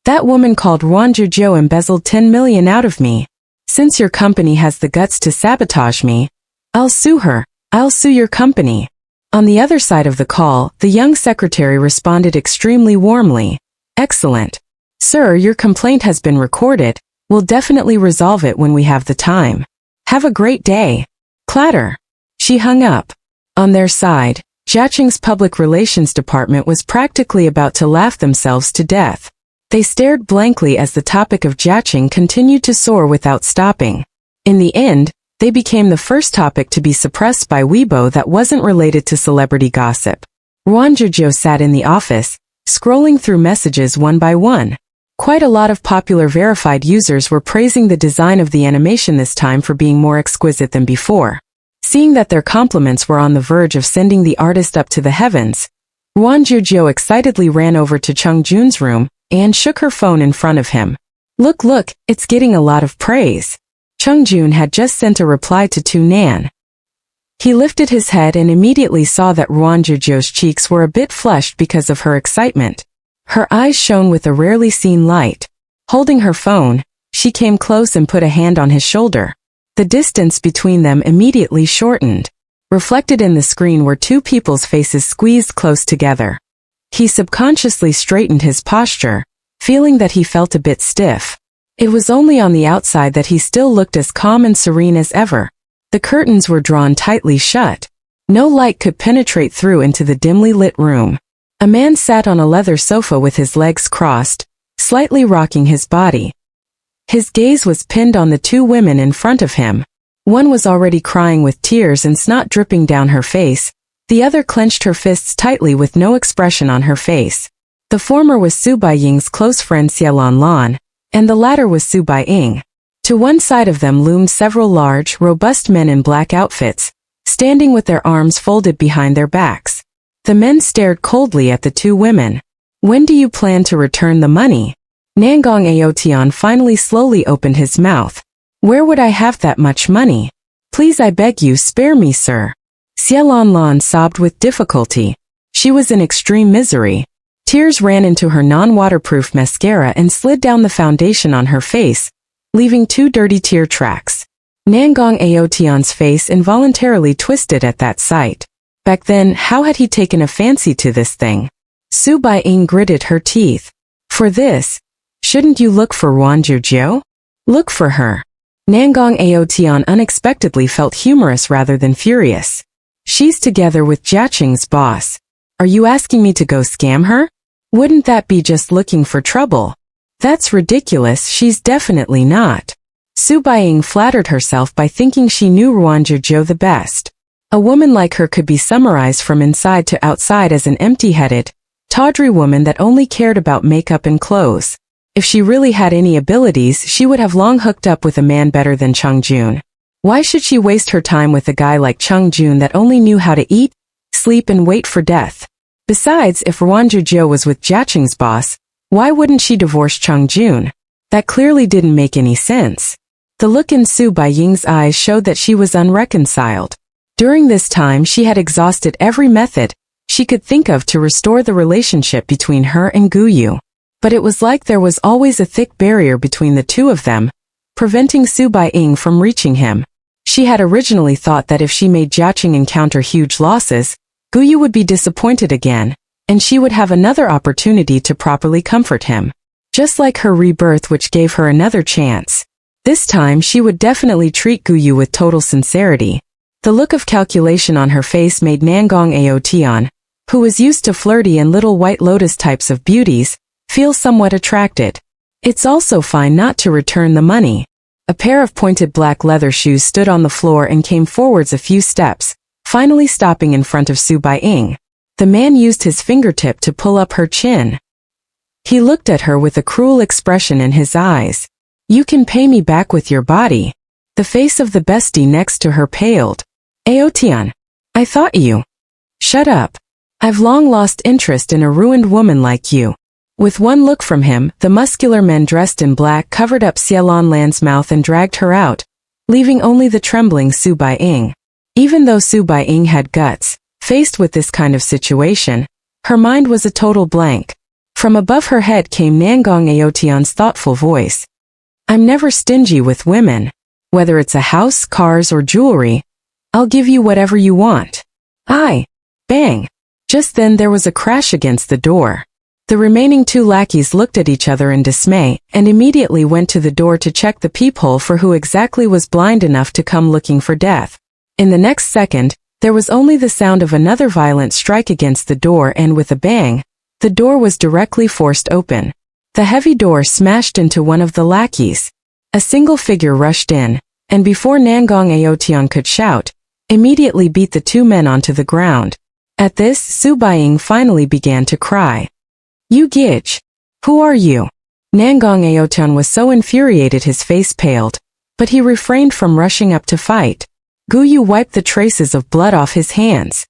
That woman called Ruan Jiu Jiu embezzled 10 million out of me. Since your company has the guts to sabotage me, I'll sue her. I'll sue your company. On the other side of the call, the young secretary responded extremely warmly. Excellent. Sir, your complaint has been recorded. We'll definitely resolve it when we have the time. Have a great day. Clatter. She hung up. On their side, Jiaqing's public relations department was practically about to laugh themselves to death. They stared blankly as the topic of Jiaqing continued to soar without stopping. In the end, they became the first topic to be suppressed by Weibo that wasn't related to celebrity gossip. Ruan Jiu Jiu sat in the office, scrolling through messages one by one. Quite a lot of popular verified users were praising the design of the animation this time for being more exquisite than before. Seeing that their compliments were on the verge of sending the artist up to the heavens, Ruan Jiu Jiu excitedly ran over to Chung Jun's room and shook her phone in front of him. Look, it's getting a lot of praise. Chung Jun had just sent a reply to Tu Nan. He lifted his head and immediately saw that Ruan Jiu Jiu's cheeks were a bit flushed because of her excitement. Her eyes shone with a rarely seen light. Holding her phone, she came close and put a hand on his shoulder. The distance between them immediately shortened. Reflected in the screen were two people's faces squeezed close together. He subconsciously straightened his posture, feeling that he felt a bit stiff. It was only on the outside that he still looked as calm and serene as ever. The curtains were drawn tightly shut. No light could penetrate through into the dimly lit room. A man sat on a leather sofa with his legs crossed, slightly rocking his body. His gaze was pinned on the two women in front of him. One was already crying with tears and snot dripping down her face. The other clenched her fists tightly with no expression on her face. The former was Su Baiying's close friend Xie Lan Lan, and the latter was Su Baiying. To one side of them loomed several large, robust men in black outfits, standing with their arms folded behind their backs. The men stared coldly at the two women. When do you plan to return the money? Nangong Aotian finally slowly opened his mouth. Where would I have that much money? Please, I beg you, spare me, sir. Xie Lan Lan sobbed with difficulty. She was in extreme misery. Tears ran into her non-waterproof mascara and slid down the foundation on her face, leaving two dirty tear tracks. Nangong Aotian's face involuntarily twisted at that sight. Back then, how had he taken a fancy to this thing? Su Baiying gritted her teeth. For this, shouldn't you look for Ruan Jiu Jiu? Look for her. Nangong Aotian unexpectedly felt humorous rather than furious. She's together with Jiaqing's boss. Are you asking me to go scam her? Wouldn't that be just looking for trouble? That's ridiculous, she's definitely not. Su Baiying flattered herself by thinking she knew Ruan Jiu Jiu the best. A woman like her could be summarized from inside to outside as an empty-headed, tawdry woman that only cared about makeup and clothes. If she really had any abilities, she would have long hooked up with a man better than Chung Jun. Why should she waste her time with a guy like Chung Jun that only knew how to eat, sleep and wait for death? Besides, if Ruan Jiu Jiu was with Jiaqing's boss, why wouldn't she divorce Chung Jun? That clearly didn't make any sense. The look in Su Baiying's eyes showed that she was unreconciled. During this time she had exhausted every method she could think of to restore the relationship between her and Guyu. But it was like there was always a thick barrier between the two of them, preventing Su Baiying from reaching him. She had originally thought that if she made Jiaqing encounter huge losses, Guyu would be disappointed again, and she would have another opportunity to properly comfort him. Just like her rebirth, which gave her another chance. This time she would definitely treat Guyu with total sincerity. The look of calculation on her face made Nangong Aotian, who was used to flirty and little white lotus types of beauties, feel somewhat attracted. It's also fine not to return the money. A pair of pointed black leather shoes stood on the floor and came forwards a few steps, finally stopping in front of Su Baiying. The man used his fingertip to pull up her chin. He looked at her with a cruel expression in his eyes. You can pay me back with your body. The face of the bestie next to her paled. Aotian. I thought you. Shut up. I've long lost interest in a ruined woman like you. With one look from him, the muscular man dressed in black covered up Xiaolon Lan's mouth and dragged her out, leaving only the trembling Su Baiying. Even though Su Baiying had guts, faced with this kind of situation, her mind was a total blank. From above her head came Nangong Aotian's thoughtful voice. I'm never stingy with women. Whether it's a house, cars, or jewelry, I'll give you whatever you want. Bang. Just then there was a crash against the door. The remaining two lackeys looked at each other in dismay, and immediately went to the door to check the peephole for who exactly was blind enough to come looking for death. In the next second, there was only the sound of another violent strike against the door, and with a bang, the door was directly forced open. The heavy door smashed into one of the lackeys. A single figure rushed in, and before Nangong Aotian could shout, immediately beat the two men onto the ground. At this, Su Baiying finally began to cry. You Gij. Who are you? Nangong Aotian was so infuriated his face paled, but he refrained from rushing up to fight. Guyu wiped the traces of blood off his hands.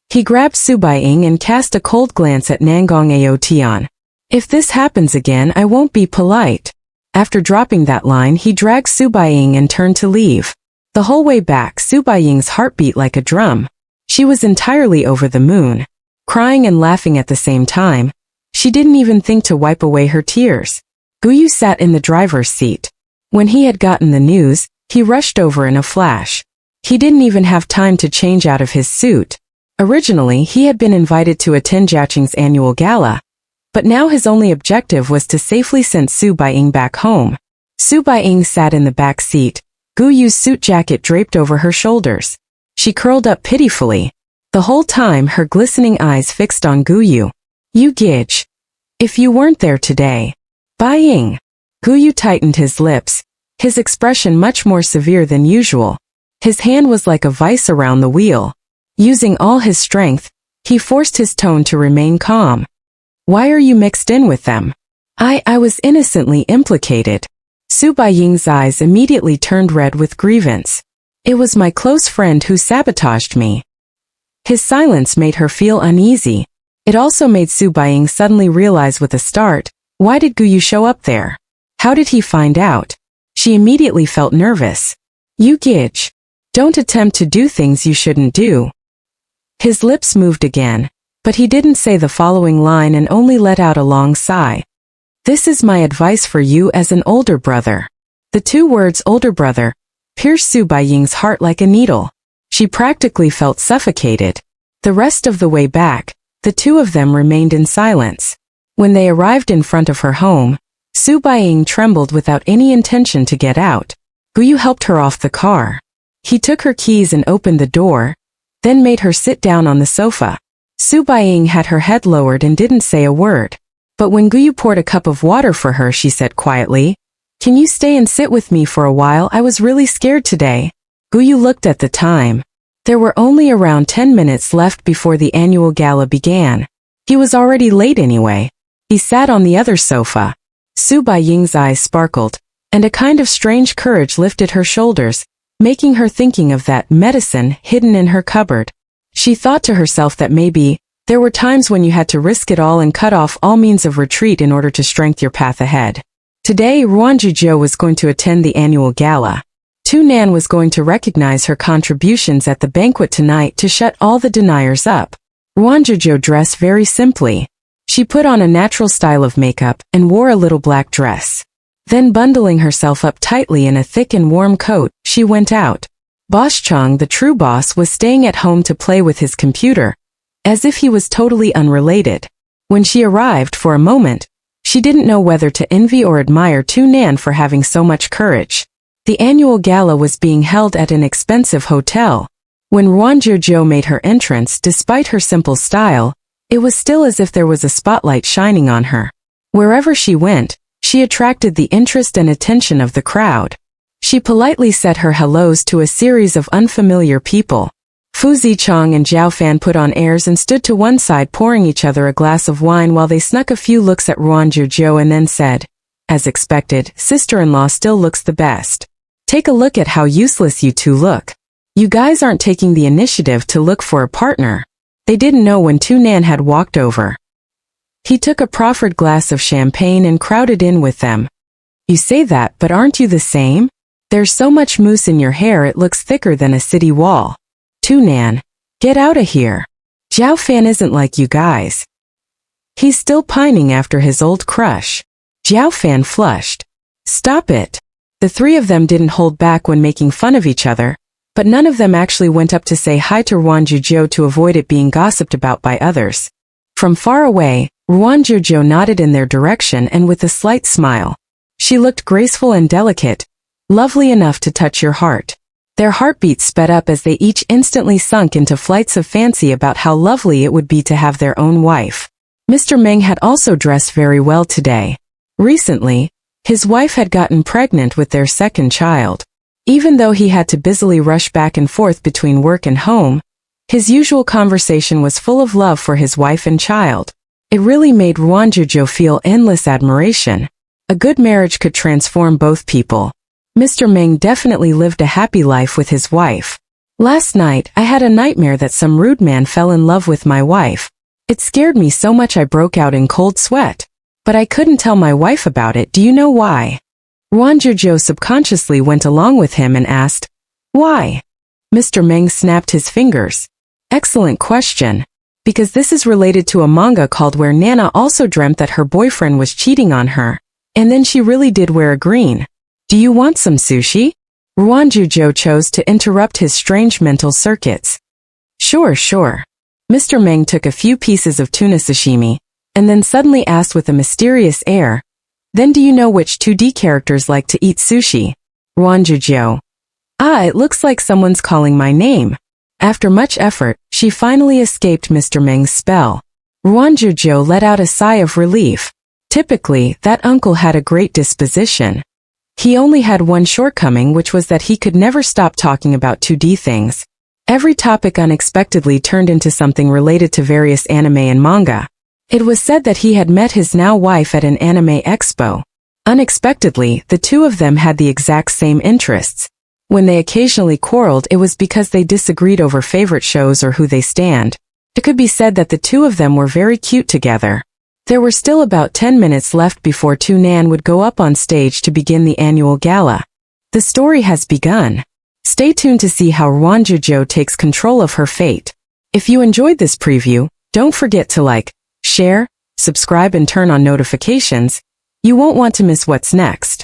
He grabbed Su Baiying and cast a cold glance at Nangong Aotian. If this happens again, I won't be polite. After dropping that line, he dragged Su Baiying and turned to leave. The whole way back, Su Baiying's heart beat like a drum. She was entirely over the moon. Crying and laughing at the same time, she didn't even think to wipe away her tears. Guyu sat in the driver's seat. When he had gotten the news, he rushed over in a flash. He didn't even have time to change out of his suit. Originally, he had been invited to attend Jiaqing's annual gala, but now his only objective was to safely send Su Baiying back home. Su Baiying sat in the back seat, Guyu's suit jacket draped over her shoulders. She curled up pitifully, the whole time her glistening eyes fixed on Guyu. You Gij. If you weren't there today. Baiying. Guyu tightened his lips, his expression much more severe than usual. His hand was like a vice around the wheel. Using all his strength, he forced his tone to remain calm. Why are you mixed in with them? I was innocently implicated. Su Baiying's eyes immediately turned red with grievance. It was my close friend who sabotaged me. His silence made her feel uneasy. It also made Su Baiying suddenly realize with a start, why did Guyu show up there? How did he find out? She immediately felt nervous. You Gij. Don't attempt to do things you shouldn't do. His lips moved again, but he didn't say the following line and only let out a long sigh. This is my advice for you as an older brother. The two words older brother pierced Su Baiying's heart like a needle. She practically felt suffocated. The rest of the way back, the two of them remained in silence. When they arrived in front of her home, Su Baiying trembled without any intention to get out. Guyu helped her off the car. He took her keys and opened the door, then made her sit down on the sofa. Su Baiying had her head lowered and didn't say a word. But when Guyu poured a cup of water for her, she said quietly, "Can you stay and sit with me for a while? I was really scared today." Guyu looked at the time. There were only around 10 minutes left before the annual gala began. He was already late anyway. He sat on the other sofa. Su Baiying's eyes sparkled, and a kind of strange courage lifted her shoulders, making her thinking of that medicine hidden in her cupboard. She thought to herself that maybe there were times when you had to risk it all and cut off all means of retreat in order to strengthen your path ahead. Today, Ruan Jiu Jiu was going to attend the annual gala. Tu Nan was going to recognize her contributions at the banquet tonight to shut all the deniers up. Ruan Jiu Jiu dressed very simply. She put on a natural style of makeup and wore a little black dress. Then bundling herself up tightly in a thick and warm coat, she went out. Boss Chang, the true boss, was staying at home to play with his computer, as if he was totally unrelated. When she arrived, for a moment, she didn't know whether to envy or admire Tu Nan for having so much courage. The annual gala was being held at an expensive hotel. When Ruan Jiu Jiu made her entrance, despite her simple style, it was still as if there was a spotlight shining on her. Wherever she went, she attracted the interest and attention of the crowd. She politely said her hellos to a series of unfamiliar people. Fu Zichang and Zhao Fan put on airs and stood to one side pouring each other a glass of wine while they snuck a few looks at Ruan Jiu Jiu and then said, as expected, sister-in-law still looks the best. Take a look at how useless you two look. You guys aren't taking the initiative to look for a partner. They didn't know when Tu Nan had walked over. He took a proffered glass of champagne and crowded in with them. You say that, but aren't you the same? There's so much mousse in your hair it looks thicker than a city wall. Tu Nan, get out of here. Zhao Fan isn't like you guys. He's still pining after his old crush. Zhao Fan flushed. Stop it. The three of them didn't hold back when making fun of each other, but none of them actually went up to say hi to Ruan Jiu Jiu to avoid it being gossiped about by others. From far away, Ruan Jiu Jiu nodded in their direction and with a slight smile. She looked graceful and delicate, lovely enough to touch your heart. Their heartbeats sped up as they each instantly sunk into flights of fancy about how lovely it would be to have their own wife. Mr. Meng had also dressed very well today. Recently, his wife had gotten pregnant with their second child. Even though he had to busily rush back and forth between work and home, his usual conversation was full of love for his wife and child. It really made Ruan Jiu Jiu feel endless admiration. A good marriage could transform both people. Mr. Meng definitely lived a happy life with his wife. Last night, I had a nightmare that some rude man fell in love with my wife. It scared me so much I broke out in cold sweat. But I couldn't tell my wife about it. Do you know why? Ruan Jiu Jiu subconsciously went along with him and asked, why? Mr. Meng snapped his fingers. Excellent question. Because this is related to a manga called Where Nana also dreamt that her boyfriend was cheating on her, and then she really did wear a green. Do you want some sushi? Ruan Jiu Jiu chose to interrupt his strange mental circuits. Sure. Mr. Meng took a few pieces of tuna sashimi, and then suddenly asked with a mysterious air, then do you know which 2D characters like to eat sushi? Ruan Jiu Jiu. It looks like someone's calling my name. After much effort, she finally escaped Mr. Meng's spell. Ruan Jiu Jiu let out a sigh of relief. Typically, that uncle had a great disposition. He only had one shortcoming, which was that he could never stop talking about 2D things. Every topic unexpectedly turned into something related to various anime and manga. It was said that he had met his now wife at an anime expo. Unexpectedly, the two of them had the exact same interests. When they occasionally quarreled, it was because they disagreed over favorite shows or who they stand. It could be said that the two of them were very cute together. There were still about 10 minutes left before Tu Nan would go up on stage to begin the annual gala. The story has begun. Stay tuned to see how Ruan Jiu Jiu takes control of her fate. If you enjoyed this preview, don't forget to like, share, subscribe and turn on notifications. You won't want to miss what's next.